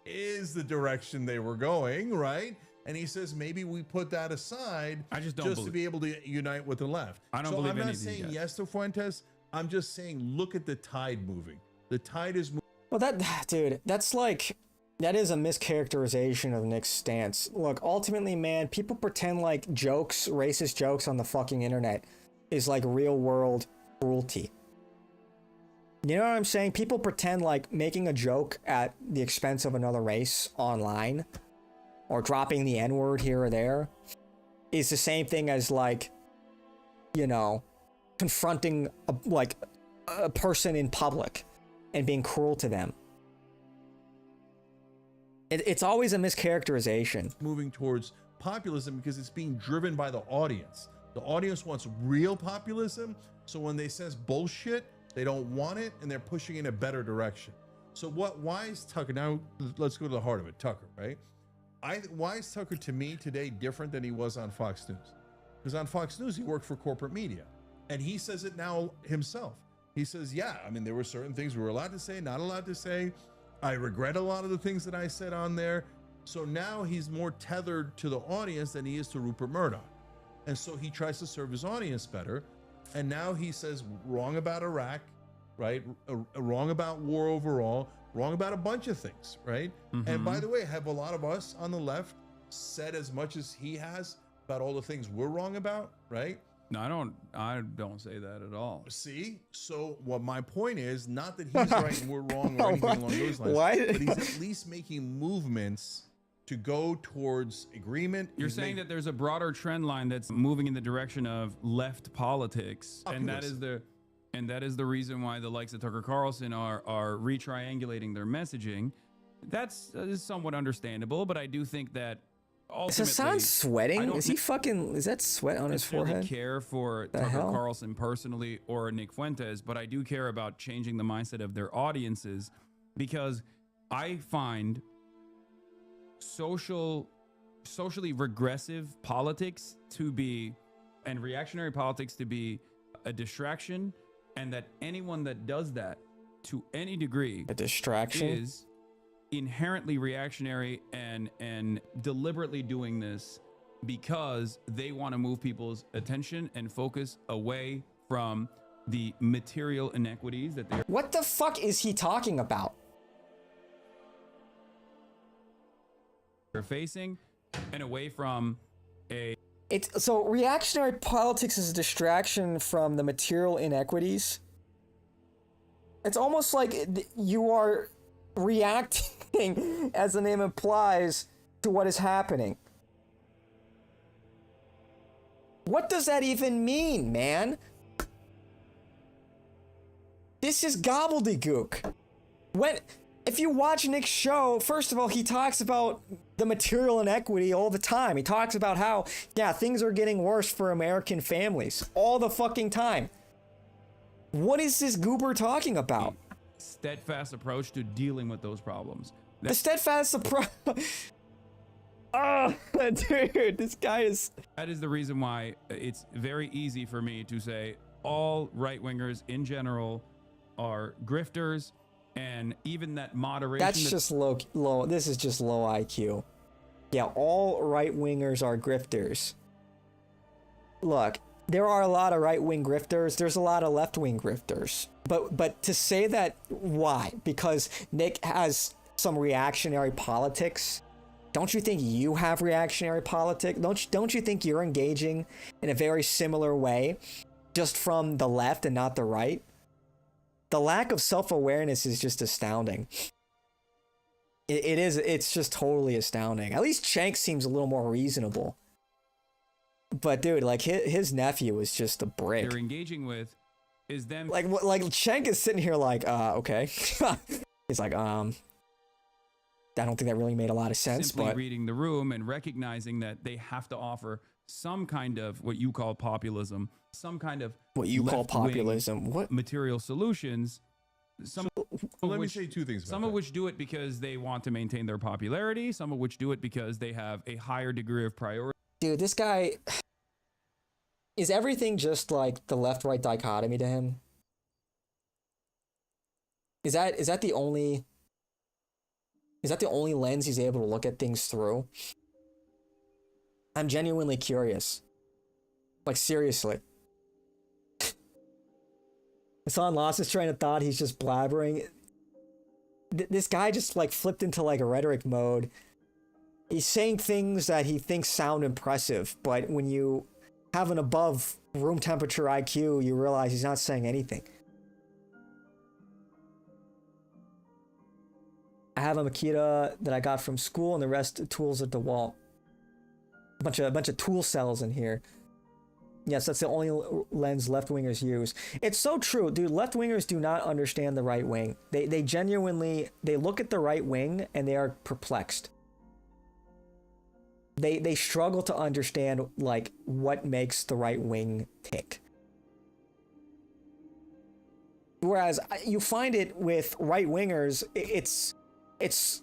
is the direction they were going, right? And he says maybe we put that aside. I just don't to be able to unite with the left. I don't so believe I'm any not of these saying guys. yes to Fuentes. I'm just saying look at the tide moving. The tide is moving. Well, that is a mischaracterization of Nick's stance. Look, ultimately, man, people pretend like jokes, racist jokes on the fucking internet is like real world cruelty. You know what I'm saying? People pretend like making a joke at the expense of another race online or dropping the N-word here or there is the same thing as, like, you know, confronting a person in public and being cruel to them. It's always a mischaracterization. Moving towards populism because it's being driven by the audience. The audience wants real populism, so when they sense bullshit, they don't want it, and they're pushing in a better direction. So why is Tucker, now let's go to the heart of it, Tucker, right? Why is Tucker to me today different than he was on Fox News? Because on Fox News, he worked for corporate media, and he says it now himself. He says, yeah, I mean, there were certain things we were allowed to say, not allowed to say. I regret a lot of the things that I said on there. So now he's more tethered to the audience than he is to Rupert Murdoch. And so he tries to serve his audience better. And now he says wrong about Iraq, right? Wrong about war overall, wrong about a bunch of things, right? And by the way, have a lot of us on the left said as much as he has about all the things we're wrong about, right? No, I don't say that at all. See? So what my point is, not that he's right and we're wrong or anything along those lines, but he's at least making movements to go towards agreement. You're saying that there's a broader trend line that's moving in the direction of left politics, and that is the reason why the likes of Tucker Carlson are retriangulating their messaging. That's somewhat understandable, but I do think that Is Hassan sweating? Is that sweat on his forehead? I don't care for Tucker Carlson personally or Nick Fuentes, but I do care about changing the mindset of their audiences, because I find socially regressive politics and reactionary politics to be a distraction, and that anyone that does that to any degree is inherently reactionary and deliberately doing this because they want to move people's attention and focus away from the material inequities that they're— What the fuck is he talking about? facing, and away from so reactionary politics is a distraction from the material inequities. It's almost like you are reacting, as the name implies, to what is happening. What does that even mean, man? This is gobbledygook. If you watch Nick's show, first of all, he talks about the material inequity all the time. He talks about how, yeah, things are getting worse for American families all the fucking time. What is this goober talking about? steadfast approach to dealing with those problems. The steadfast approach. Oh, dude, this guy is. That is the reason why it's very easy for me to say all right-wingers in general are grifters, and even that moderation. That's just low. This is just low IQ. Yeah, all right-wingers are grifters. Look, there are a lot of right-wing grifters. There's a lot of left-wing grifters. But to say that, why? Because Nick has some reactionary politics. Don't you think you have reactionary politics? Don't you think you're engaging in a very similar way, just from the left and not the right? The lack of self-awareness is just astounding. It's just totally astounding. At least Shank seems a little more reasonable. But dude, like his nephew is just a brick. They're engaging with is them. Like Shank is sitting here like, okay. He's like, I don't think that really made a lot of sense. Simply but reading the room and recognizing that they have to offer some kind of what you call populism, some kind of what you call populism, what material solutions. Let me say two things. Some of which do it because they want to maintain their popularity. Some of which do it because they have a higher degree of priority. Dude, this guy, is everything just like the left-right dichotomy to him? Is that the only lens he's able to look at things through? I'm genuinely curious. Like, seriously. Hassan lost his train of thought. He's just blabbering. This guy just like flipped into like a rhetoric mode. He's saying things that he thinks sound impressive, but when you have an above room temperature IQ, you realize he's not saying anything. I have a Makita that I got from school, and the rest tools at the wall. A bunch of tool cells in here. Yes, that's the only lens left-wingers use. It's so true, dude. Left-wingers do not understand the right wing. They genuinely, they look at the right wing and they are perplexed. They struggle to understand like what makes the right wing tick. Whereas you find it with right-wingers, it's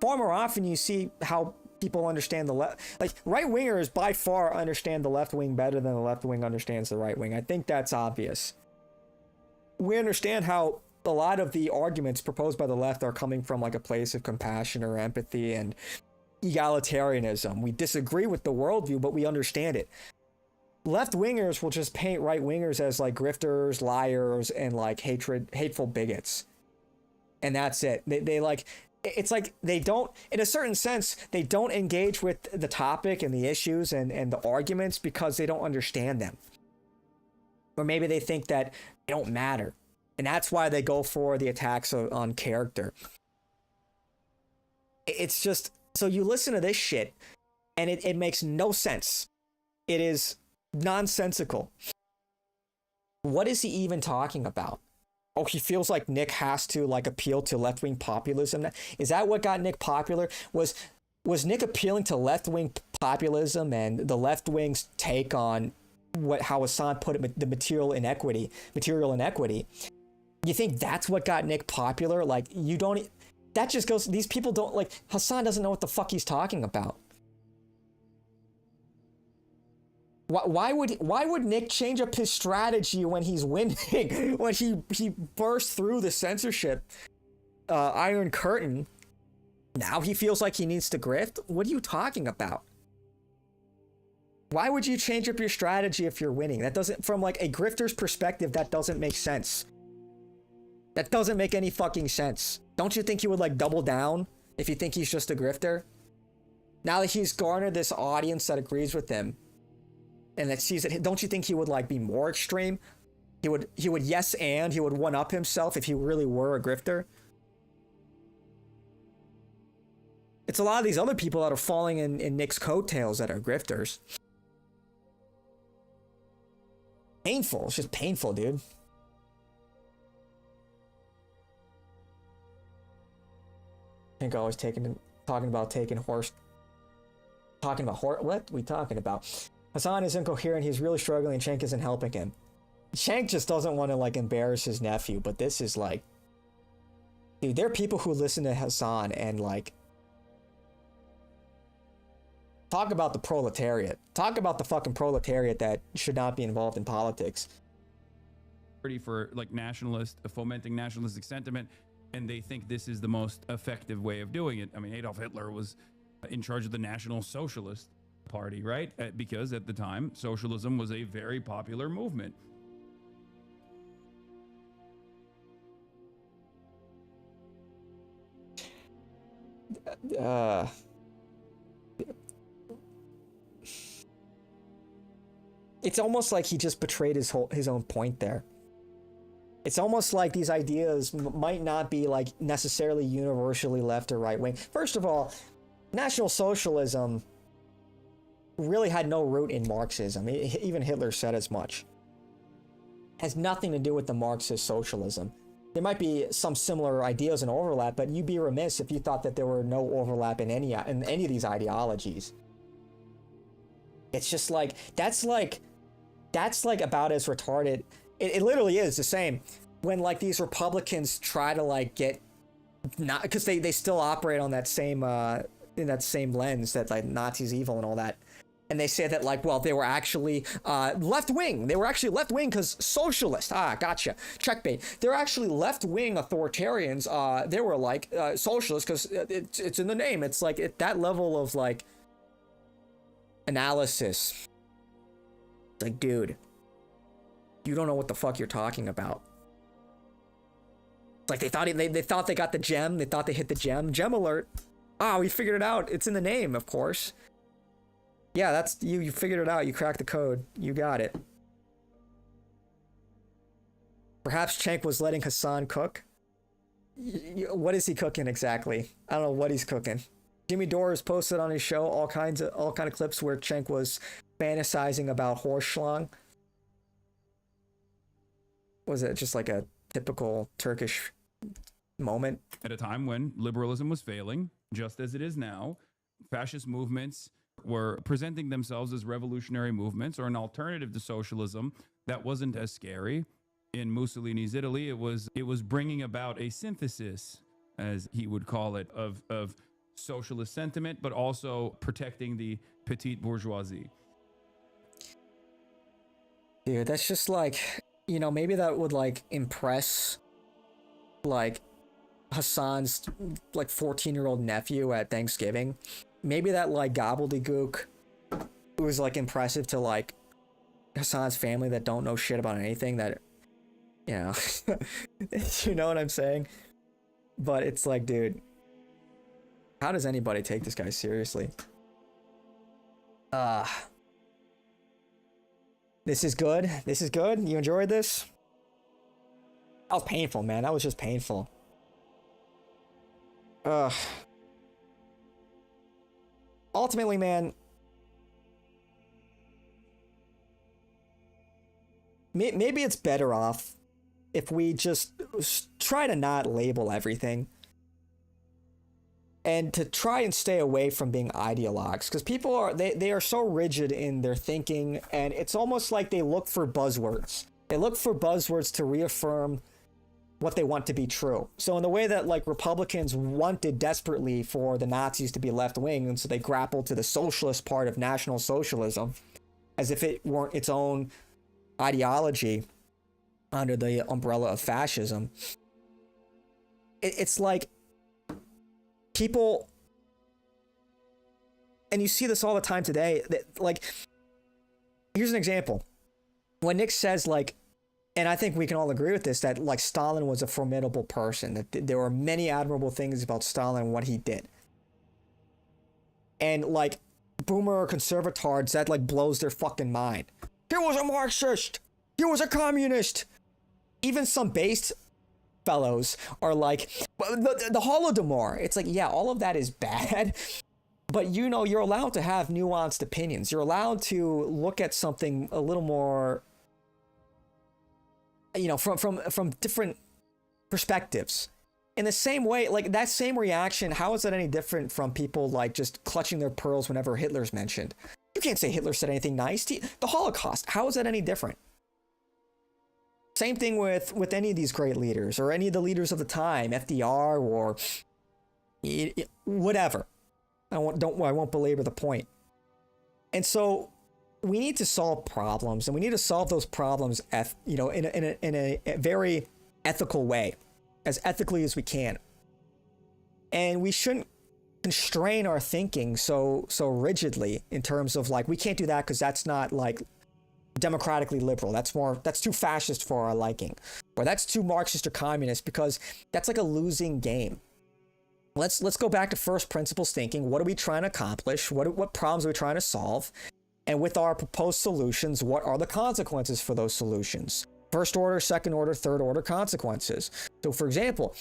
far more often you see how people understand the left. Like, right-wingers by far understand the left wing better than the left wing understands the right wing. I think that's obvious. We understand how a lot of the arguments proposed by the left are coming from like a place of compassion or empathy and egalitarianism. We disagree with the worldview, but we understand it. Left-wingers will just paint right-wingers as like grifters, liars, and like hateful bigots. And that's it. They like, it's like they don't, in a certain sense, they don't engage with the topic and the issues and the arguments because they don't understand them. Or maybe they think that they don't matter. And that's why they go for the attacks on character. It's just, so you listen to this shit and it makes no sense. It is nonsensical. What is he even talking about? Oh, he feels like Nick has to like appeal to left-wing populism. Is that what got Nick popular? Was Nick appealing to left-wing populism and the left-wing's take on how Hassan put it, the material inequity? You think that's what got Nick popular? Like, you don't, that just goes, these people don't, like, Hassan doesn't know what the fuck he's talking about. Why would Nick change up his strategy when he's winning? When he burst through the censorship Iron Curtain, now he feels like he needs to grift? What are you talking about? Why would you change up your strategy if you're winning? That doesn't, from like a grifter's perspective, that doesn't make sense. That doesn't make any fucking sense. Don't you think he would like double down if you think he's just a grifter? Now that he's garnered this audience that agrees with him, and that sees it, don't you think he would like be more extreme? He would yes and he would one up himself if he really were a grifter. It's a lot of these other people that are falling in Nick's coattails that are grifters. Painful. It's just painful, dude. I think always talking about what we talking about? Hassan is incoherent. He's really struggling, and Shank isn't helping him. Shank just doesn't want to like embarrass his nephew, but this is like, Dude, there are people who listen to Hassan and like talk about the proletariat. Talk about the fucking proletariat that should not be involved in politics. For like fomenting nationalistic sentiment, and they think this is the most effective way of doing it. I mean, Adolf Hitler was in charge of the National Socialist Party, right? Because at the time, socialism was a very popular movement. It's almost like he just betrayed his own point there. It's almost like these ideas might not be like necessarily universally left or right wing. First of all, National Socialism really had no root in Marxism. Even Hitler said as much. Has nothing to do with the Marxist socialism. There might be some similar ideas and overlap, but you'd be remiss if you thought that there were no overlap in any of these ideologies. It's just like that's like about as retarded. It literally is the same when like these Republicans try to like get not because they still operate on that same in that same lens that like Nazis evil and all that. And they say that like, well, they were actually left-wing. They were actually left-wing because socialist. Ah, gotcha. Checkmate. They're actually left-wing authoritarians. They were like socialists because it's in the name. It's like at that level of like analysis. It's like, dude, you don't know what the fuck you're talking about. It's like they thought they got the gem. They thought they hit the gem. Gem alert. Ah, we figured it out. It's in the name, of course. Yeah, that's you. You figured it out. You cracked the code. You got it. Perhaps Cenk was letting Hassan cook. What is he cooking exactly? I don't know what he's cooking. Jimmy Dore has posted on his show all kind of clips where Cenk was fantasizing about horse schlong. Was it just like a typical Turkish moment? At a time when liberalism was failing, just as it is now, fascist movements were presenting themselves as revolutionary movements or an alternative to socialism that wasn't as scary. In Mussolini's Italy, it was bringing about a synthesis, as he would call it, of socialist sentiment, but also protecting the petite bourgeoisie. Dude, that's just like, you know, maybe that would like impress like Hassan's like 14-year-old nephew at Thanksgiving. Maybe that like gobbledygook was like impressive to like Hassan's family that don't know shit about anything, that, you know, you know what I'm saying? But it's like, dude, how does anybody take this guy seriously? This is good. This is good. You enjoyed this? That was painful, man. That was just painful. Ultimately, man, maybe it's better off if we just try to not label everything and to try and stay away from being ideologues, because people are they are so rigid in their thinking, and it's almost like they look for buzzwords. They look for buzzwords to reaffirm what they want to be true. So in the way that like Republicans wanted desperately for the Nazis to be left-wing, and so they grappled to the socialist part of National Socialism as if it weren't its own ideology under the umbrella of fascism. It's like people, and you see this all the time today, that like, here's an example. When Nick says like, and I think we can all agree with this, that like Stalin was a formidable person, that there were many admirable things about Stalin and what he did. And like boomer conservatards, that like blows their fucking mind. He was a Marxist. He was a communist. Even some based fellows are like, the Holodomor. It's like, yeah, all of that is bad. But you know, you're allowed to have nuanced opinions. You're allowed to look at something a little more, you know, from different perspectives. In the same way, like that same reaction, how is that any different from people like just clutching their pearls whenever Hitler's mentioned? You can't say Hitler said anything nice. The Holocaust, how is that any different? Same thing with any of these great leaders or any of the leaders of the time, FDR or whatever. I won't belabor the point. And so we need to solve problems, and we need to solve those problems, in a very ethical way, as ethically as we can. And we shouldn't constrain our thinking so rigidly in terms of like, we can't do that because that's not like democratically liberal. That's too fascist for our liking, or that's too Marxist or communist, because that's like a losing game. Let's go back to first principles thinking. What are we trying to accomplish? What problems are we trying to solve? And with our proposed solutions, what are the consequences for those solutions? First order, second order, third order consequences. So for example,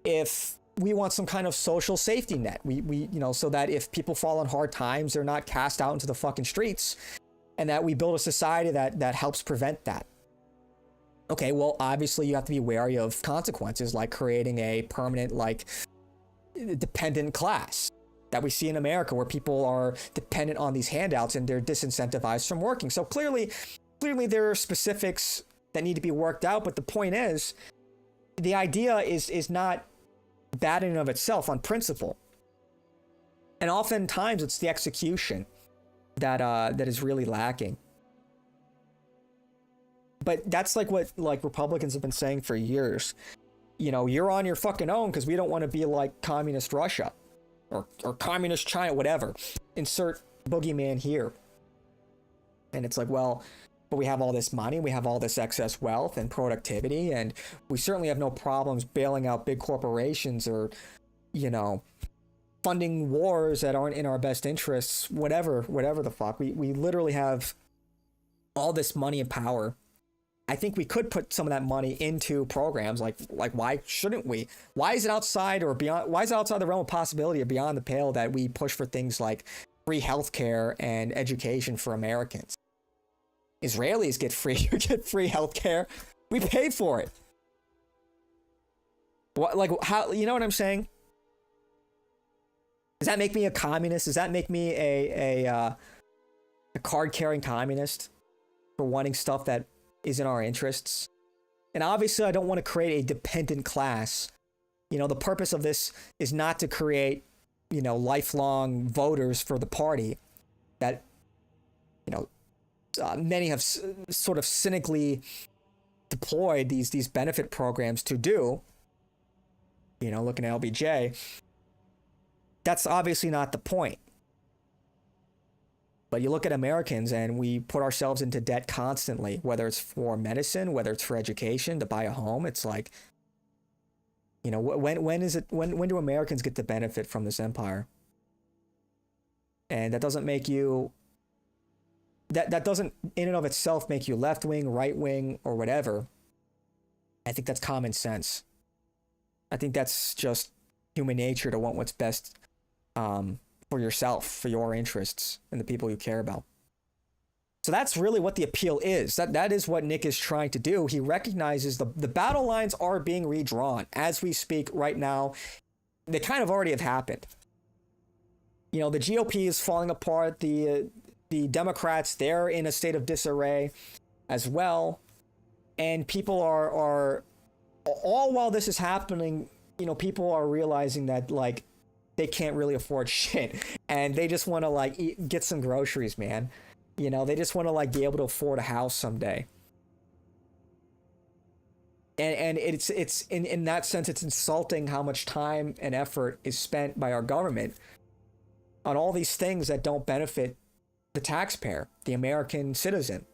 if we want some kind of social safety net, we so that if people fall on hard times, they're not cast out into the fucking streets, and that we build a society that helps prevent that. Okay, well, obviously you have to be wary of consequences, like creating a permanent, like, dependent class that we see in America, where people are dependent on these handouts and they're disincentivized from working. So clearly there are specifics that need to be worked out, but the point is, the idea is not bad in and of itself on principle. And oftentimes it's the execution that is really lacking. But that's like what Republicans have been saying for years. You're on your fucking own because we don't want to be like communist Russia or communist China, whatever. Insert boogeyman here. And it's like, well, but we have all this money, we have all this excess wealth and productivity, and we certainly have no problems bailing out big corporations or, funding wars that aren't in our best interests, whatever the fuck. We literally have all this money and power. I think we could put some of that money into programs like why shouldn't we? Why is it outside or beyond? Why is it outside the realm of possibility or beyond the pale that we push for things like free healthcare and education for Americans? Israelis get free healthcare. We pay for it. How, you know what I'm saying? Does that make me a communist? Does that make me a card-carrying communist for wanting stuff that is in our interests? And obviously, I don't want to create a dependent class. The purpose of this is not to create, lifelong voters for the party that, many have sort of cynically deployed these benefit programs to do. Looking at LBJ. That's obviously not the point. But you look at Americans and we put ourselves into debt constantly, whether it's for medicine, whether it's for education, to buy a home. It's like, when do Americans get to benefit from this empire? And that doesn't make you, that doesn't in and of itself make you left wing, right wing, or whatever. I think that's common sense. I think that's just human nature to want what's best for yourself, for your interests, and the people you care about. So that's really what the appeal is. That is what Nick is trying to do. He recognizes the battle lines are being redrawn as we speak right now. They kind of already have happened. The GOP is falling apart. The Democrats, they're in a state of disarray as well. And people are all while this is happening, people are realizing that, like, they can't really afford shit. And they just want to, get some groceries, man. They just want to, be able to afford a house someday. And it's in that sense, it's insulting how much time and effort is spent by our government on all these things that don't benefit the taxpayer, the American citizen.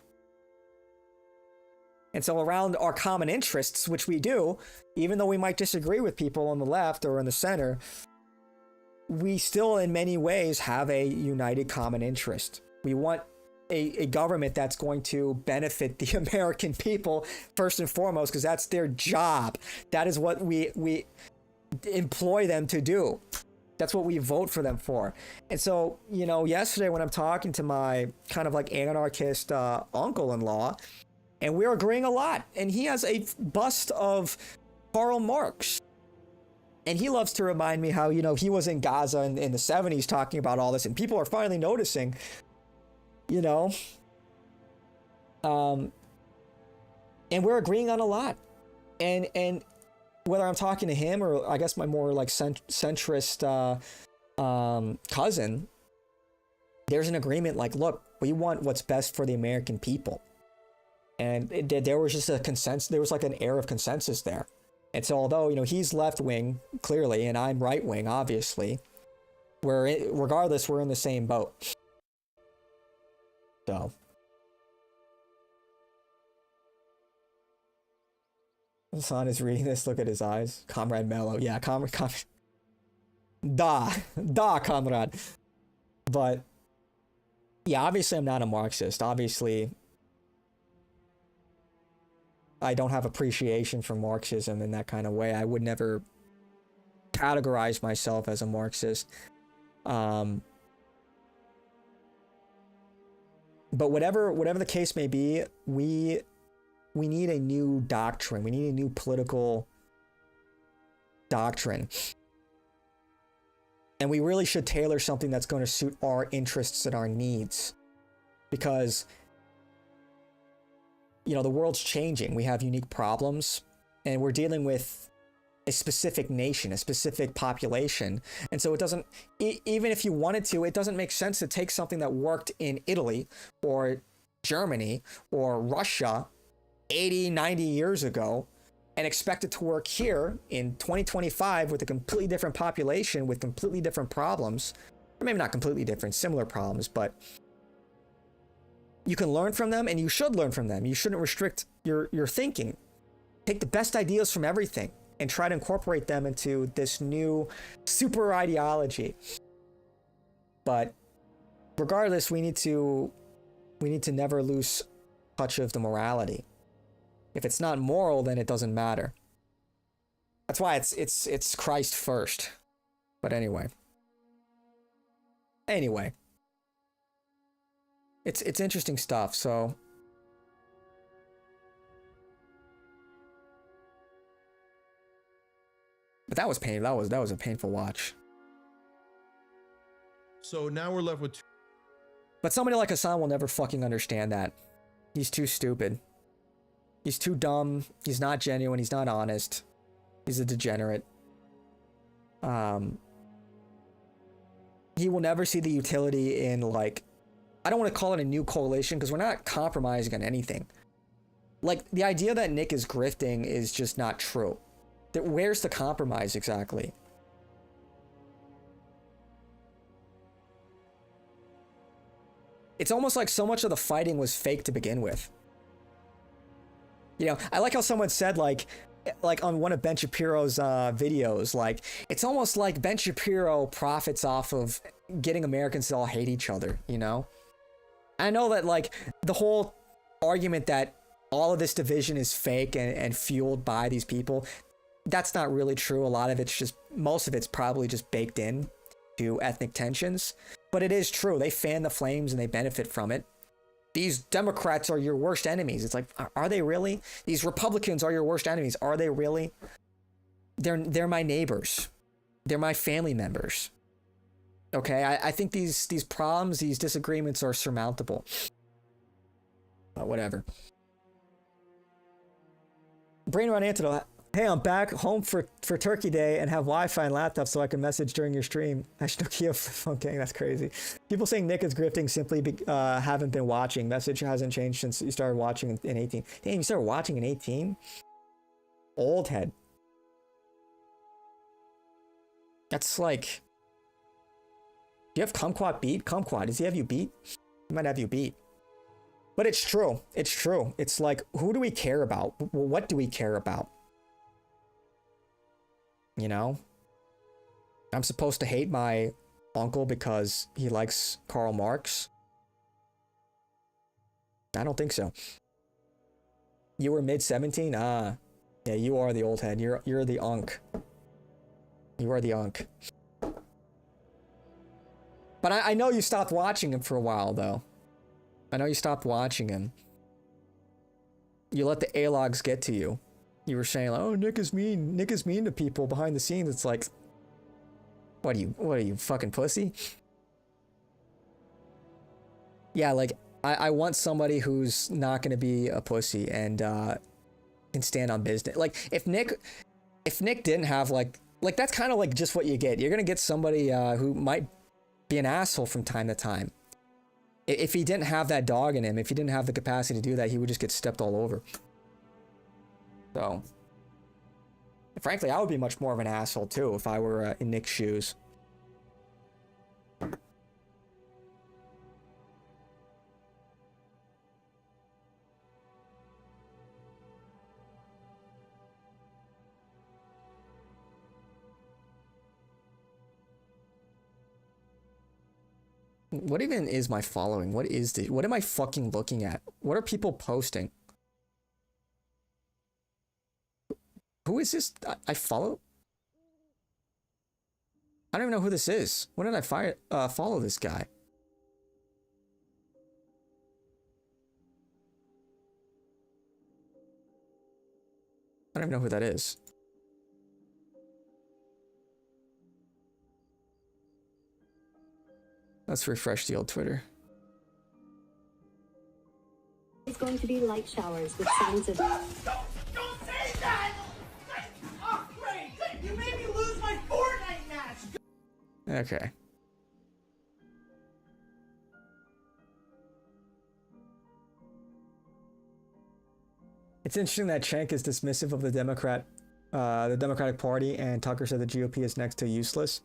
And so around our common interests, which we do, even though we might disagree with people on the left or in the center, we still in many ways have a united common interest. We want a government that's going to benefit the American people first and foremost, because that's their job. That is what we employ them to do. That's what we vote for them for. And so, yesterday when I'm talking to my kind of like anarchist uncle-in-law, and we're agreeing a lot, and he has a bust of Karl Marx. And he loves to remind me how, he was in Gaza in the 70s talking about all this, and people are finally noticing, and we're agreeing on a lot. And whether I'm talking to him or I guess my more like centrist cousin, there's an agreement like, look, we want what's best for the American people. And there was just a consensus, there was like an air of consensus there. And so although, you know, he's left wing clearly and I'm right wing, obviously, regardless, we're in the same boat. So. Hassan is reading this. Look at his eyes. Comrade Mello. Yeah, comrade. Comrade. But yeah, obviously I'm not a Marxist. Obviously, I don't have appreciation for Marxism in that kind of way. I would never categorize myself as a Marxist. But whatever the case may be, we need a new doctrine. We need a new political doctrine. And we really should tailor something that's going to suit our interests and our needs. Because, you know, the world's changing. We have unique problems. And we're dealing with a specific nation, a specific population. And so it doesn't, even if you wanted to, it doesn't make sense to take something that worked in Italy or Germany or Russia 80, 90 years ago and expect it to work here in 2025 with a completely different population with completely different problems. Or maybe not completely different, similar problems, but you can learn from them and you should learn from them. You shouldn't restrict your thinking. Take the best ideas from everything and try to incorporate them into this new super ideology. But regardless, we need to never lose touch of the morality. If it's not moral, then it doesn't matter. That's why it's Christ first. But anyway. It's interesting stuff, so but that was pain. That was a painful watch. So now we're left with But somebody like Hassan will never fucking understand that. He's too stupid. He's too dumb. He's not genuine. He's not honest. He's a degenerate. He will never see the utility in, like, I don't want to call it a new coalition because we're not compromising on anything. Like, the idea that Nick is grifting is just not true. Where's the compromise exactly? It's almost like so much of the fighting was fake to begin with. You know, I like how someone said, like on one of Ben Shapiro's videos, like, it's almost like Ben Shapiro profits off of getting Americans to all hate each other, you know? I know that, like, the whole argument that all of this division is fake and fueled by these people, that's not really true. A lot of it's just, most of it's probably just baked in to ethnic tensions. But it is true. They fan the flames and they benefit from it. These Democrats are your worst enemies. It's like, are they really? These Republicans are your worst enemies. Are they really? They're my neighbors. They're my family members. Okay, I think these problems, these disagreements are surmountable. But whatever. Brainrot Antidote. Hey, I'm back home for Turkey Day and have Wi-Fi and laptop so I can message during your stream. Nokia phone gang, that's crazy. People saying Nick is grifting simply haven't been watching. Message hasn't changed since you started watching in 18. Damn, you started watching in 18? Old head. That's like... Do you have Kumquat beat? Kumquat, does he have you beat? He might have you beat. But it's true. It's true. It's like, who do we care about? What do we care about? You know? I'm supposed to hate my uncle because he likes Karl Marx? I don't think so. You were mid-17? Ah. Yeah, you are the old head. You're the unk. You are the unk. But I know you stopped watching him for a while, though. I know you stopped watching him. You let the A-logs get to you. You were saying, like, oh, Nick is mean. Nick is mean to people behind the scenes. It's like, what are you, fucking pussy? Yeah, like, I want somebody who's not going to be a pussy. And can stand on business. Like if Nick didn't have like that's kind of like just what you get. You're gonna get somebody who might be an asshole from time to time. If he didn't have that dog in him, if he didn't have the capacity to do that, he would just get stepped all over. So, frankly, I would be much more of an asshole too if I were in Nick's shoes. What even is my following? What is this? What am I fucking looking at? What are people posting? Who is this? I follow? I don't even know who this is. When did I follow this guy? I don't even know who that is. Let's refresh the old Twitter. It's going to be light showers with signs of... Don't say that! Oh, great! You made me lose my Fortnite match! Okay. It's interesting that Cenk is dismissive of the Democratic Party, and Tucker said the GOP is next to useless.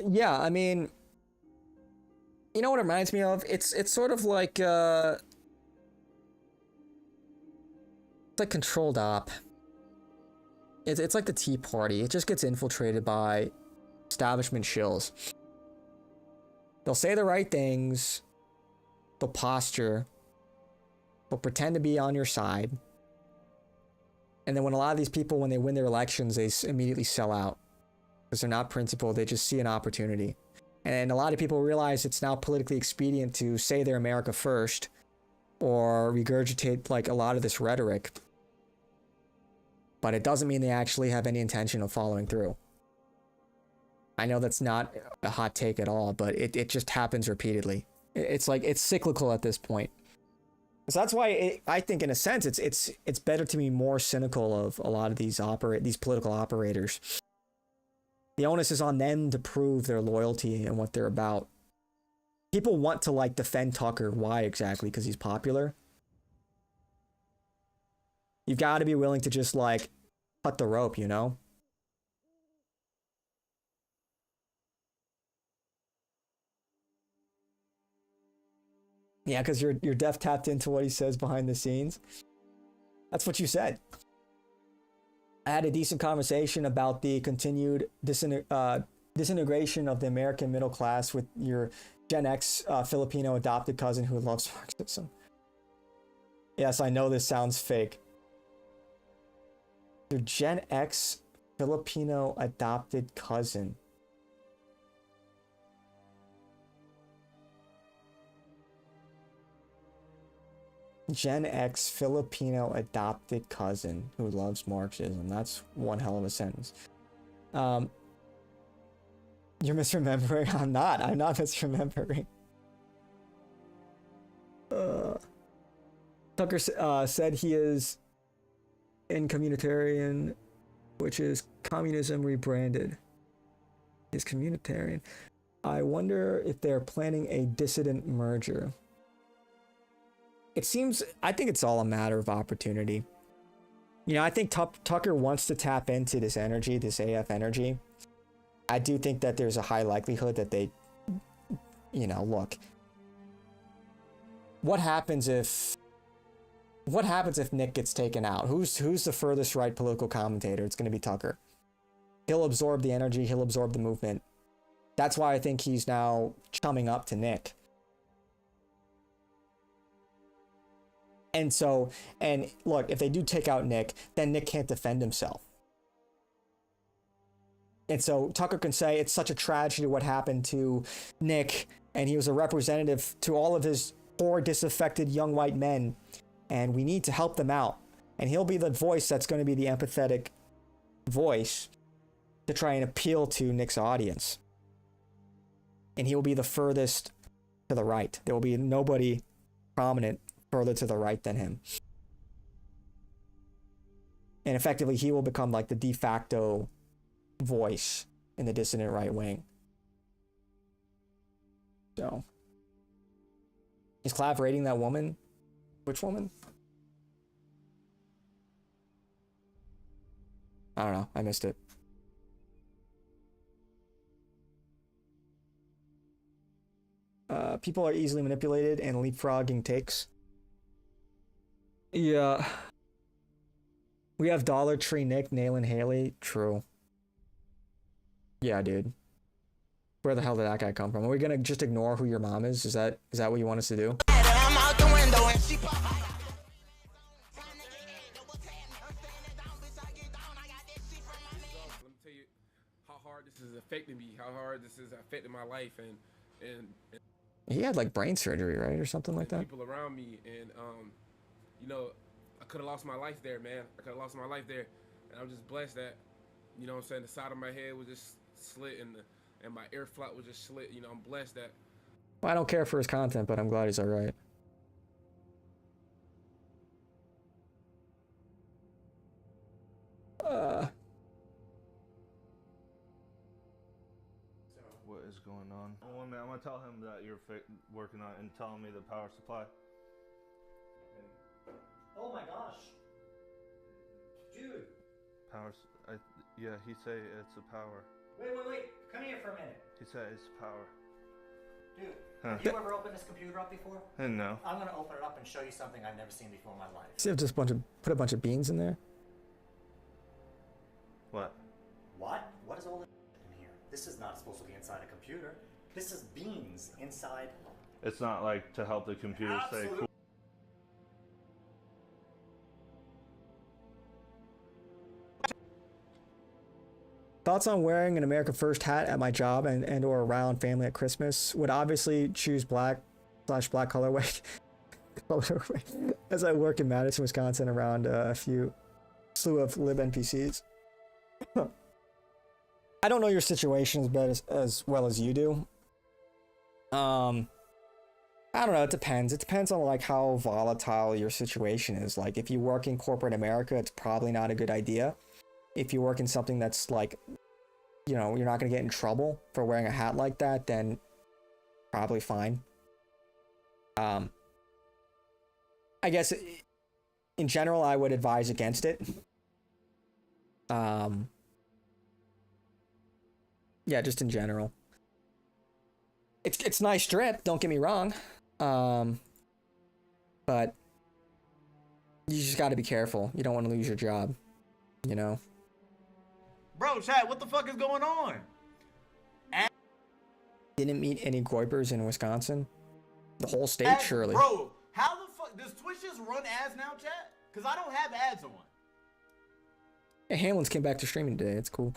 Yeah, I mean, you know what it reminds me of? It's sort of like it's like controlled op. It's like the Tea Party. It just gets infiltrated by establishment shills. They'll say the right things. They'll posture. They'll pretend to be on your side. And then when a lot of these people, when they win their elections, they immediately sell out. Because they're not principled, they just see an opportunity. And a lot of people realize it's now politically expedient to say they're America first or regurgitate like a lot of this rhetoric. But it doesn't mean they actually have any intention of following through. I know that's not a hot take at all, but it just happens repeatedly. It's like, it's cyclical at this point. So that's why I think in a sense, it's better to be more cynical of a lot of these political operators. The onus is on them to prove their loyalty and what they're about. People want to like defend Tucker. Why exactly? Because he's popular. You've got to be willing to just like cut the rope, you know? Yeah, because you're deaf tapped into what he says behind the scenes. That's what you said. I had a decent conversation about the continued disintegration of the American middle class with your Gen X Filipino adopted cousin who loves Marxism. Yes, I know this sounds fake. Your Gen X Filipino adopted cousin. Gen X Filipino adopted cousin who loves Marxism. That's one hell of a sentence. You're misremembering. I'm not misremembering. Tucker said he is in communitarian, which is communism rebranded. Is communitarian. I wonder if they're planning a dissident merger. I think it's all a matter of opportunity. You know, I think Tucker wants to tap into this energy, this AF energy. I do think that there's a high likelihood that they, you know, look. What happens if Nick gets taken out? Who's the furthest right political commentator? It's going to be Tucker. He'll absorb the energy, he'll absorb the movement. That's why I think he's now chumming up to Nick. And so, and look, if they do take out Nick, then Nick can't defend himself. And so Tucker can say it's such a tragedy what happened to Nick, and he was a representative to all of his poor, disaffected young white men, and we need to help them out. And he'll be the voice that's going to be the empathetic voice to try and appeal to Nick's audience. And he will be the furthest to the right. There will be nobody prominent further to the right than him. And effectively, he will become like the de facto voice in the dissident right wing. So, is Clav rating that woman? Which woman? I don't know. I missed it. People are easily manipulated and leapfrogging takes. Yeah. We have Dollar Tree Nick, Nayland Haley. True. Yeah, dude. Where the hell did that guy come from? Are we gonna just ignore who your mom is? Is that what you want us to do? I'm out the window and she Let me tell you how hard this is affecting me, how hard this is affecting my life, and He had like brain surgery, right, or something like that. people around me, and you know, I could have lost my life there, man. I could have lost my life there, and I'm just blessed that, you know what I'm saying, the side of my head was just slit, and my ear flap was just slit. You know, I'm blessed that. Well, I don't care for his content, but I'm glad he's all right. What is going on? Well, man, I'm gonna tell him that you're working on it and telling me the power supply. Oh my gosh. Dude. Yeah, he say it's a power. Wait. Come here for a minute. He said it's power. Dude, Huh. have you ever opened this computer up before? No. I'm gonna open it up and show you something I've never seen before in my life. See if just put a bunch of beans in there. What? What? What is all this in here? This is not supposed to be inside a computer. This is beans inside. It's not like to help the computer stay cool. Thoughts on wearing an America First hat at my job and or around family at Christmas? Would obviously choose black colorway. As I work in Madison, Wisconsin around a slew of lib NPCs. I don't know your situation as well as you do. I don't know, it depends. It depends on like how volatile your situation is. Like if you work in corporate America, it's probably not a good idea. If you work in something that's like, you know, you're not going to get in trouble for wearing a hat like that, then probably fine. I guess in general, I would advise against it. Yeah, just in general. It's nice drip, don't get me wrong. But you just got to be careful. You don't want to lose your job, you know? Bro, chat, what the fuck is going on? Didn't meet any Goipers in Wisconsin? The whole state, surely. Bro, how the fuck does Twitch just run ads now, chat? Because I don't have ads on. Hey, Hamlin's came back to streaming today. It's cool.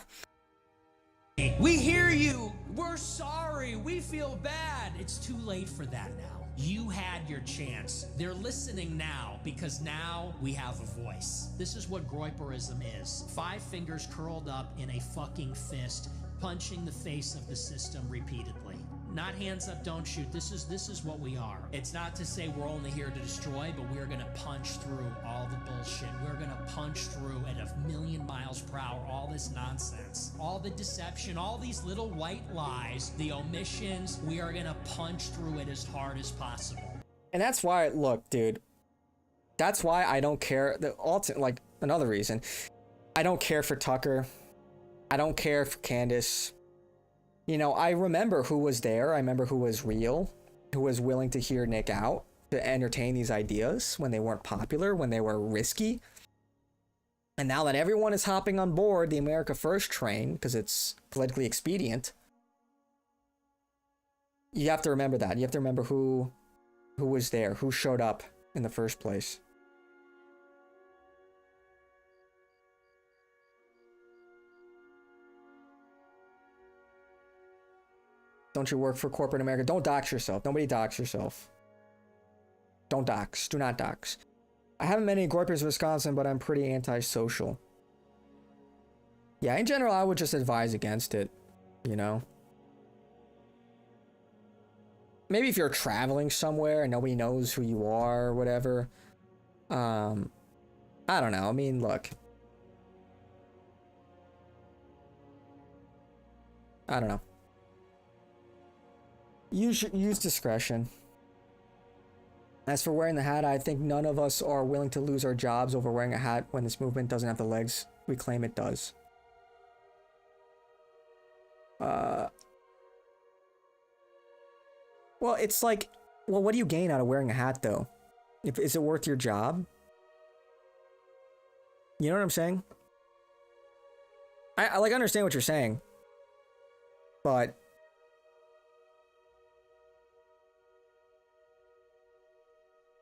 We hear you. We're sorry. We feel bad. It's too late for that now. You had your chance. They're listening now because now we have a voice. This is what Groiperism is. 5 fingers curled up in a fucking fist, punching the face of the system repeatedly. Not hands up, don't shoot. This is what we are. It's not to say we're only here to destroy, but we're gonna punch through all the bullshit. We're gonna punch through at 1,000,000 miles per hour all this nonsense, all the deception, all these little white lies, the omissions. We are gonna punch through it as hard as possible. And that's why, look, dude, that's why I don't care. Like, another reason, I don't care for Tucker. I don't care for Candace. You know, I remember who was there. I remember who was real, who was willing to hear Nick out, to entertain these ideas when they weren't popular, when they were risky. And now that everyone is hopping on board the America First train, because it's politically expedient, you have to remember that. You have to remember who was there, who showed up in the first place. Don't you work for corporate America? Don't dox yourself. Nobody dox yourself. Don't dox. Do not dox. I haven't met any Goipers in Wisconsin, but I'm pretty antisocial. Yeah, in general, I would just advise against it, you know? Maybe if you're traveling somewhere and nobody knows who you are or whatever. I don't know. I mean, look. I don't know. Use discretion. As for wearing the hat, I think none of us are willing to lose our jobs over wearing a hat when this movement doesn't have the legs we claim it does. Well, it's like, well, what do you gain out of wearing a hat, though? Is it worth your job? You know what I'm saying? I like understand what you're saying, but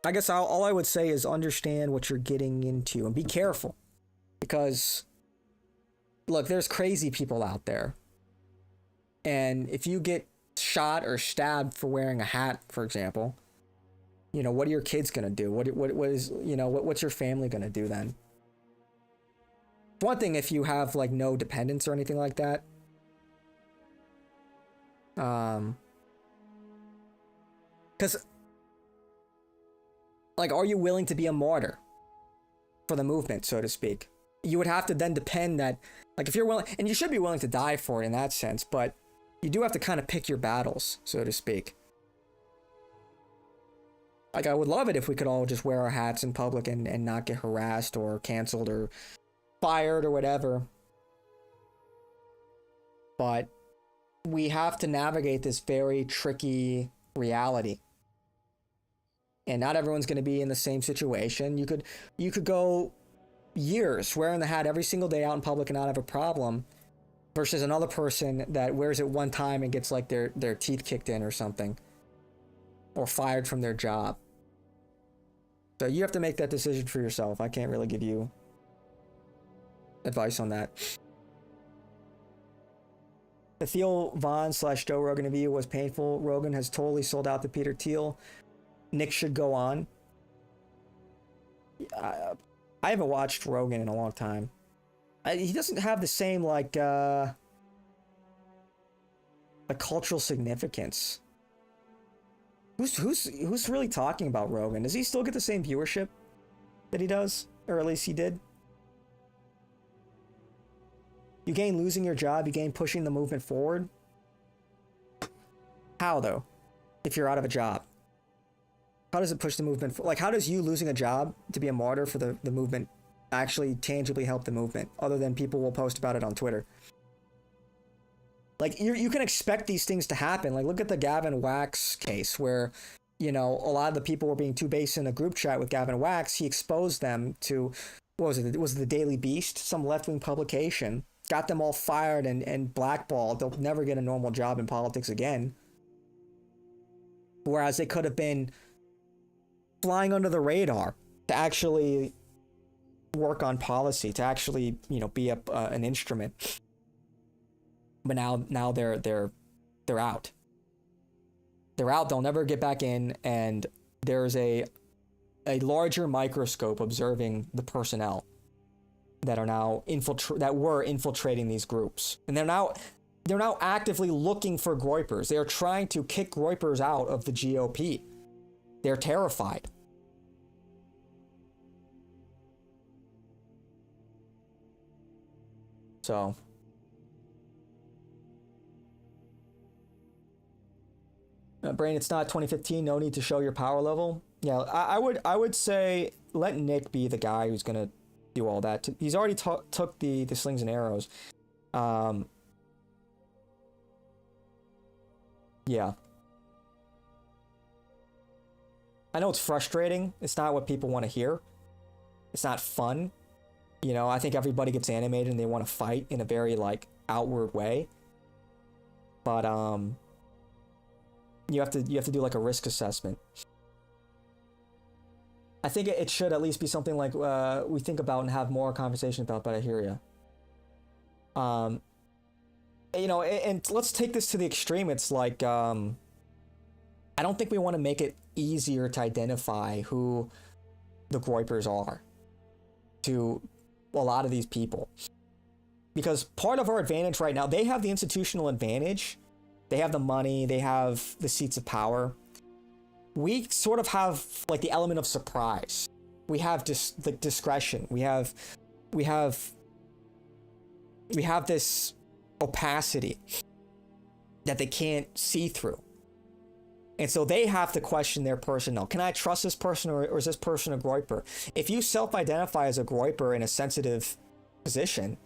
I guess all I would say is understand what you're getting into and be careful, because look, there's crazy people out there, and if you get shot or stabbed for wearing a hat, for example, you know, what are your kids gonna do? What is, you know, what's your family gonna do then? One thing if you have like no dependents or anything like that. Because like, are you willing to be a martyr for the movement, so to speak? You would have to then depend that, like, if you're willing, and you should be willing to die for it in that sense, but you do have to kind of pick your battles, so to speak. Like, I would love it if we could all just wear our hats in public and not get harassed or canceled or fired or whatever. But we have to navigate this very tricky reality. And not everyone's going to be in the same situation. You could go years wearing the hat every single day out in public and not have a problem, versus another person that wears it one time and gets like their teeth kicked in or something, or fired from their job. So you have to make that decision for yourself. I can't really give you advice on that. The Theo Von / Joe Rogan interview was painful. Rogan has totally sold out to Peter Thiel. Nick should go on. I haven't watched Rogan in a long time. He doesn't have the same like a cultural significance. Who's really talking about Rogan? Does he still get the same viewership that he does, or at least he did? You gain losing your job. You gain pushing the movement forward. How though? If you're out of a job. How does it push the movement? Like, how does you losing a job to be a martyr for the movement actually tangibly help the movement, other than people will post about it on Twitter? Like, you can expect these things to happen. Like, look at the Gavin Wax case where, you know, a lot of the people were being too base in a group chat with Gavin Wax. He exposed them to, what was it? Was it the Daily Beast? Some left-wing publication. Got them all fired and blackballed. They'll never get a normal job in politics again. Whereas they could have been flying under the radar to actually work on policy, to actually, you know, be an instrument. But now they're out. They're out. They'll never get back in, and there's a larger microscope observing the personnel that are now infiltrating these groups, and they're now actively looking for Groypers. They are trying to kick Groypers out of the GOP. They're terrified. So, Brain, it's not 2015. No need to show your power level. Yeah, I would say let Nick be the guy who's gonna do all that. He's already took the slings and arrows. Yeah. I know it's frustrating. It's not what people want to hear. It's not fun. You know, I think everybody gets animated and they want to fight in a very, like, outward way. But, you have to do, like, a risk assessment. I think it should at least be something like, we think about and have more conversation about, but I hear you. You know, and let's take this to the extreme. It's like, I don't think we want to make it easier to identify who the Groypers are to a lot of these people. Because part of our advantage right now, they have the institutional advantage. They have the money. They have the seats of power. We sort of have like the element of surprise. We have just the discretion. We have this opacity that they can't see through. And so they have to question their personnel. Can I trust this person, or is this person a groiper? If you self-identify as a groiper in a sensitive position,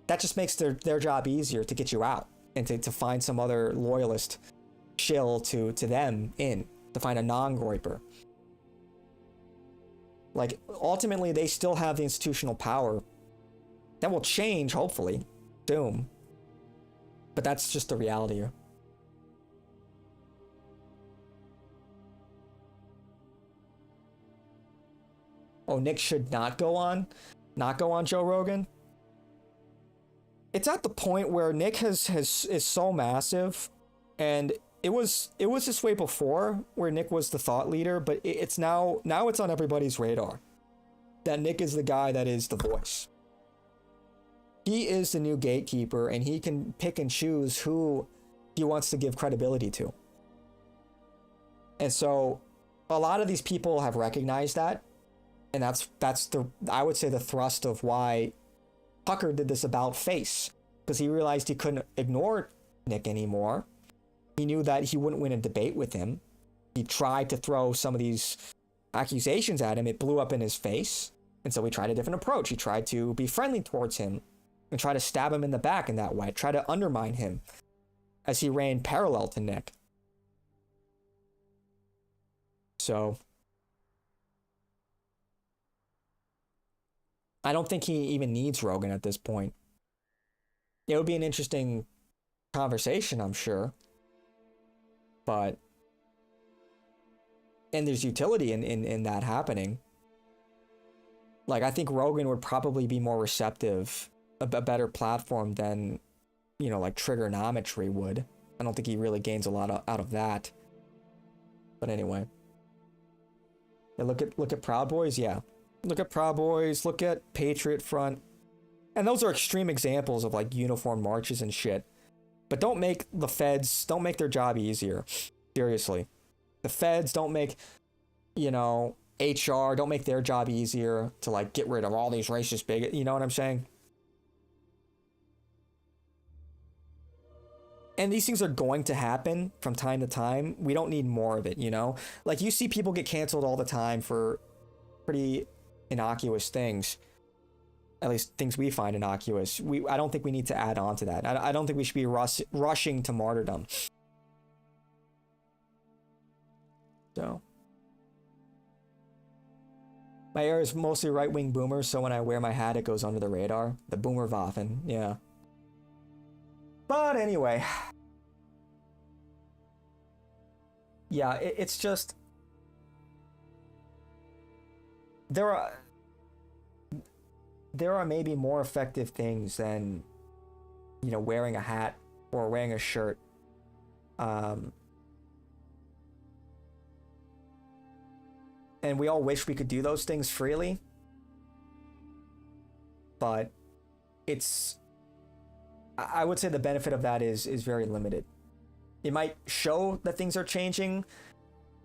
that just makes their job easier to get you out and to find some other loyalist shill to them in, to find a non-groiper. Like, ultimately, they still have the institutional power. That will change, hopefully, soon. But that's just the reality here. Oh, Nick should not go on Joe Rogan. It's at the point where Nick is so massive, and it was this way before, where Nick was the thought leader, but it's now it's on everybody's radar that Nick is the guy that is the voice. He is the new gatekeeper, and he can pick and choose who he wants to give credibility to. And so a lot of these people have recognized that. And that's I would say the thrust of why Tucker did this about face, because he realized he couldn't ignore Nick anymore. He knew that he wouldn't win a debate with him. He tried to throw some of these accusations at him. It blew up in his face. And so he tried a different approach. He tried to be friendly towards him and try to stab him in the back in that way, try to undermine him as he ran parallel to Nick. So I don't think he even needs Rogan at this point. It would be an interesting conversation, I'm sure. But, and there's utility in that happening. Like, I think Rogan would probably be more receptive, a better platform than, like Trigonometry would. I don't think he really gains a lot out of that. But anyway. Yeah, look at Proud Boys, yeah. Look at Proud Boys, look at Patriot Front. And those are extreme examples of like uniform marches and shit. But don't make the feds, don't make their job easier. Seriously. The feds don't make, HR, don't make their job easier to like get rid of all these racist bigots. You know what I'm saying? And these things are going to happen from time to time. We don't need more of it, Like, you see people get canceled all the time for pretty innocuous things. At least things we find innocuous. I don't think we need to add on to that. I don't think we should be rushing to martyrdom. So. My era is mostly right-wing boomers, so when I wear my hat, it goes under the radar. The boomer Waffen, yeah. But anyway. Yeah, it's just... There are maybe more effective things than, wearing a hat or wearing a shirt. And we all wish we could do those things freely. But I would say the benefit of that is very limited. It might show that things are changing,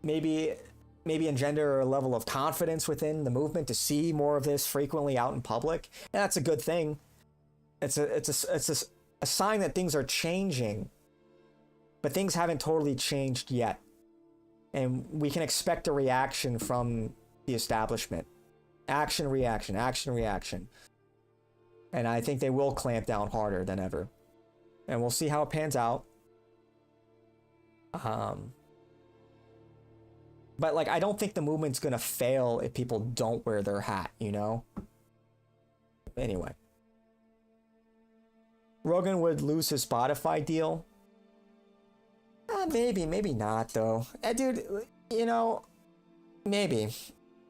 maybe engender a level of confidence within the movement to see more of this frequently out in public, and that's a good thing. It's a sign that things are changing, but things haven't totally changed yet, and we can expect a reaction from the establishment. Action, reaction, action, reaction. And I think they will clamp down harder than ever, and we'll see how it pans out. But like, I don't think the movement's gonna fail if people don't wear their hat, Anyway. Rogan would lose his Spotify deal. Maybe not though. Dude, maybe.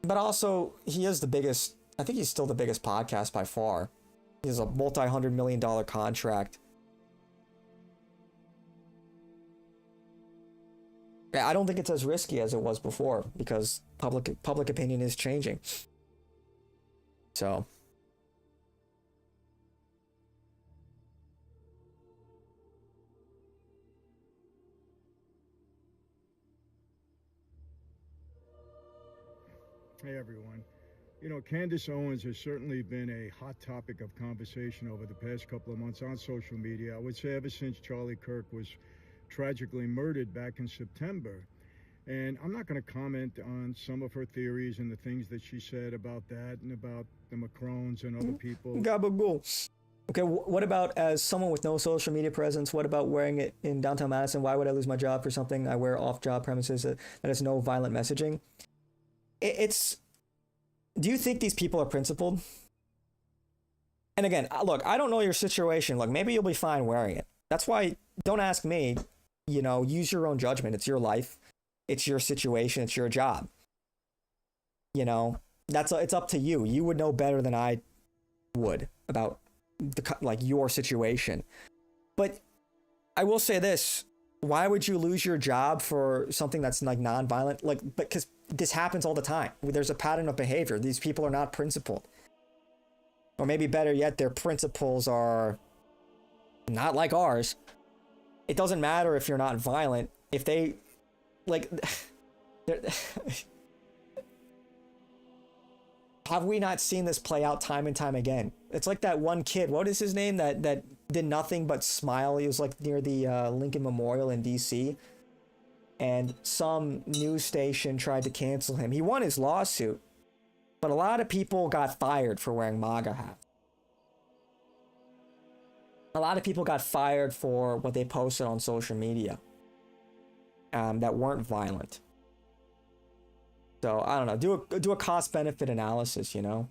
But also, he is the biggest, I think he's still the biggest podcast by far. He has a multi-$100 million contract. I don't think it's as risky as it was before, because public opinion is changing. So. Hey everyone. Candace Owens has certainly been a hot topic of conversation over the past couple of months on social media. I would say ever since Charlie Kirk was tragically murdered back in September. And I'm not going to comment on some of her theories and the things that she said about that and about the Macrons and other people. Gabagool. Okay, what about as someone with no social media presence? What about wearing it in downtown Madison? Why would I lose my job for something I wear off job premises that has no violent messaging? Do you think these people are principled? And again, look, I don't know your situation. Look, maybe you'll be fine wearing it. That's why, don't ask me, you know, use your own judgment. It's your life. It's your situation. It's your job. You know, it's up to you. You would know better than I would about your situation. But I will say this, why would you lose your job for something that's like non-violent? Because this happens all the time. There's a pattern of behavior. These people are not principled. Or maybe better yet, their principles are not like ours. It doesn't matter if you're not violent. If they, have we not seen this play out time and time again? It's like that one kid, what is his name, that did nothing but smile. He was like near the Lincoln Memorial in DC, and some news station tried to cancel him. He won his lawsuit, but a lot of people got fired for wearing MAGA hats. A lot of people got fired for what they posted on social media that weren't violent. So I don't know, do a cost-benefit analysis, you know?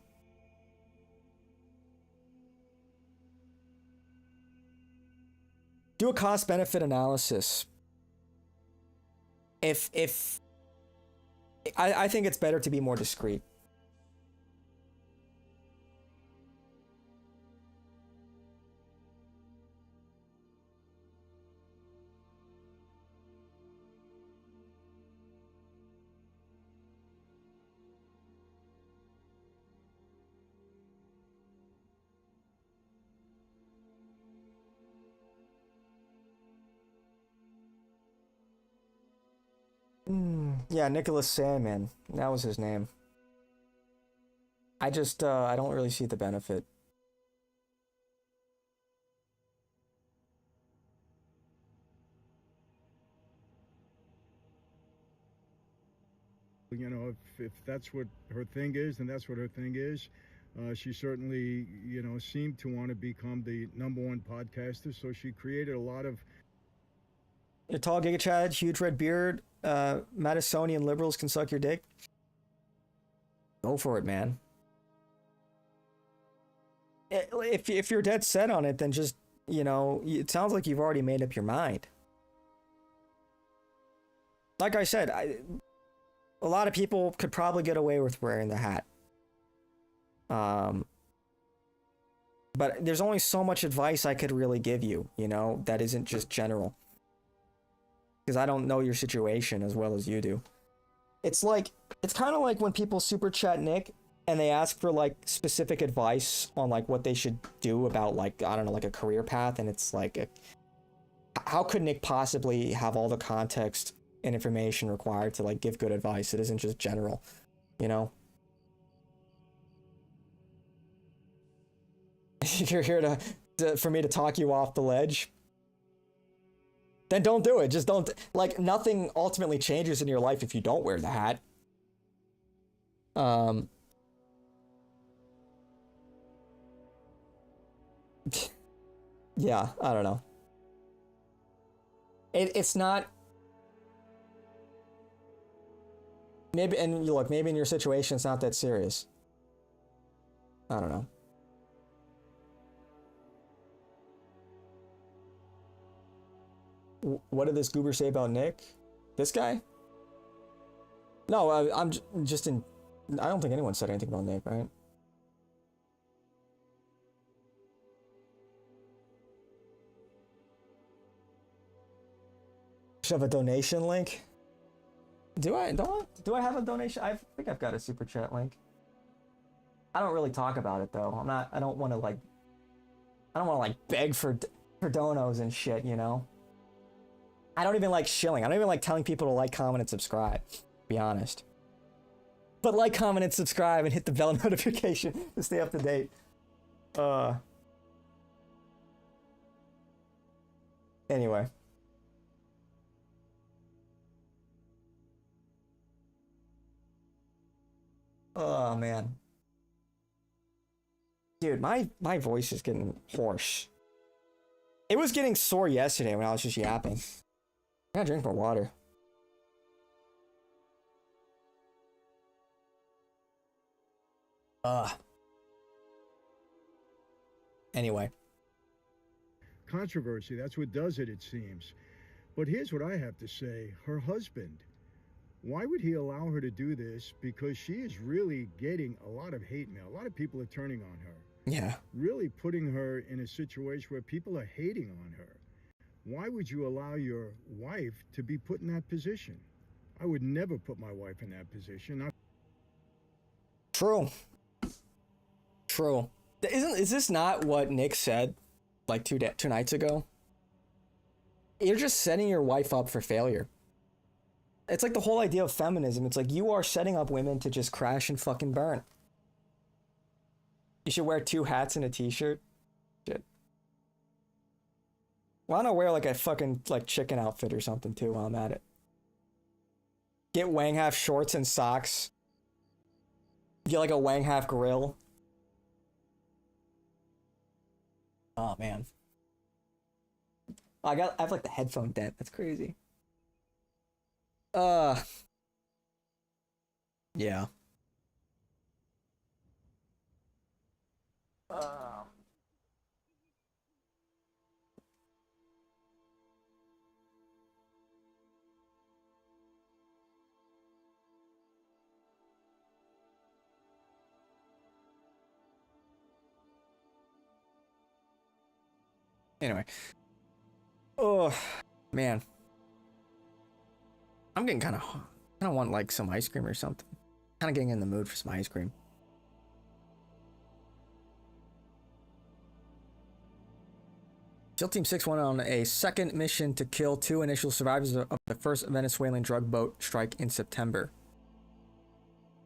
Do a cost-benefit analysis. I think it's better to be more discreet. Yeah, Nicholas Sandman. That was his name. I just, I don't really see the benefit. You know, if that's what her thing is, then that's what her thing is. She certainly, you know, seemed to want to become the #1 podcaster, so she created a lot of... You're tall, Giga Chad, huge red beard, Madisonian liberals can suck your dick. Go for it, man. If you're dead set on it, then just, you know, it sounds like you've already made up your mind. Like I said, a lot of people could probably get away with wearing the hat. But there's only so much advice I could really give you, you know, that isn't just general. Because I don't know your situation as well as you do. It's kind of like when people super chat Nick and they ask for like specific advice on like what they should do about like, I don't know, like a career path. And it's like, how could Nick possibly have all the context and information required to like give good advice? It isn't just general, you know? You're here for me to talk you off the ledge. Then don't do it. Just don't. Like, nothing ultimately changes in your life if you don't wear the hat. Yeah, I don't know. It's not. Maybe, and look, maybe in your situation it's not that serious. I don't know. What did this goober say about Nick? This guy? No, I'm just in... I don't think anyone said anything about Nick, right? Should have a donation link? Do I have a donation? I think I've got a super chat link. I don't really talk about it though. I don't want to beg for donos and shit, you know? I don't even like shilling. I don't even like telling people to like, comment, and subscribe, to be honest. But like, comment, and subscribe, and hit the bell notification to stay up to date. Anyway. Oh man. Dude, my voice is getting hoarse. It was getting sore yesterday when I was just yapping. I gotta drink more water. Anyway. Controversy, that's what does it, it seems. But here's what I have to say. Her husband, why would he allow her to do this? Because she is really getting a lot of hate mail. A lot of people are turning on her. Yeah. Really putting her in a situation where people are hating on her. Why would you allow your wife to be put in that position? I would never put my wife in that position. True. True. Is this not what Nick said like two nights ago? You're just setting your wife up for failure. It's like the whole idea of feminism. It's like you are setting up women to just crash and fucking burn. You should wear 2 hats and a t-shirt. Shit. Why don't I wear like a fucking like chicken outfit or something too while I'm at it? Get WANGHAF shorts and socks. Get like a WANGHAF grill. Oh man. I have like the headphone dent. That's crazy. Yeah. Anyway. Oh, man. I'm getting kind of want like some ice cream or something. Kind of getting in the mood for some ice cream. SEAL Team 6 went on a second mission to kill 2 initial survivors of the first Venezuelan drug boat strike in September.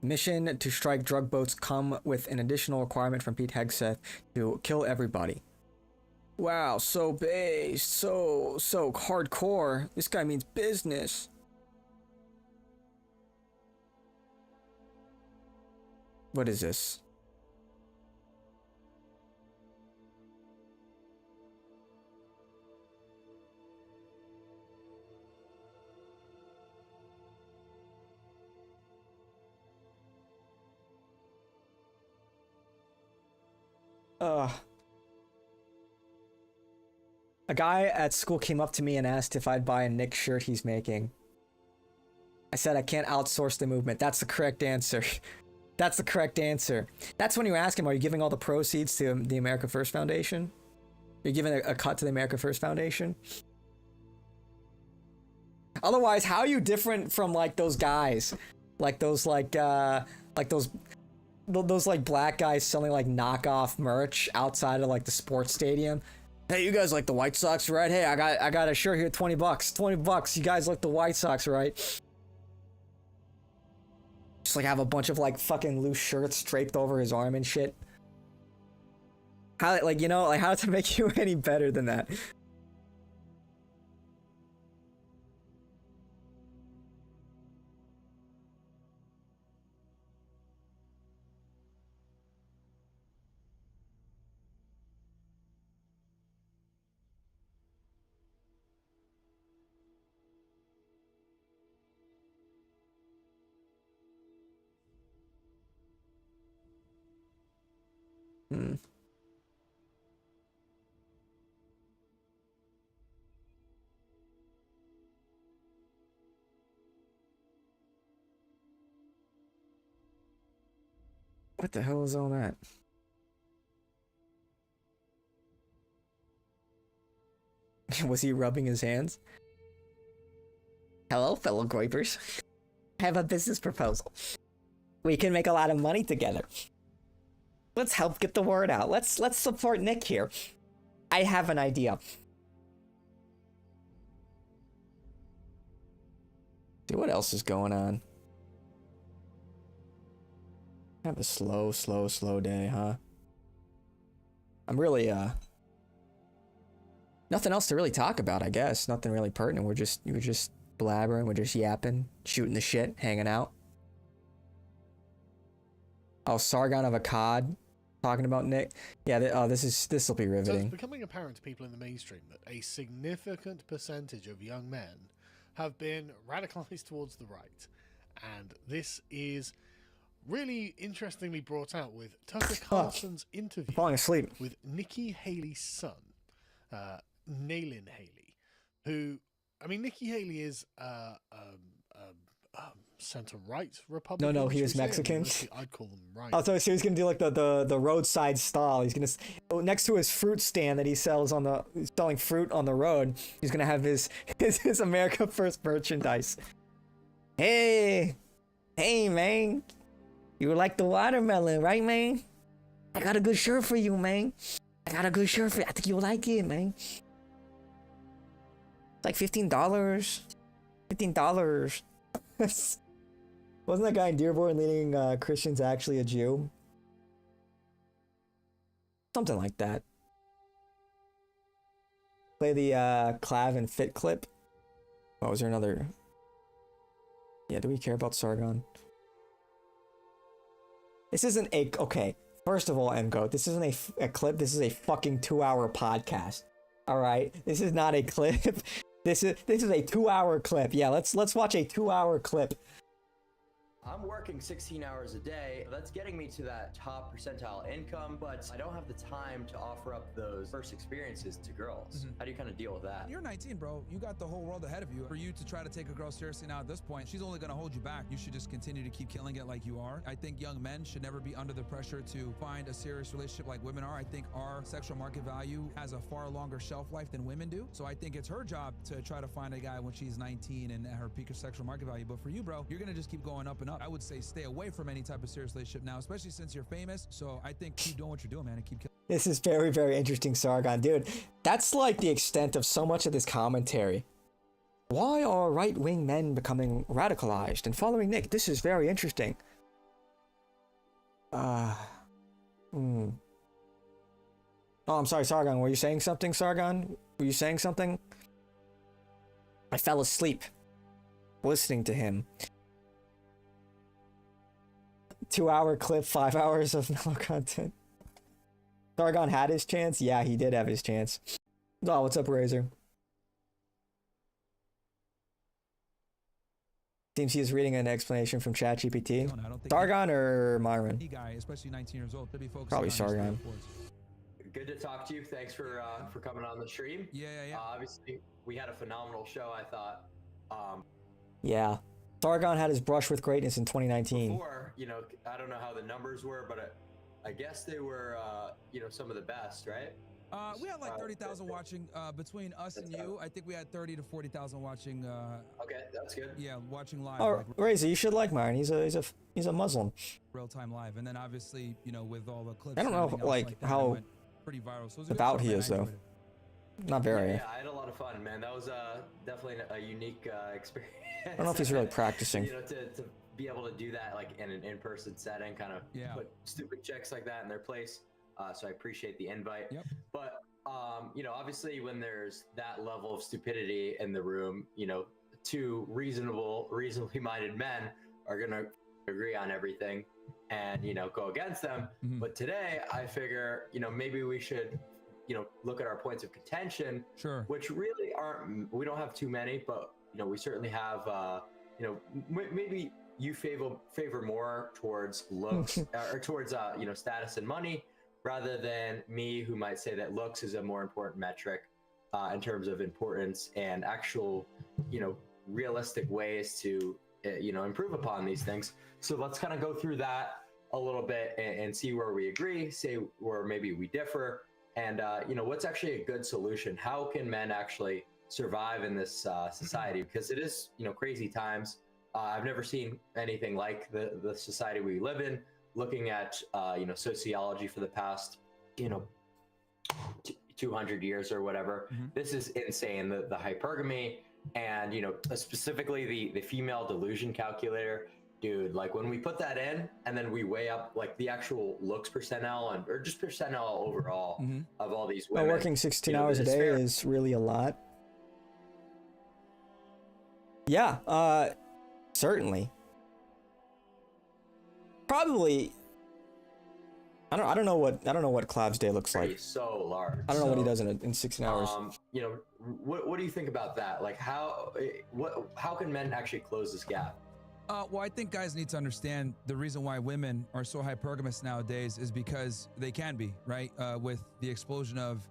Mission to strike drug boats come with an additional requirement from Pete Hegseth to kill everybody. Wow, so based, so hardcore. This guy means business. What is this? A guy at school came up to me and asked if I'd buy a Nick shirt he's making. I said I can't outsource the movement. That's the correct answer. That's the correct answer. That's when you ask him, are you giving all the proceeds to the America First Foundation? You're giving a cut to the America First Foundation? Otherwise, how are you different from like those guys? Like those those like black guys selling like knockoff merch outside of like the sports stadium. Hey, you guys like the White Sox, right? Hey, I got a shirt here, $20. $20. You guys like the White Sox, right? Just like have a bunch of like fucking loose shirts draped over his arm and shit. How, like, you know, like how to make you any better than that? What the hell is all that? Was he rubbing his hands? Hello, fellow Groypers. I have a business proposal. We can make a lot of money together. Let's help get the word out. Let's support Nick here. I have an idea. See what else is going on. Have a slow day, huh? I'm really, nothing else to really talk about, I guess. Nothing really pertinent. We're just blabbering, we're just yapping, shooting the shit, hanging out. Oh, Sargon of Akkad talking about Nick. Yeah, this will be So riveting. it's becoming apparent to people in the mainstream that a significant percentage of young men have been radicalized towards the right. And this is really interestingly brought out with Tucker Carlson's interview falling asleep. with Nikki Haley's son, Nayland Haley, who, I mean, Nikki Haley is center-right Republican. No, he should was we say? I mean, Mexican. mostly I'd call them right. Oh, so he was gonna do like the roadside stall. He's gonna next to his fruit stand that he sells he's selling fruit on the road. He's gonna have his America First merchandise. Hey, man, you like the watermelon, right, man? I got a good shirt for you, man. I think you'll like it, man. It's like $15. Wasn't that guy in Dearborn leading Christians actually a Jew? Something like that. Play the Clav and Fit clip. Oh, was there another? Yeah, do we care about Sargon? This isn't a... Okay, first of all, MGO, this isn't a clip. This is a fucking 2-hour podcast. Alright? This is not a clip. This is a 2-hour clip. Yeah, let's watch a 2-hour clip. I'm working 16 hours a day. That's getting me to that top percentile income, but I don't have the time to offer up those first experiences to girls. How do you kind of deal with that? You're 19, bro. You got the whole world ahead of you. For you to try to take a girl seriously now at this point, she's only going to hold you back. You should just continue to keep killing it like you are. I think young men should never be under the pressure to find a serious relationship like women are. I think our sexual market value has a far longer shelf life than women do. So I think it's her job to try to find a guy when she's 19 and at her peak of sexual market value. But for you, bro, you're going to just keep going up and up. I would say stay away from any type of serious relationship now, especially since you're famous. So I think keep doing what you're doing, man, and keep killing. This is very, very interesting, Sargon. Dude, that's like the extent of so much of this commentary. Why are right-wing men becoming radicalized and following Nick? This is very interesting. Oh, I'm sorry, Sargon. Were you saying something, Sargon? Were you saying something? I fell asleep listening to him. 2-hour clip, 5 hours of no content. Sargon had his chance? Yeah, he did have his chance. Oh, what's up, Razor? Seems he is reading an explanation from ChatGPT. Sargon or Myron? Guy, especially 19 years old, to be focused Probably on Sargon. Good to talk to you. Thanks for coming on the stream. Yeah. Obviously, we had a phenomenal show, I thought. Yeah. Sargon had his brush with greatness in 2019. Before, I don't know how the numbers were, but I guess they were, some of the best, right? We had like 30,000 watching between us and you. I think we had 30 to 40,000 watching. Okay, that's good. Yeah, watching live. Oh, Razor, you should like Myron. He's a Muslim. Real time live, and then obviously, with all the clips. I don't know that, how went pretty viral. So it was a good devout show, he man. is I though. enjoyed it. Not very. Yeah, I had a lot of fun, man. That was definitely a unique experience. I don't know if he's really practicing. To be able to do that like in an in-person setting, kind of put stupid chicks like that in their place. So I appreciate the invite. Yep. But obviously when there's that level of stupidity in the room, two reasonably minded men are gonna agree on everything and go against them. But today I figure maybe we should look at our points of contention, which really we don't have too many, but we certainly have maybe you favor more towards looks or towards status and money, rather than me, who might say that looks is a more important metric in terms of importance and actual realistic ways to improve upon these things. So let's kind of go through that a little bit and see where we agree, say where maybe we differ, and what's actually a good solution. How can men actually survive in this society? Because it is crazy times. I've never seen anything like the society we live in. Looking at sociology for the past 200 years or whatever, this is insane. The hypergamy and specifically the female delusion calculator, dude. Like when we put that in and then we weigh up like the actual looks percentile or just percentile overall of all these women. Working 16 hours a day is really a lot. Yeah, certainly. Probably I don't know what Clav's day looks like. So large. I don't know what he does in 16 hours. You know, what do you think about that? Like, how can men actually close this gap? Well, I think guys need to understand the reason why women are so hypergamous nowadays is because they can be, right? With the explosion of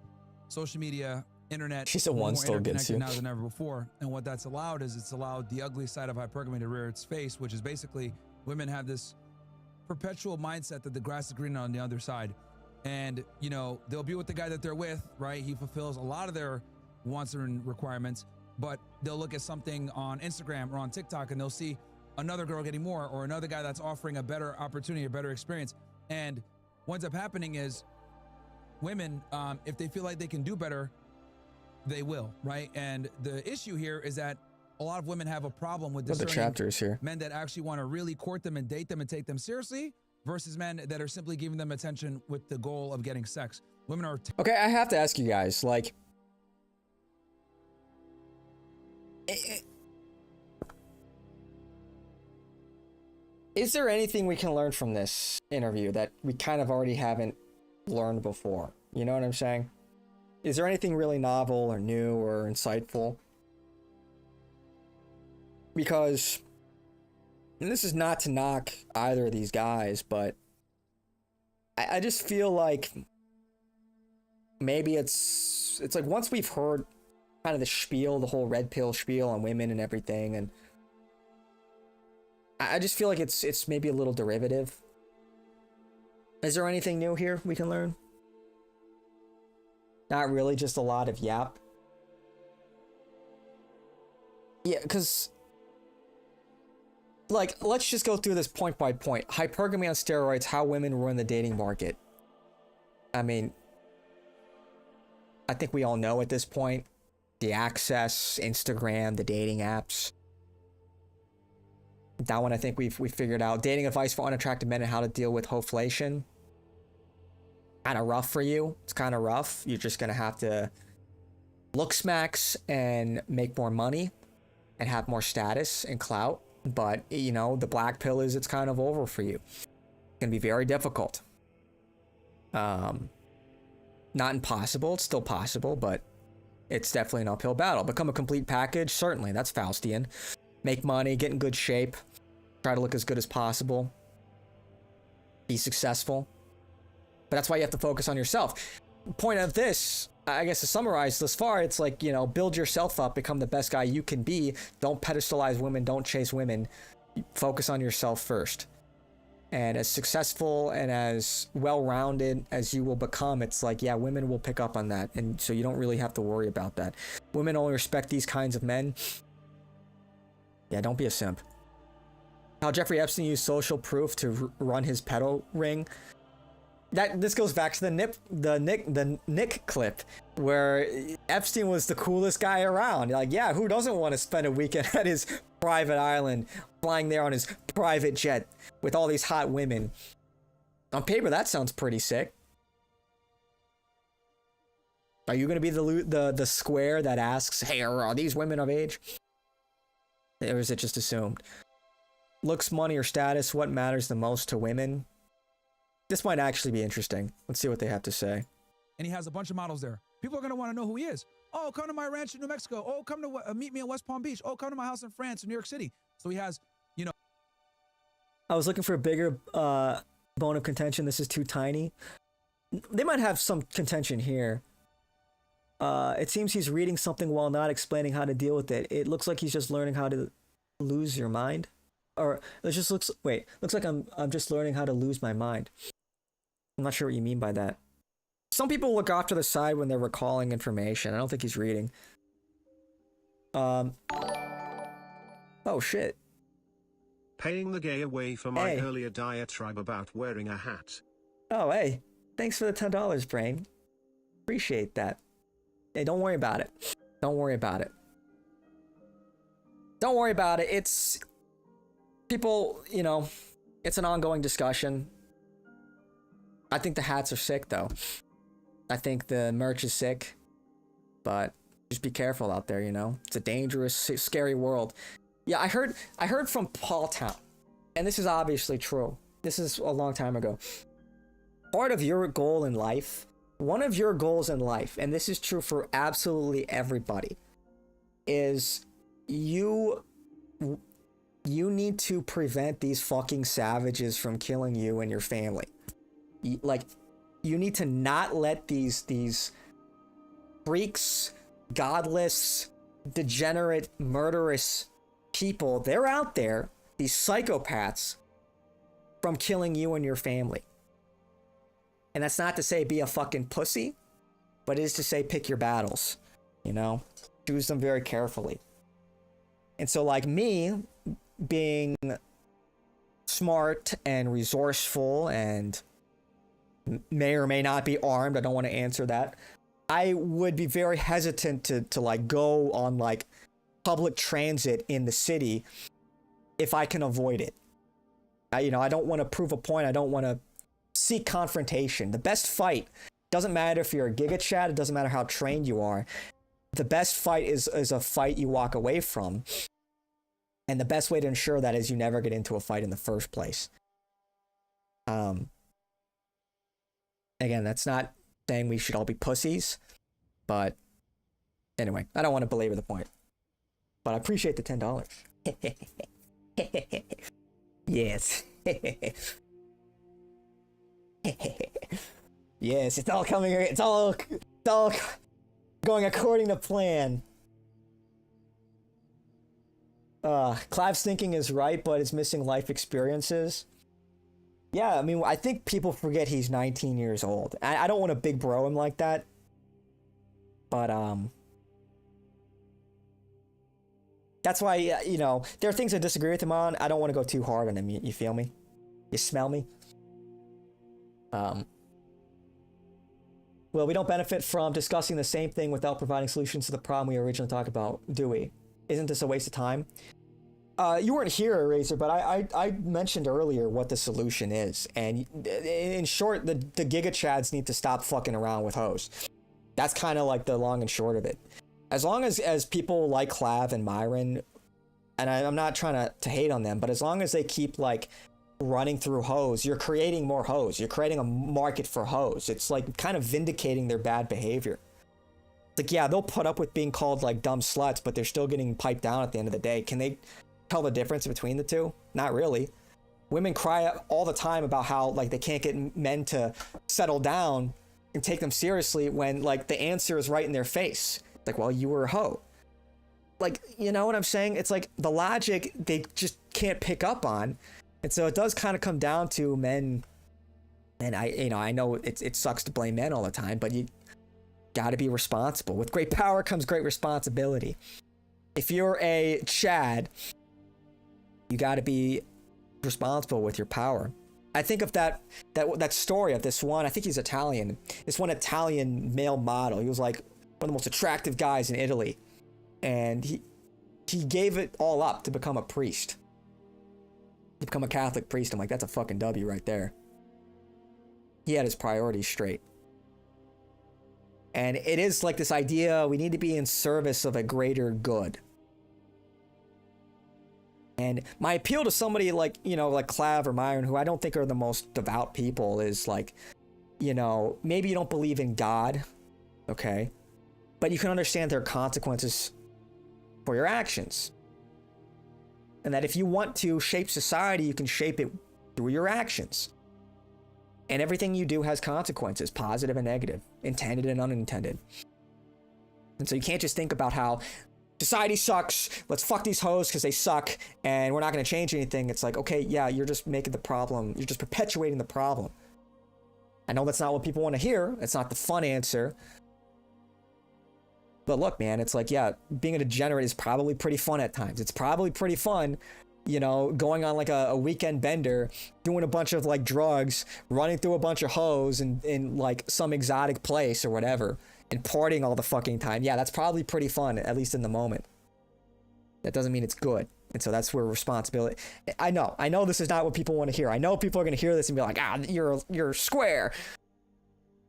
social media, internet. She's the one still gets you. Now than ever before. And what that's allowed is it's allowed the ugly side of hypergamy to rear its face, which is basically women have this perpetual mindset that the grass is greener on the other side. And, you know, they'll be with the guy that they're with, right? He fulfills a lot of their wants and requirements, but they'll look at something on Instagram or on TikTok and they'll see another girl getting more or another guy that's offering a better opportunity, a better experience. And what ends up happening is women, if they feel like they can do better, they will, right? And the issue here is that a lot of women have a problem with the chapters here. Men that actually want to really court them and date them and take them seriously versus men that are simply giving them attention with the goal of getting sex. Women are... Okay, I have to ask you guys, like... Is there anything we can learn from this interview that we kind of already haven't learned before? You know what I'm saying? Is there anything really novel or new or insightful? Because, and this is not to knock either of these guys, but I just feel like maybe it's like once we've heard kind of the spiel, the whole red pill spiel on women and everything, and I just feel like it's maybe a little derivative. Is there anything new here we can learn? Not really, just a lot of yap. Yeah, because... like, let's just go through this point by point. Hypergamy on steroids, how women run the dating market. I mean, I think we all know at this point. The access, Instagram, the dating apps. That one I think we've figured out. Dating advice for unattractive men and how to deal with hoflation. Kind of rough for you. It's kind of rough. You're just going to have to look smacks and make more money and have more status and clout. But, you know, the black pill is it's kind of over for you. It's going to be very difficult. Not impossible. It's still possible, but it's definitely an uphill battle. Become a complete package? Certainly. That's Faustian. Make money, get in good shape, try to look as good as possible, be successful. But that's why you have to focus on yourself. Point of this, I guess to summarize this far, it's like, you know, build yourself up, become the best guy you can be. Don't pedestalize women, don't chase women. Focus on yourself first. And as successful and as well-rounded as you will become, it's like, yeah, women will pick up on that. And so you don't really have to worry about that. Women only respect these kinds of men. Yeah, don't be a simp. How Jeffrey Epstein used social proof to run his pedo ring. This goes back to the Nick clip where Epstein was the coolest guy around. Like, yeah, who doesn't want to spend a weekend at his private island, flying there on his private jet with all these hot women? On paper, that sounds pretty sick. Are you going to be the square that asks, hey, are these women of age? Or is it just assumed? Looks, money, or status, what matters the most to women? This might actually be interesting. Let's see what they have to say. And he has a bunch of models there. People are going to want to know who he is. Oh, come to my ranch in New Mexico. Oh, come to meet me in West Palm Beach. Oh, come to my house in France, in New York City. So he has, you know. I was looking for a bigger bone of contention. This is too tiny. They might have some contention here. It seems he's reading something while not explaining how to deal with it. It looks like he's just learning how to lose your mind. Or it just looks like I'm just learning how to lose my mind. I'm not sure what you mean by that. Some people look off to the side when they're recalling information. I don't think he's reading. Oh shit. Paying the gay away for my earlier diatribe about wearing a hat. Oh, hey. Thanks for the $10, Brain. Appreciate that. Hey, don't worry about it. Don't worry about it. Don't worry about it. It's... people, you know, it's an ongoing discussion. I think the hats are sick, though. I think the merch is sick. But just be careful out there, you know? It's a dangerous, scary world. Yeah, I heard from Paul Town, and this is obviously true. This is a long time ago. part of your goal in life, one of your goals in life, and this is true for absolutely everybody, is you need to prevent these fucking savages from killing you and your family. Like, you need to not let these freaks, godless, degenerate, murderous people, they're out there, these psychopaths, from killing you and your family. And that's not to say be a fucking pussy, but it is to say pick your battles, you know? Choose them very carefully. And so, like me, being smart and resourceful and may or may not be armed, I don't want to answer that, I would be very hesitant to like go on like public transit in the city if I can avoid it. I don't want to prove a point. I don't want to seek confrontation. The best fight, doesn't matter if you're a Giga Chad, it doesn't matter how trained you are. The best fight is a fight you walk away from. And the best way to ensure that is you never get into a fight in the first place. Again, that's not saying we should all be pussies, but anyway, I don't want to belabor the point. But I appreciate the $10. Yes. Yes, it's all coming. It's all going according to plan. Clav's thinking is right, but it's missing life experiences. Yeah, I mean, I think people forget he's 19 years old. I don't want to big bro him like that, but that's why, you know, there are things I disagree with him on. I don't want to go too hard on him. You feel me? You smell me? Well, we don't benefit from discussing the same thing without providing solutions to the problem we originally talked about, do we? Isn't this a waste of time? You weren't here, Razor, but I mentioned earlier what the solution is. And in short, the Giga Chads need to stop fucking around with hoes. That's kind of like the long and short of it. As long as people like Clav and Myron, and I'm not trying to hate on them, but as long as they keep like running through hoes, you're creating more hoes. You're creating a market for hoes. It's like kind of vindicating their bad behavior. Like, yeah, they'll put up with being called like dumb sluts, but they're still getting piped down at the end of the day. Can they tell the difference between the two? Not really. Women cry all the time about how like they can't get men to settle down and take them seriously when like the answer is right in their face. Like, well, you were a hoe. Like, you know what I'm saying? It's like the logic they just can't pick up on. And so it does kind of come down to men. And I know it sucks to blame men all the time, but you got to be responsible. With great power comes great responsibility. If you're a Chad, you got to be responsible with your power. I think of that story of this one, I think he's Italian, this one Italian male model. He was like one of the most attractive guys in Italy. And he gave it all up to become a priest. To become a Catholic priest. I'm like, that's a fucking W right there. He had his priorities straight. And it is like this idea, we need to be in service of a greater good. And my appeal to somebody like, you know, like Clav or Myron, who I don't think are the most devout people, is like, you know, maybe you don't believe in God, okay? But you can understand there are consequences for your actions. And that if you want to shape society, you can shape it through your actions. And everything you do has consequences, positive and negative, intended and unintended. And so you can't just think about how society sucks, let's fuck these hoes because they suck, and we're not going to change anything. It's like, okay, yeah, you're just making the problem, you're just perpetuating the problem. I know that's not what people want to hear, it's not the fun answer. But look, man, it's like, yeah, being a degenerate is probably pretty fun at times. It's probably pretty fun, you know, going on like a weekend bender, doing a bunch of like drugs, running through a bunch of hoes in like some exotic place or whatever, and partying all the fucking time. Yeah, that's probably pretty fun, at least in the moment. That doesn't mean it's good. And so that's where responsibility... I know this is not what people want to hear. I know people are going to hear this and be like, you're square.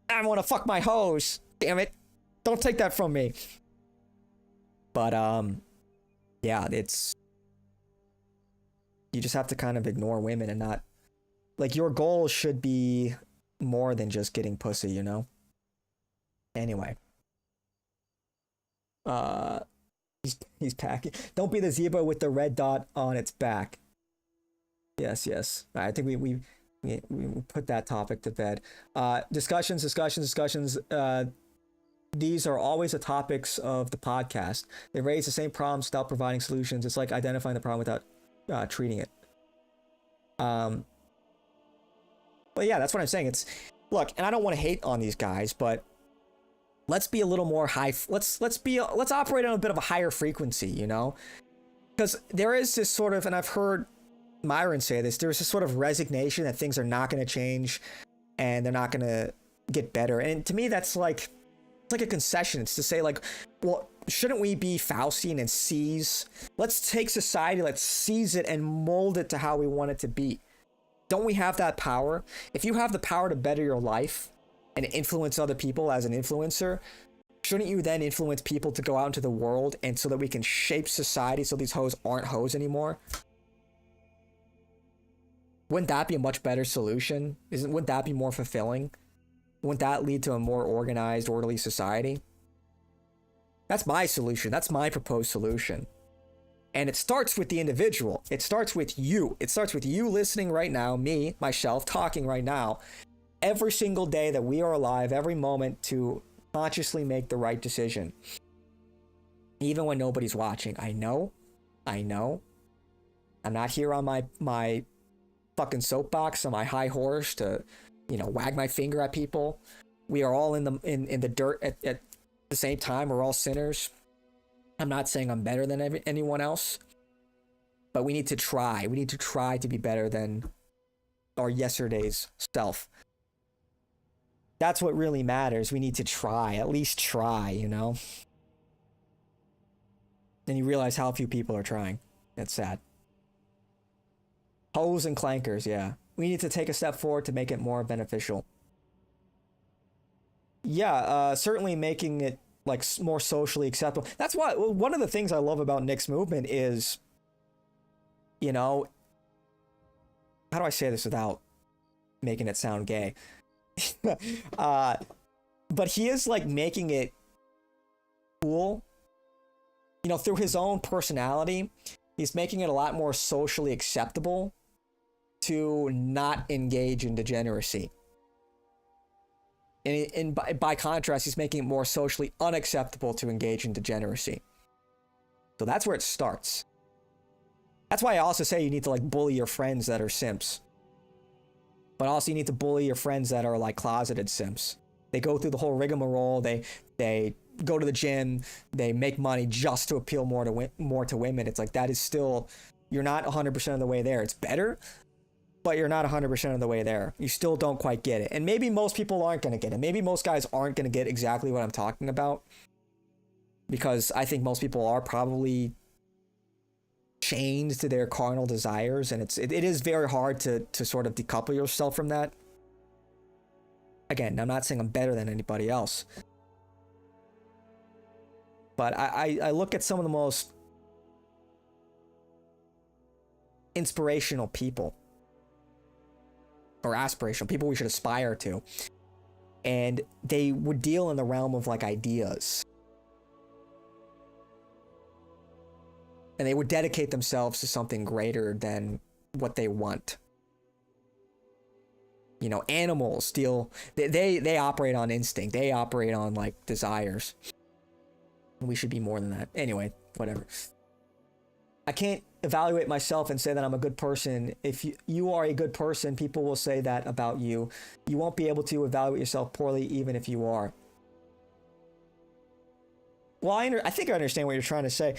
I want to fuck my hoes. Damn it. Don't take that from me. But, yeah, it's... You just have to kind of ignore women and not... Like, your goal should be more than just getting pussy, you know? Anyway. He's packing. Don't be the zebra with the red dot on its back. Yes. I think we put that topic to bed. Discussions. These are always the topics of the podcast. They raise the same problems without providing solutions. It's like identifying the problem without treating it. But yeah, that's what I'm saying. Look, and I don't want to hate on these guys, but let's be a little more high. Let's operate on a bit of a higher frequency, you know? Because there is this sort of, and I've heard Myron say this, there's this sort of resignation that things are not going to change and they're not going to get better. And to me, that's like, it's like a concession. It's to say like, well, shouldn't we be Faustian and seize? Let's take society, let's seize it and mold it to how we want it to be. Don't we have that power? If you have the power to better your life and influence other people as an influencer, shouldn't you then influence people to go out into the world and so that we can shape society so these hoes aren't hoes anymore? Wouldn't that be a much better solution? Wouldn't that be more fulfilling? Wouldn't that lead to a more organized, orderly society? That's my solution. That's my proposed solution. And it starts with the individual. It starts with you. It starts with you listening right now, me, myself, talking right now. Every single day that we are alive, every moment to consciously make the right decision. Even when nobody's watching. I know. I'm not here on my fucking soapbox, on my high horse to, you know, wag my finger at people. We are all in the dirt at the same time. We're all sinners. I'm not saying I'm better than anyone else, but we need to try. We need to try to be better than our yesterday's self. That's what really matters. We need to try, at least try, you know? And you realize how few people are trying. That's sad. Hoes and clankers, yeah. We need to take a step forward to make it more beneficial. Yeah, certainly making it like more socially acceptable. That's why one of the things I love about Nick's movement is, you know, how do I say this without making it sound gay? But he is like making it cool, you know, through his own personality. He's making it a lot more socially acceptable to not engage in degeneracy. And by contrast, he's making it more socially unacceptable to engage in degeneracy. So that's where it starts. That's why I also say you need to like bully your friends that are simps. But also you need to bully your friends that are like closeted simps. They go through the whole rigmarole. They go to the gym. They make money just to appeal more to women. It's like that is still, you're not 100% of the way there. It's better, but you're not 100% of the way there. You still don't quite get it. And maybe most people aren't going to get it. Maybe most guys aren't going to get exactly what I'm talking about. Because I think most people are probably chained to their carnal desires. And it is very hard to sort of decouple yourself from that. Again, I'm not saying I'm better than anybody else. But I look at some of the most inspirational people, or aspirational people we should aspire to, and they would deal in the realm of like ideas, and they would dedicate themselves to something greater than what they want. You know, animals deal, they operate on instinct, they operate on like desires. We should be more than that. Anyway, whatever. I can't evaluate myself and say that I'm a good person. If you are a good person, people will say that about you. You won't be able to evaluate yourself poorly even if you are. Well, I think I understand what you're trying to say.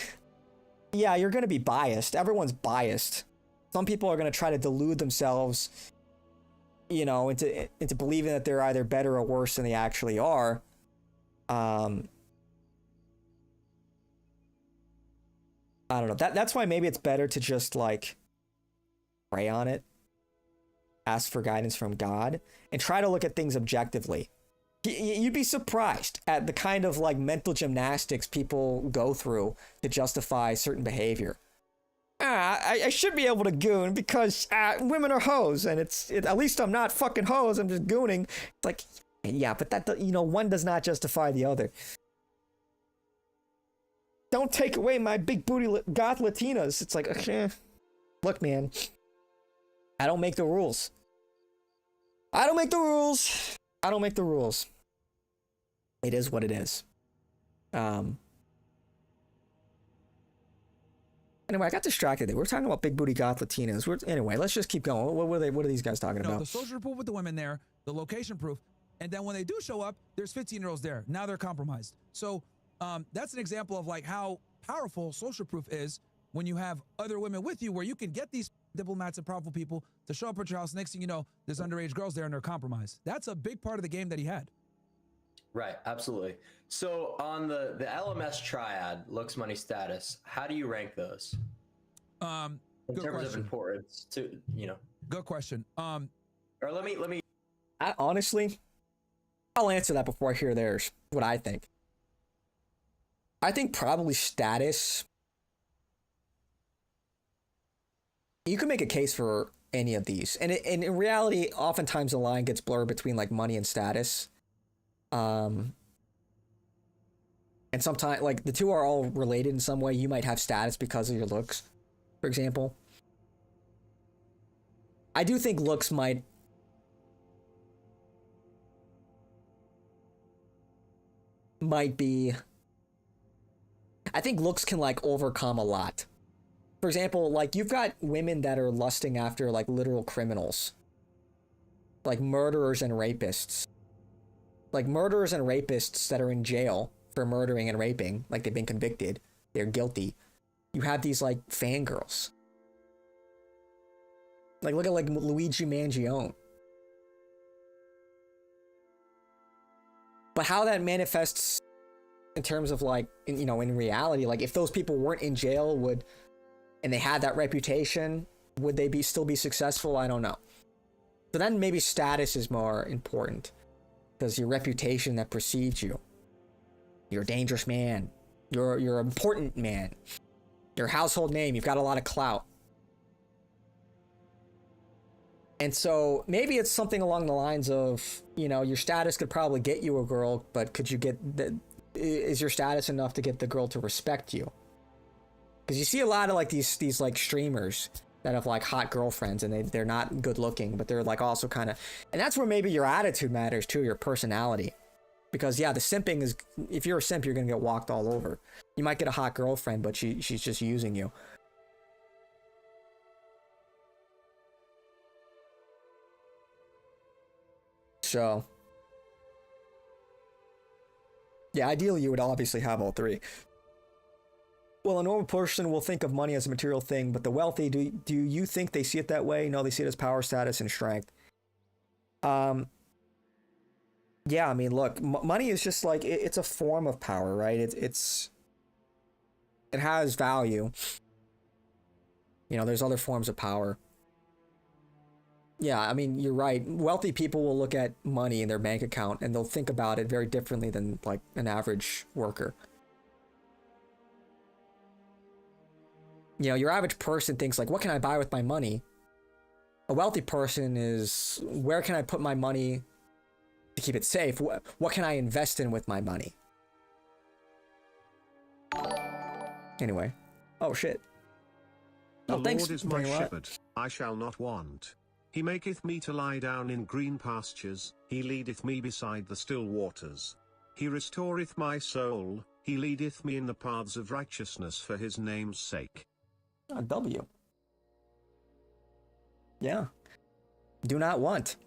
Yeah, you're going to be biased. Everyone's biased. Some people are going to try to delude themselves, you know, into believing that they're either better or worse than they actually are. I don't know. That's why maybe it's better to just like pray on it, ask for guidance from God, and try to look at things objectively. You'd be surprised at the kind of like mental gymnastics people go through to justify certain behavior. I should be able to goon because women are hoes, and at least I'm not fucking hoes. I'm just gooning. It's like, yeah, but that, you know, one does not justify the other. Don't take away my big booty goth Latinas. It's like, okay. Look, man, I don't make the rules. I don't make the rules. I don't make the rules. It is what it is. Anyway, I got distracted there. We're talking about big booty goth Latinas. Anyway, let's just keep going. What are these guys talking about? The social proof with the women there, the location proof, and then when they do show up, there's 15-year-olds there. Now they're compromised. So that's an example of like how powerful social proof is when you have other women with you, where you can get these diplomats and powerful people to show up at your house. Next thing you know, there's underage girls there and they're compromised. That's a big part of the game that he had. Right, absolutely. So on the LMS triad, looks, money, status, how do you rank those? In terms of importance to, you know. Good question. Or let me. Honestly, I'll answer that before I hear theirs. What I think. I think probably status. You can make a case for any of these, and in reality, oftentimes the line gets blurred between like money and status. And sometimes, like, the two are all related in some way. You might have status because of your looks, for example. I do think looks might be... I think looks can, like, overcome a lot. For example, like, you've got women that are lusting after, like, literal criminals. Like, murderers and rapists. Like, murderers and rapists that are in jail for murdering and raping, like, they've been convicted, they're guilty. You have these, like, fangirls. Like, look at, like, Luigi Mangione. But how that manifests in terms of, like, you know, in reality, like, if those people weren't in jail, and they had that reputation, would they still be successful? I don't know. So then maybe status is more important. Because your reputation that precedes you. You're a dangerous man. You're an important man. Your household name. You've got a lot of clout. And so maybe it's something along the lines of, you know, your status could probably get you a girl, but could you get is your status enough to get the girl to respect you? Because you see a lot of like these like streamers that have like hot girlfriends, and they're not good looking, but they're like also kind of, and that's where maybe your attitude matters too, your personality. Because yeah, the simping is, if you're a simp, you're gonna get walked all over. You might get a hot girlfriend, but she's just using you. So yeah, ideally you would obviously have all three. Well, a normal person will think of money as a material thing, but the wealthy, do you think they see it that way? No, they see it as power, status, and strength. Yeah, I mean, look, money is just like, it's a form of power, right? It has value. You know, there's other forms of power. Yeah, I mean, you're right. Wealthy people will look at money in their bank account, and they'll think about it very differently than, like, an average worker. You know, your average person thinks like, what can I buy with my money? A wealthy person is, where can I put my money to keep it safe? What can I invest in with my money? Anyway. Oh, shit. The Oh, thanks. Lord is my shepherd, I shall not want. He maketh me to lie down in green pastures, he leadeth me beside the still waters. He restoreth my soul, he leadeth me in the paths of righteousness for his name's sake. A W. Yeah. Do not want.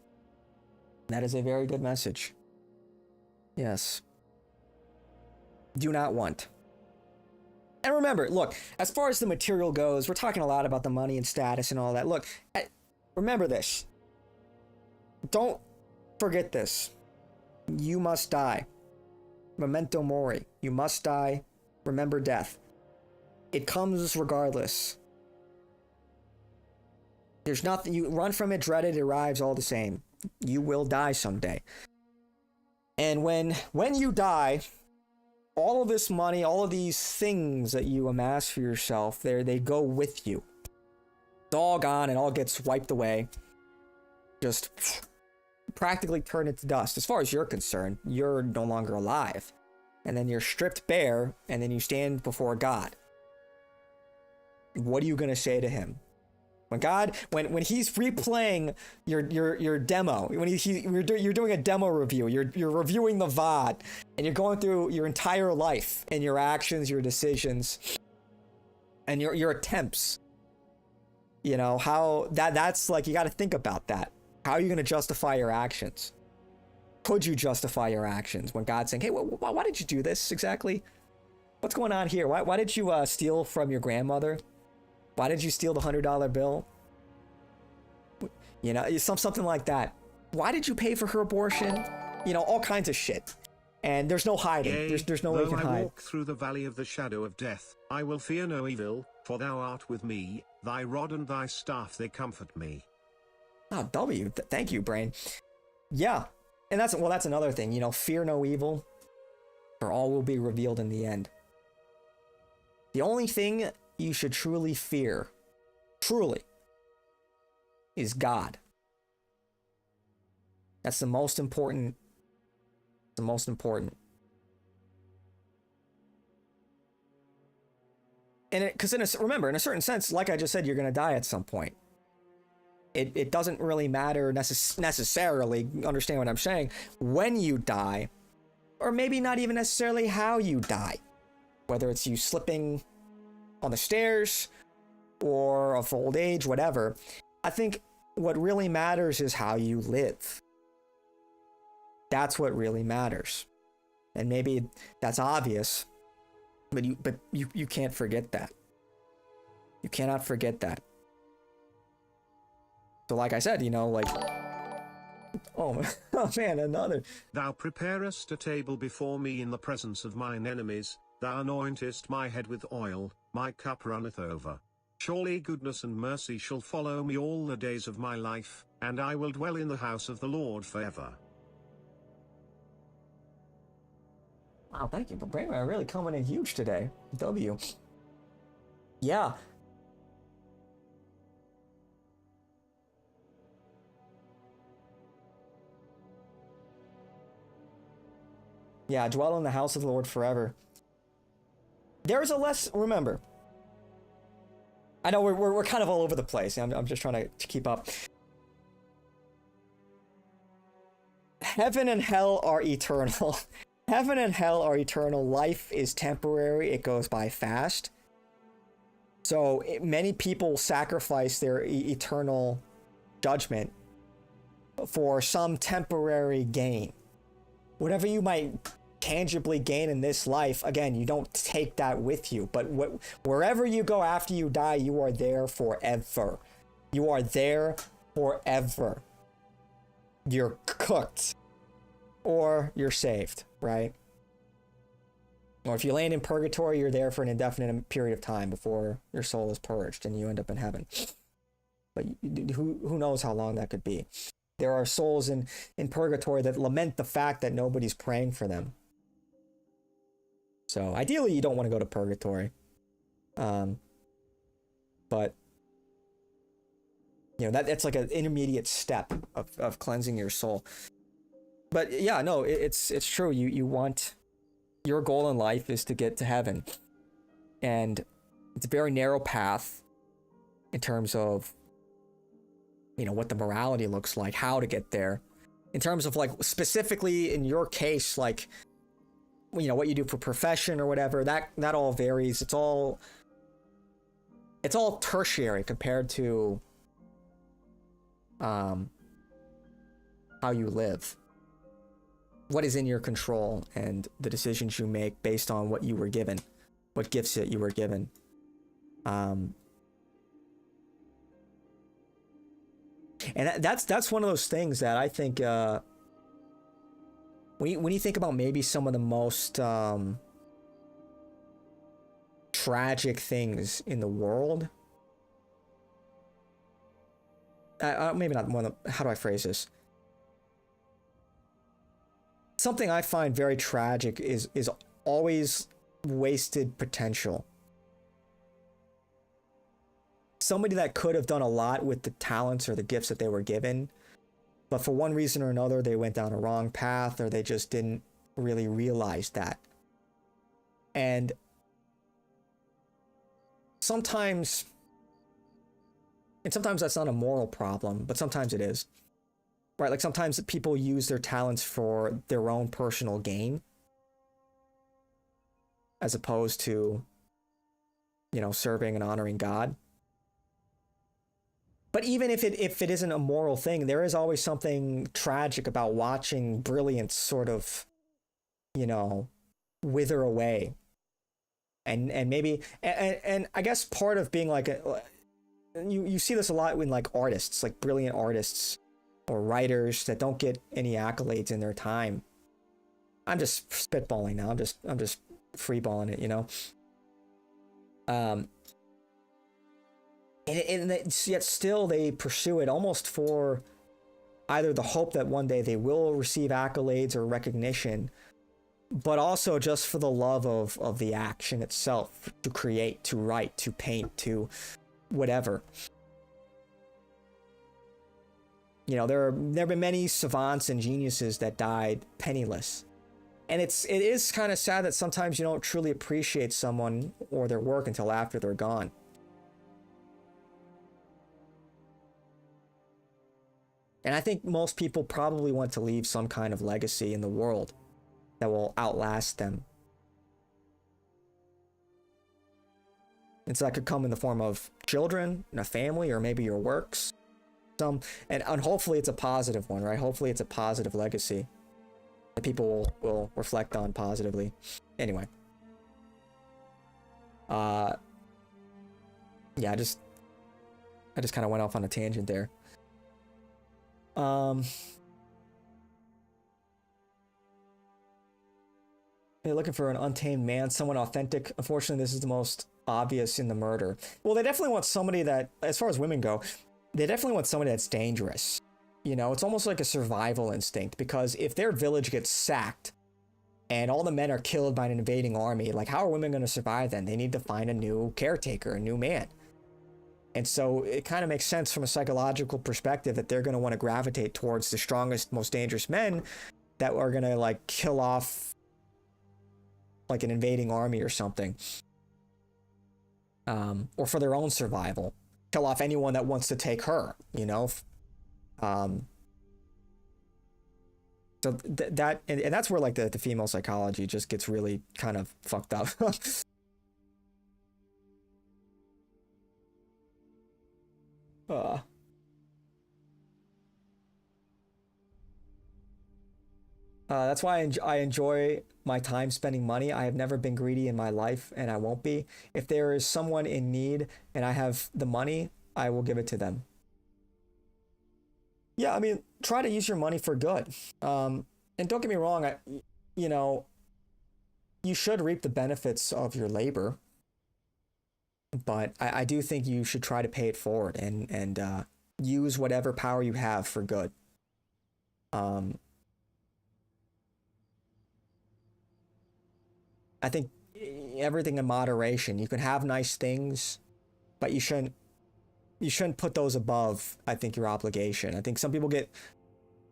That is a very good message. Yes. Do not want. And remember, look, as far as the material goes, we're talking a lot about the money and status and all that. Look, remember this. Don't forget this. You must die. Memento mori. You must die. Remember death. It comes regardless. There's nothing, you run from it, dread it, arrives all the same. You will die someday. And when you die, all of this money, all of these things that you amass for yourself, they go with you. all gone. It all gets wiped away. Just practically turned into dust. As far as you're concerned, you're no longer alive. And then you're stripped bare, and then you stand before God. What are you going to say to him? When God, when he's replaying your demo, when you're doing a demo review, you're reviewing the VOD, and you're going through your entire life and your actions, your decisions, and your attempts. You know, how that's like, you got to think about that. How are you going to justify your actions? Could you justify your actions when God's saying, hey, why did you do this exactly? What's going on here? Why did you steal from your grandmother? Why did you steal the $100 bill? You know, something like that. Why did you pay for her abortion? You know, all kinds of shit. And there's no hiding. Yea, There's no way you though can I hide. walk through the valley of the shadow of death, I will fear no evil, for thou art with me, thy rod and thy staff, they comfort me. Oh, W. Thank you, brain. Yeah. And that's another thing, you know, fear no evil, for all will be revealed in the end. The only thing you should truly fear, truly, is God. That's the most important. The most important. And because remember, in a certain sense, like I just said, you're going to die at some point. It doesn't really matter necessarily, understand what I'm saying, when you die, or maybe not even necessarily how you die. Whether it's you slipping on the stairs, or of old age, whatever. I think what really matters is how you live. That's what really matters. And maybe that's obvious, but you can't forget that. You cannot forget that. So like I said, you know, like, oh man, another. Thou preparest a table before me in the presence of mine enemies, thou anointest my head with oil, my cup runneth over. Surely goodness and mercy shall follow me all the days of my life, and I will dwell in the house of the Lord forever. Wow, thank you, but Brainman really coming in huge today. W. Yeah. Yeah, dwell in the house of the Lord forever. There's a remember. I know we're kind of all over the place. I'm just trying to keep up. Heaven and hell are eternal. Heaven and hell are eternal. Life is temporary. It goes by fast. So many people sacrifice their eternal judgment for some temporary gain. Whatever you might tangibly gain in this life, again, you don't take that with you. But wherever you go after you die, you are there forever. You are there forever. You're cooked. Or you're saved, right? Or if you land in purgatory, you're there for an indefinite period of time before your soul is purged and you end up in heaven. But who knows how long that could be. There are souls in purgatory that lament the fact that nobody's praying for them. So ideally, you don't want to go to purgatory. But you know, that's like an intermediate step of cleansing your soul. But yeah, no, it's true. You want, your goal in life is to get to heaven. And it's a very narrow path in terms of, you know, what the morality looks like, how to get there. In terms of like, specifically in your case, like, you know, what you do for profession or whatever, that all varies. It's all tertiary compared to how you live. What is in your control and the decisions you make based on what you were given, what gifts that you were given. And that's one of those things that I think, when you think about maybe some of the most tragic things in the world, maybe not one of the, how do I phrase this? Something I find very tragic is always wasted potential. somebody that could have done a lot with the talents or the gifts that they were given, but for one reason or another, they went down a wrong path, or they just didn't really realize that. And sometimes that's not a moral problem, but sometimes it is. Right? Like sometimes people use their talents for their own personal gain, as opposed to, you know, serving and honoring God. But even if it isn't a moral thing, there is always something tragic about watching brilliance sort of, you know, wither away. And maybe, and I guess part of being like you see this a lot when like artists, like brilliant artists or writers that don't get any accolades in their time. I'm just spitballing now. I'm just freeballing it, you know. And yet still they pursue it almost for either the hope that one day they will receive accolades or recognition, but also just for the love of the action itself, to create, to write, to paint, to whatever. You know, there have been many savants and geniuses that died penniless. And it is kind of sad that sometimes you don't truly appreciate someone or their work until after they're gone. And I think most people probably want to leave some kind of legacy in the world that will outlast them. And so that could come in the form of children, and a family, or maybe your works. And hopefully it's a positive one, right? Hopefully it's a positive legacy that people will reflect on positively. Anyway. Yeah, I just kind of went off on a tangent there. They're looking for an untamed man, someone authentic. Unfortunately, this is the most obvious in the murder. Well, they definitely want somebody that, as far as women go, they definitely want somebody that's dangerous. You know, it's almost like a survival instinct, because if their village gets sacked and all the men are killed by an invading army, like, how are women going to survive then? They need to find a new caretaker, a new man. And so it kind of makes sense from a psychological perspective that they're going to want to gravitate towards the strongest, most dangerous men that are going to, like, kill off like an invading army or something. Or for their own survival. Kill off anyone that wants to take her, you know? So that and that's where like the female psychology just gets really kind of fucked up. That's why I enjoy my time spending money. I have never been greedy in my life, and I won't be. If there is someone in need and I have the money, I will give it to them. Yeah, I mean, try to use your money for good. And don't get me wrong, you know, you should reap the benefits of your labor. But I do think you should try to pay it forward and use whatever power you have for good. I think everything in moderation. You can have nice things, but you shouldn't put those above, I think, your obligation. I think some people get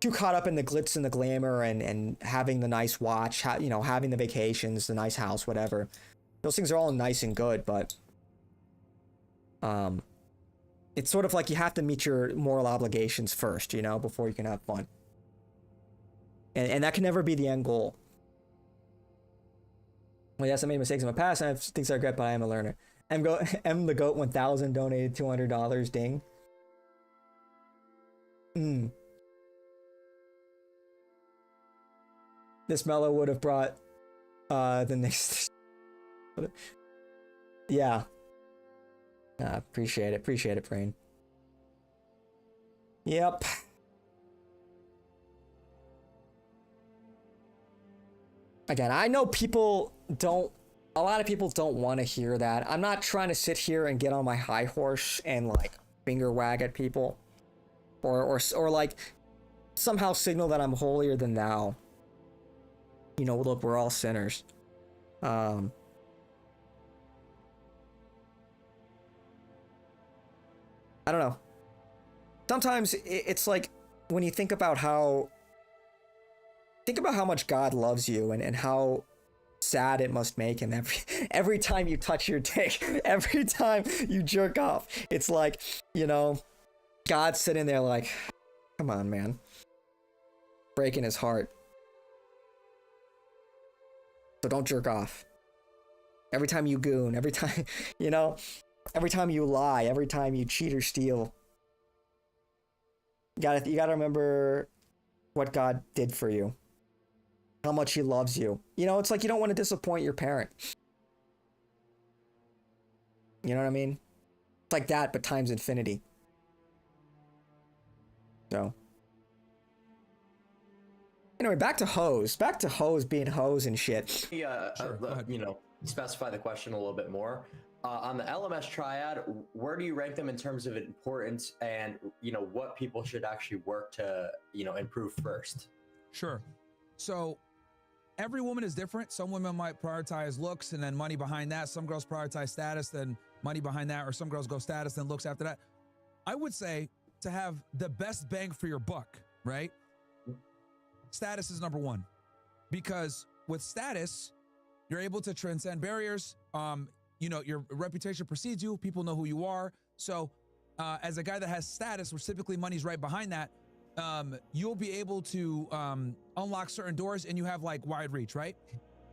too caught up in the glitz and the glamour and having the nice watch, you know, having the vacations, the nice house, whatever. Those things are all nice and good, but it's sort of like you have to meet your moral obligations first, you know, before you can have fun. And that can never be the end goal. Well, yes, I made mistakes in my past. I have things I regret, but I am a learner. M the Goat 1000 donated $200. Ding. This mellow would have brought the next. Yeah. Appreciate it, Brain. Yep. Again, I know a lot of people don't want to hear that. I'm not trying to sit here and get on my high horse and like finger wag at people or like somehow signal that I'm holier than thou. You know, look, we're all sinners. I don't know. Sometimes it's like when you think about how much God loves you and how sad it must make him every time you touch your dick, every time you jerk off. It's like, you know, God's sitting there like, come on, man. Breaking his heart. So don't jerk off. Every time you goon, every time, you know, every time you lie, every time you cheat or steal. You gotta remember what God did for you. How much he loves you. You know, it's like you don't want to disappoint your parent. You know what I mean? It's like that, but times infinity. So. Anyway, back to hoes. Back to hoes being hoes and shit. You know, specify the question a little bit more. On the LMS triad, where do you rank them in terms of importance and, you know, what people should actually work to, you know, improve first? Sure. So every woman is different. Some women might prioritize looks and then money behind that. Some girls prioritize status, then money behind that, or some girls go status, then looks after that. I would say to have the best bang for your buck, right? Status is number one, because with status, you're able to transcend barriers. You know, your reputation precedes you. People know who you are. So as a guy that has status, which typically money's right behind that, you'll be able to unlock certain doors and you have like wide reach, right?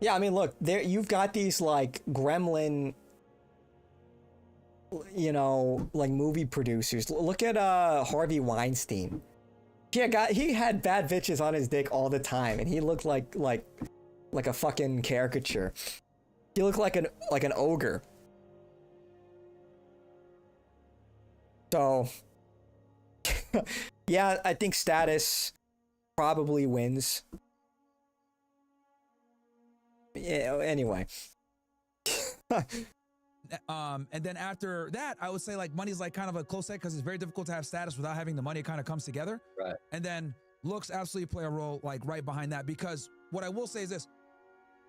Yeah, I mean, look, there you've got these like gremlin, you know, like movie producers. Look at Harvey Weinstein. Yeah, he had bad bitches on his dick all the time, and he looked like a fucking caricature. He looked like an ogre. So, yeah, I think status probably wins. Yeah. Anyway. And then after that, I would say like money's like kind of a close second because it's very difficult to have status without having the money. It kind of comes together. Right. And then looks absolutely play a role like right behind that, because what I will say is this: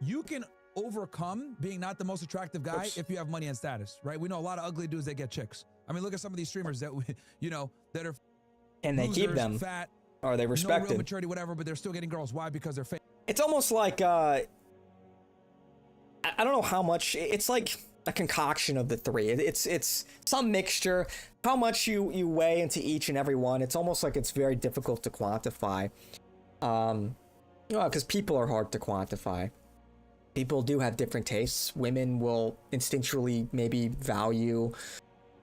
you can overcome being not the most attractive guy if you have money and status, right? We know a lot of ugly dudes that get chicks. I mean, look at some of these streamers that you know that are and they keep them, fat, or they respected, no real maturity, whatever, but they're still getting girls. Why? Because they're fake. It's almost like I don't know how much. It's like a concoction of the three. It's some mixture. How much you weigh into each and every one. It's almost like it's very difficult to quantify. You know, because people are hard to quantify. People do have different tastes. Women will instinctually maybe value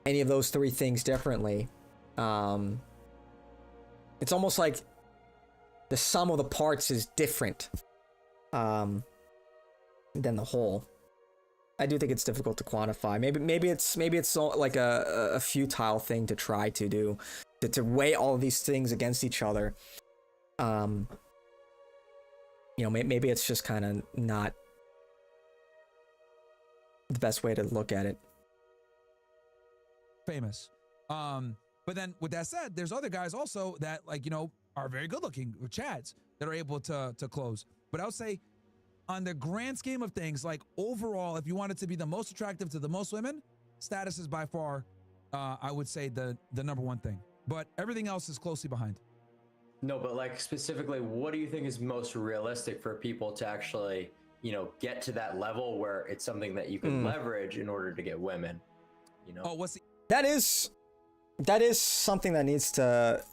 any of those three things differently. It's almost like the sum of the parts is different than the whole. I do think it's difficult to quantify. Maybe it's so like a futile thing to try to do, to weigh all of these things against each other. You know, maybe it's just kind of not the best way to look at it. Famous. But then with that said, there's other guys also that, like, you know, are very good looking, with Chads, that are able to close. But I would say on the grand scheme of things, like overall, if you wanted to be the most attractive to the most women, status is by far, I would say the number one thing, but everything else is closely behind. No, but like specifically, what do you think is most realistic for people to actually, you know, get to that level where it's something that you can leverage in order to get women, you know? Oh, that is something that needs to,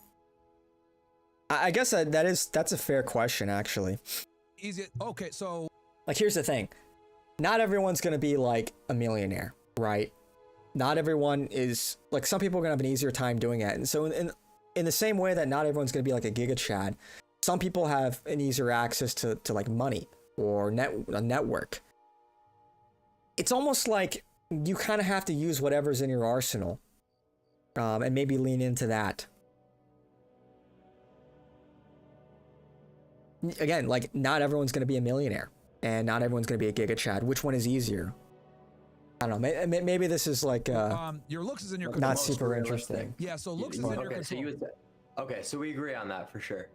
I guess that's a fair question, actually. Easy. Okay, so like, here's the thing. Not everyone's going to be like a millionaire, right? Not everyone is, like, some people are going to have an easier time doing it. And so in the same way that not everyone's going to be like a Giga Chad, some people have an easier access to like money or a network. It's almost like you kind of have to use whatever's in your arsenal, and maybe lean into that. Again, like, not everyone's going to be a millionaire, and not everyone's going to be a Giga Chad. Which one is easier? I don't know. Maybe this is like your looks is in your not super interesting. Yeah, so looks is in your control. Okay, so we agree on that for sure.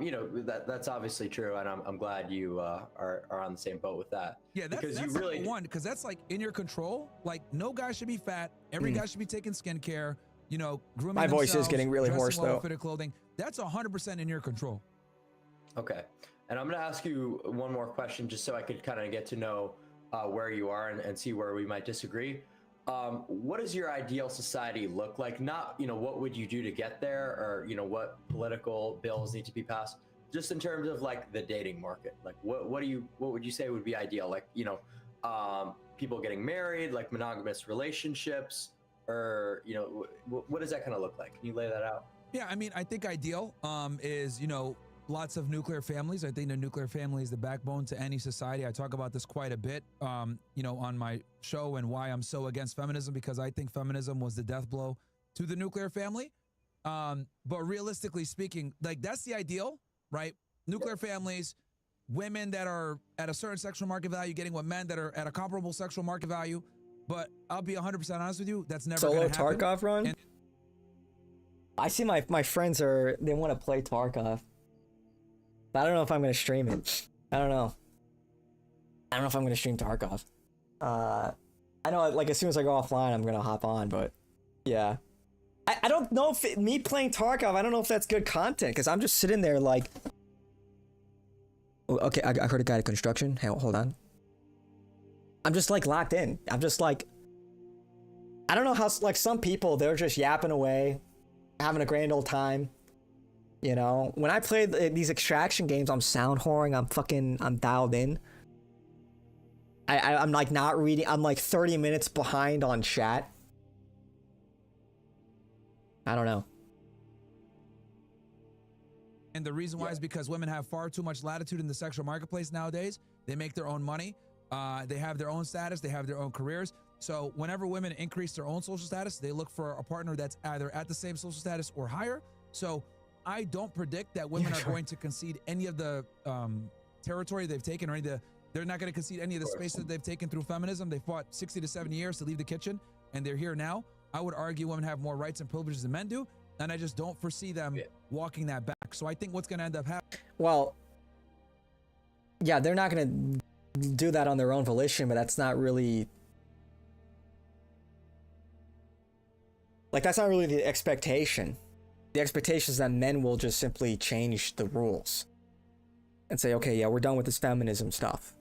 You know, that's obviously true, and I'm glad you are on the same boat with that. Yeah, that's you really one, because that's like in your control. Like, no guy should be fat. Every guy should be taking skincare. you know, grooming My voice is themselves, getting really dressing hoarse, well, though. fitted clothing, that's 100% in your control. Okay. And I'm going to ask you one more question just so I could kind of get to know where you are and see where we might disagree. What does your ideal society look like? Not, you know, what would you do to get there, or, you know, what political bills need to be passed? Just in terms of like the dating market. Like what would you say would be ideal? Like, you know, people getting married, like monogamous relationships, or, you know, what does that kind of look like? Can you lay that out? Yeah, I mean, I think ideal is, you know, lots of nuclear families. I think the nuclear family is the backbone to any society. I talk about this quite a bit, you know, on my show, and why I'm so against feminism, because I think feminism was the death blow to the nuclear family. But realistically speaking, like, that's the ideal, right? Nuclear families, women that are at a certain sexual market value getting with men that are at a comparable sexual market value. But I'll be 100% honest with you, that's never Solo going to happen. Tarkov run? I see my friends they want to play Tarkov. But I don't know if I'm going to stream it. I don't know. I don't know if I'm going to stream Tarkov. I know, like, as soon as I go offline, I'm going to hop on, but yeah. I don't know if me playing Tarkov, I don't know if that's good content, because I'm just sitting there like... Oh, okay, I heard a guy at construction. Hey, hold on. I'm just, like, locked in. I'm just, like... I don't know how, like, some people, they're just yapping away, having a grand old time. You know, when I play these extraction games, I'm sound whoring, I'm dialed in. I'm like not reading, I'm like 30 minutes behind on chat. I don't know. And the reason why is because women have far too much latitude in the sexual marketplace nowadays. They make their own money. They have their own status. They have their own careers. So whenever women increase their own social status, they look for a partner that's either at the same social status or higher. So I don't predict that women are going to concede any of the territory they've taken, or they're not going to concede any of the space that they've taken through feminism. They fought 60 to 70 years to leave the kitchen, and they're here now. I would argue women have more rights and privileges than men do, and I just don't foresee them walking that back. So I think what's going to end up happening... Well, yeah, they're not going to do that on their own volition, but that's not really... Like, that's not really the expectation. The expectation is that men will just simply change the rules and say, okay, yeah, we're done with this feminism stuff.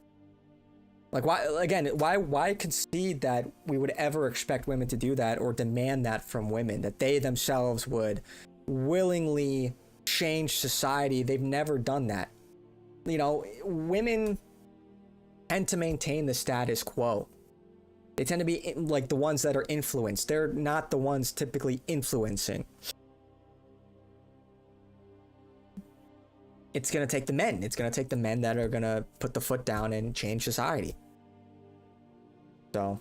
Like, why concede that we would ever expect women to do that, or demand that from women, that they themselves would willingly change society? They've never done that. You know, women tend to maintain the status quo. They tend to be like the ones that are influenced. They're not the ones typically influencing. It's going to take the men. It's going to take the men that are going to put the foot down and change society. So.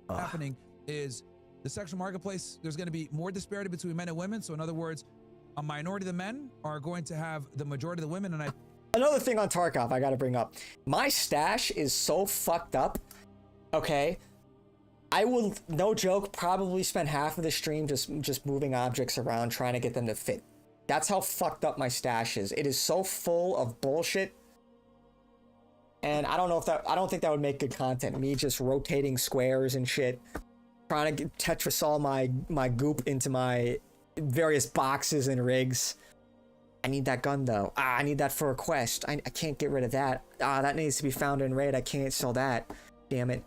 Happening is the sexual marketplace, there's going to be more disparity between men and women. So in other words, a minority of the men are going to have the majority of the women. And another thing on Tarkov I got to bring up. My stash is so fucked up. Okay. I will, no joke, probably spend half of the stream just moving objects around, trying to get them to fit. That's how fucked up my stash is. It is so full of bullshit. And I don't think that would make good content. Me just rotating squares and shit. Trying to get Tetris all my goop into my various boxes and rigs. I need that gun though. I need that for a quest. I can't get rid of that. That needs to be found in raid. I can't sell that. Damn it.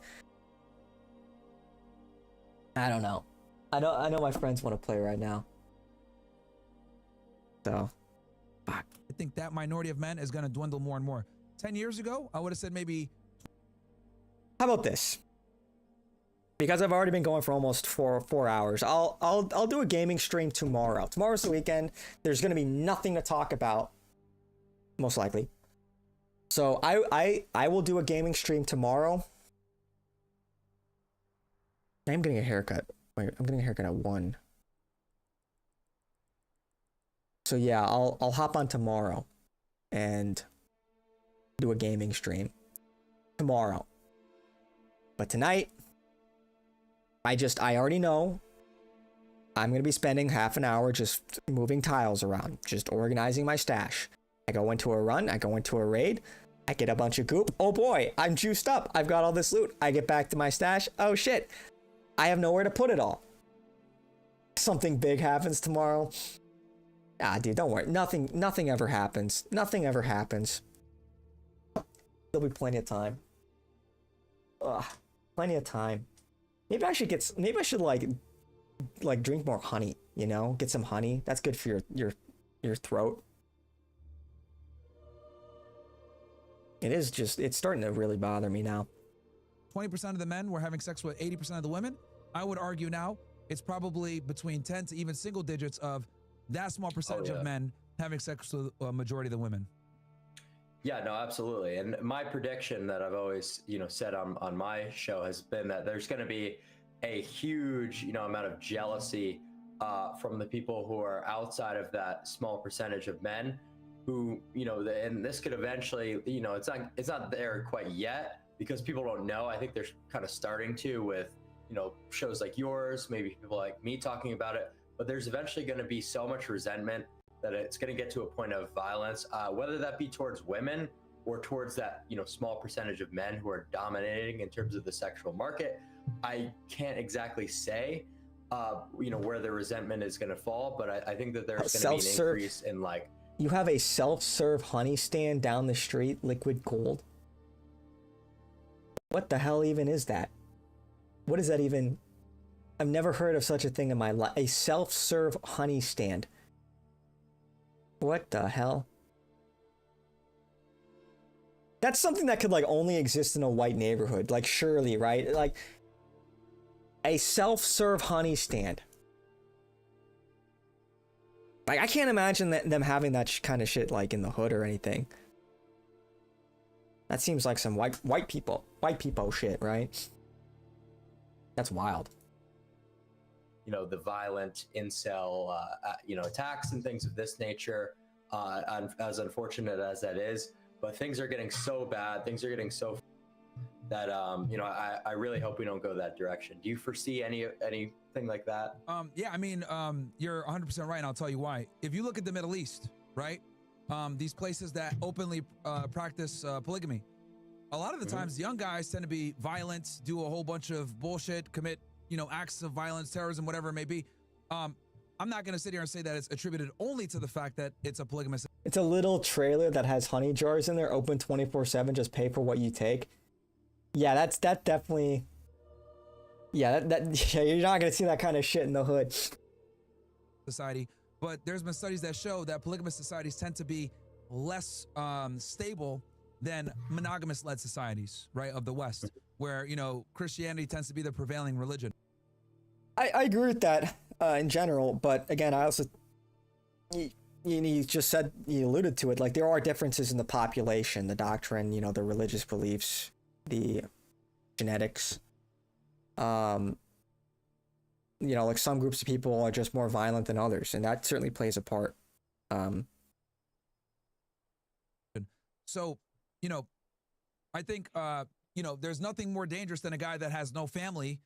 I don't know. I know my friends want to play right now. So, fuck. I think that minority of men is going to dwindle more and more. 10 years ago, I would have said maybe... How about this? Because I've already been going for almost four hours, I'll do a gaming stream tomorrow. Tomorrow's the weekend. There's going to be nothing to talk about, most likely. So I will do a gaming stream tomorrow. I'm getting a haircut. Wait, I'm getting a haircut at 1. So yeah, I'll hop on tomorrow and do a gaming stream tomorrow. But tonight, I already know I'm going to be spending half an hour just moving tiles around, just organizing my stash. I go into a run, I go into a raid, I get a bunch of goop. Oh boy, I'm juiced up. I've got all this loot. I get back to my stash. Oh shit. I have nowhere to put it all. Something big happens tomorrow. Ah, dude, don't worry. Nothing ever happens. Nothing ever happens. There'll be plenty of time. Ugh, plenty of time. Maybe I should like drink more honey, you know? Get some honey. That's good for your throat. It's starting to really bother me now. 20% of the men were having sex with 80% of the women. I would argue now it's probably between 10 to even single digits of that small percentage of men having sex with a majority of the women. Yeah, no, absolutely. And my prediction that I've always, said on my show has been that there's going to be a huge, amount of jealousy from the people who are outside of that small percentage of men who, and this could eventually, it's not there quite yet because people don't know. I think they're kind of starting to with, shows like yours, maybe people like me talking about it, but there's eventually going to be so much resentment that it's going to get to a point of violence, whether that be towards women or towards that, small percentage of men who are dominating in terms of the sexual market. I can't exactly say, where the resentment is going to fall, but I think that there's going to be an increase in like. You have a self-serve honey stand down the street, liquid gold. What the hell even is that? What is that even? I've never heard of such a thing in my life. A self-serve honey stand. What the hell? That's something that could like only exist in a white neighborhood, like surely, right? Like a self-serve honey stand. Like I can't imagine them having that kind of shit like in the hood or anything. That seems like some white people shit, right? That's wild. The violent incel, attacks and things of this nature, as unfortunate as that is. But things are getting so bad, things are getting so that, I really hope we don't go that direction. Do you foresee anything like that? Yeah, I mean, you're 100% right, and I'll tell you why. If you look at the Middle East, right? These places that openly practice polygamy, a lot of the times young guys tend to be violent, do a whole bunch of bullshit, commit acts of violence, terrorism, whatever it may be. I'm not going to sit here and say that it's attributed only to the fact that it's a polygamous. It's a little trailer that has honey jars in there, open 24/7, just pay for what you take. Yeah, that definitely. Yeah, you're not going to see that kind of shit in the hood. Society, but there's been studies that show that polygamous societies tend to be less stable than monogamous-led societies, right, of the West, where, Christianity tends to be the prevailing religion. I agree with that in general, but again, I also, you just said, you alluded to it, like there are differences in the population, the doctrine, the religious beliefs, the genetics. Like some groups of people are just more violent than others, and that certainly plays a part. So, I think, there's nothing more dangerous than a guy that has no family,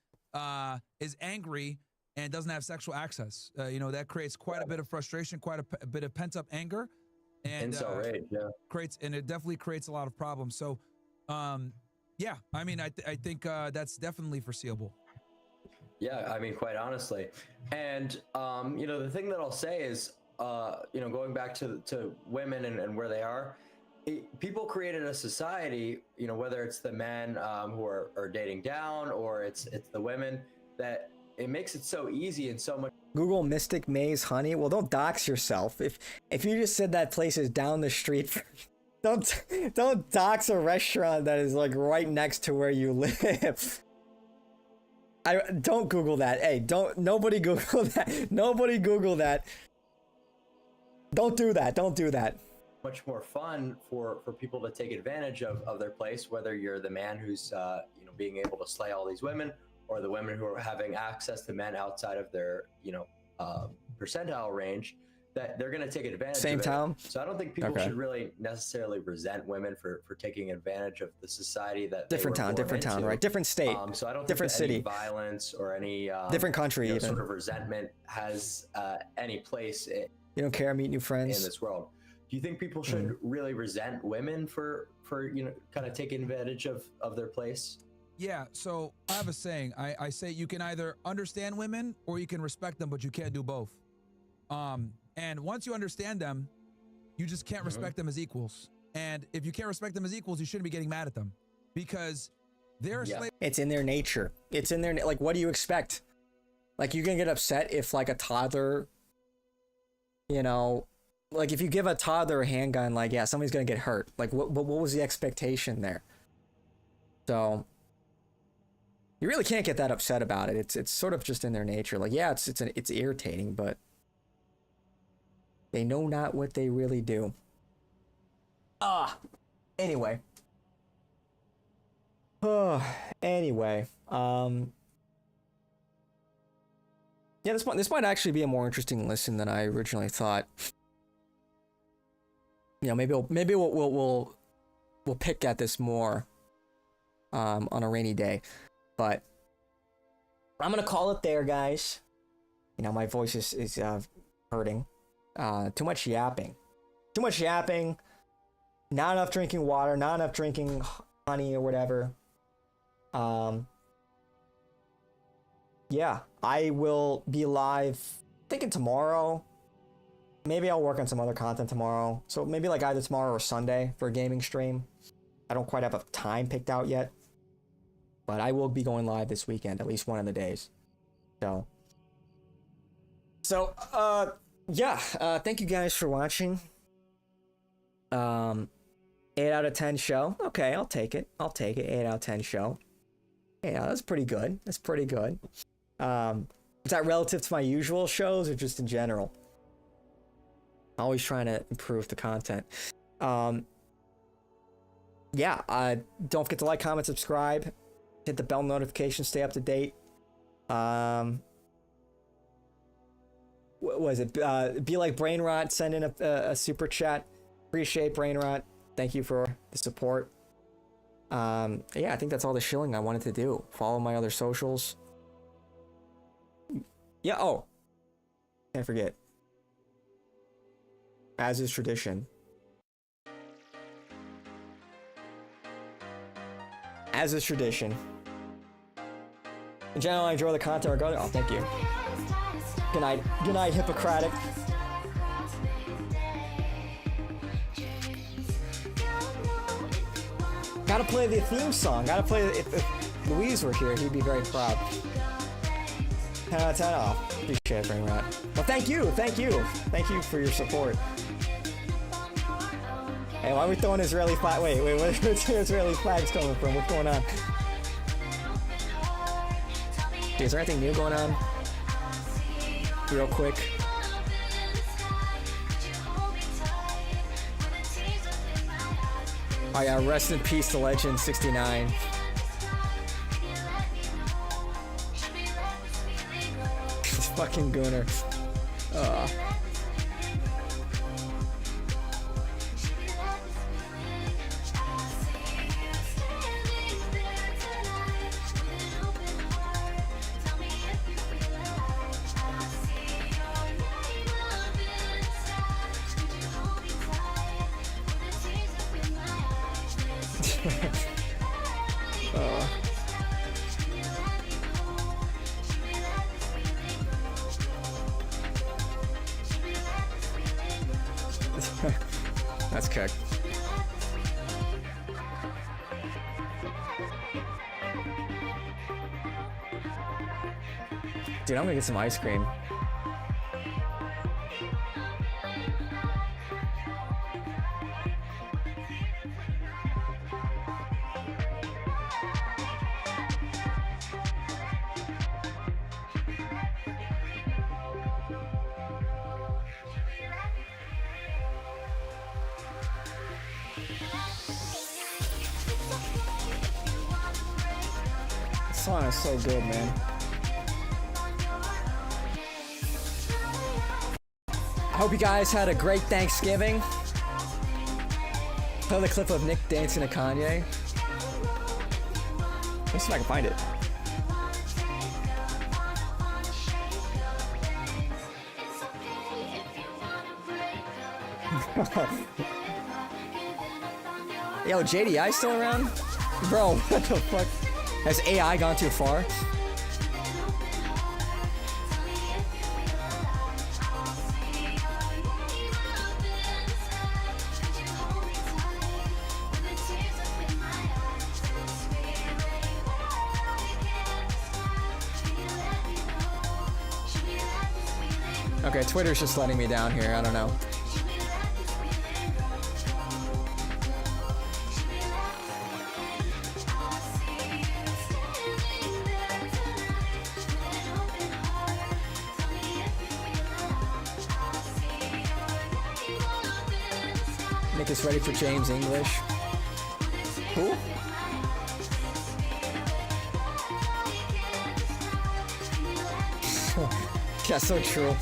is angry, and doesn't have sexual access. That creates quite a bit of frustration, quite a bit of pent-up anger. And rage, yeah. It definitely creates a lot of problems. So, yeah, I mean, I think that's definitely foreseeable. Yeah, I mean, quite honestly. And, the thing that I'll say is, going back to women and where they are, people created a society, whether it's the men who are dating down or it's the women, that it makes it so easy and so much. Google Mystic Maze Honey. Well, don't dox yourself. If you just said that place is down the street, don't dox a restaurant that is like right next to where you live. Don't Google that. Hey, nobody Google that. Nobody Google that. Don't do that. Don't do that. Much more fun for people to take advantage of their place, whether you're the man who's being able to slay all these women, or the women who are having access to men outside of their percentile range, that they're going to take advantage Same of town? It. So I don't think people should really necessarily resent women for taking advantage of the society that different town, right? Different state, so I don't different think city, any violence or any different country, even sort of resentment has any place. You don't care, meet new friends in this world. Do you think people should really resent women for kind of taking advantage of their place? Yeah, so I have a saying. I say you can either understand women or you can respect them, but you can't do both. And once you understand them, you just can't respect them as equals. And if you can't respect them as equals, you shouldn't be getting mad at them because they're slave. It's in their nature. It's in their, like, what do you expect? Like, you're gonna get upset if, like, a toddler, you know, like, if you give a toddler a handgun, like, yeah, somebody's gonna get hurt. Like, what was the expectation there? So, you really can't get that upset about it. It's sort of just in their nature. Like, yeah, it's irritating, but they know not what they really do. Anyway. Anyway. Yeah, this might actually be a more interesting listen than I originally thought. You know, maybe we'll pick at this more on a rainy day. But I'm gonna call it there, guys. You know, my voice is hurting. Too much yapping. Too much yapping. Not enough drinking water. Not enough drinking honey or whatever. Yeah, I will be live, thinking tomorrow. Maybe I'll work on some other content tomorrow. So maybe like either tomorrow or Sunday for a gaming stream. I don't quite have a time picked out yet. But I will be going live this weekend, at least one of the days. Yeah, thank you guys for watching. 8 out of 10 show. Okay, I'll take it. 8 out of 10 show. Yeah, that's pretty good. Is that relative to my usual shows or just in general? Always trying to improve the content. Yeah, don't forget to like, comment, subscribe. Hit the bell notification, stay up to date. What was it? Be like Brainrot, send in a super chat. Appreciate Brainrot. Thank you for the support. Yeah, I think that's all the shilling I wanted to do. Follow my other socials. Yeah, oh. Can't forget. As is tradition. As is tradition. In general, I enjoy the content regardless. Oh, thank you. Good night. Good night, Hippocratic. Gotta play the theme song. Gotta play it. If Louise were here, he'd be very proud. 10 out of 10 off. Appreciate it, Brain Rat. Well, thank you. Thank you. Thank you for your support. Hey, why are we throwing Israeli flag? Wait, where's the Israeli flags coming from? What's going on? Is there anything new going on? Real quick. Oh yeah, rest in peace to Legend 69. This fucking gooner. That's kick. Dude, I'm gonna get some ice cream. This song is so good, man. I hope you guys had a great Thanksgiving. Play the clip of Nick dancing to Kanye. Let's see if I can find it. Yo, JDI still around? Bro, what the fuck? Has AI gone too far? Okay, Twitter's just letting me down here. I don't know. Nick is ready for James English. Who? Yeah, so true.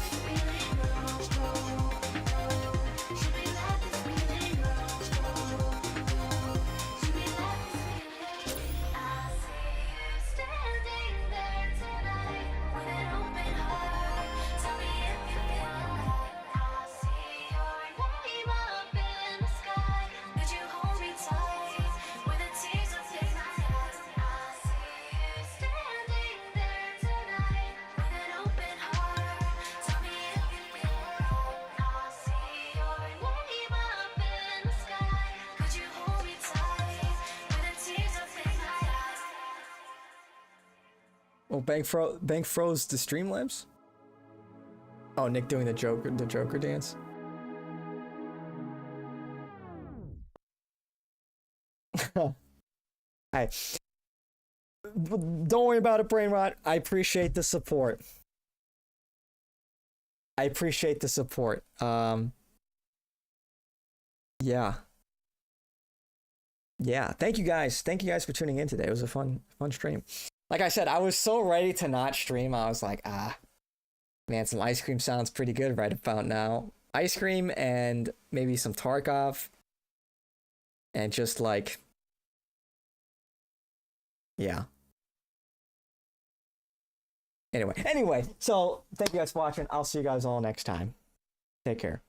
Oh, Bank froze the Streamlabs? Oh, Nick doing the Joker dance. Hi. Don't worry about it, Brain Rot. I appreciate the support. I appreciate the support. Yeah. Yeah. Thank you guys. Thank you guys for tuning in today. It was a fun stream. Like I said, I was so ready to not stream. I was like, man, some ice cream sounds pretty good right about now. Ice cream and maybe some Tarkov. And just like, yeah. Anyway, so thank you guys for watching. I'll see you guys all next time. Take care.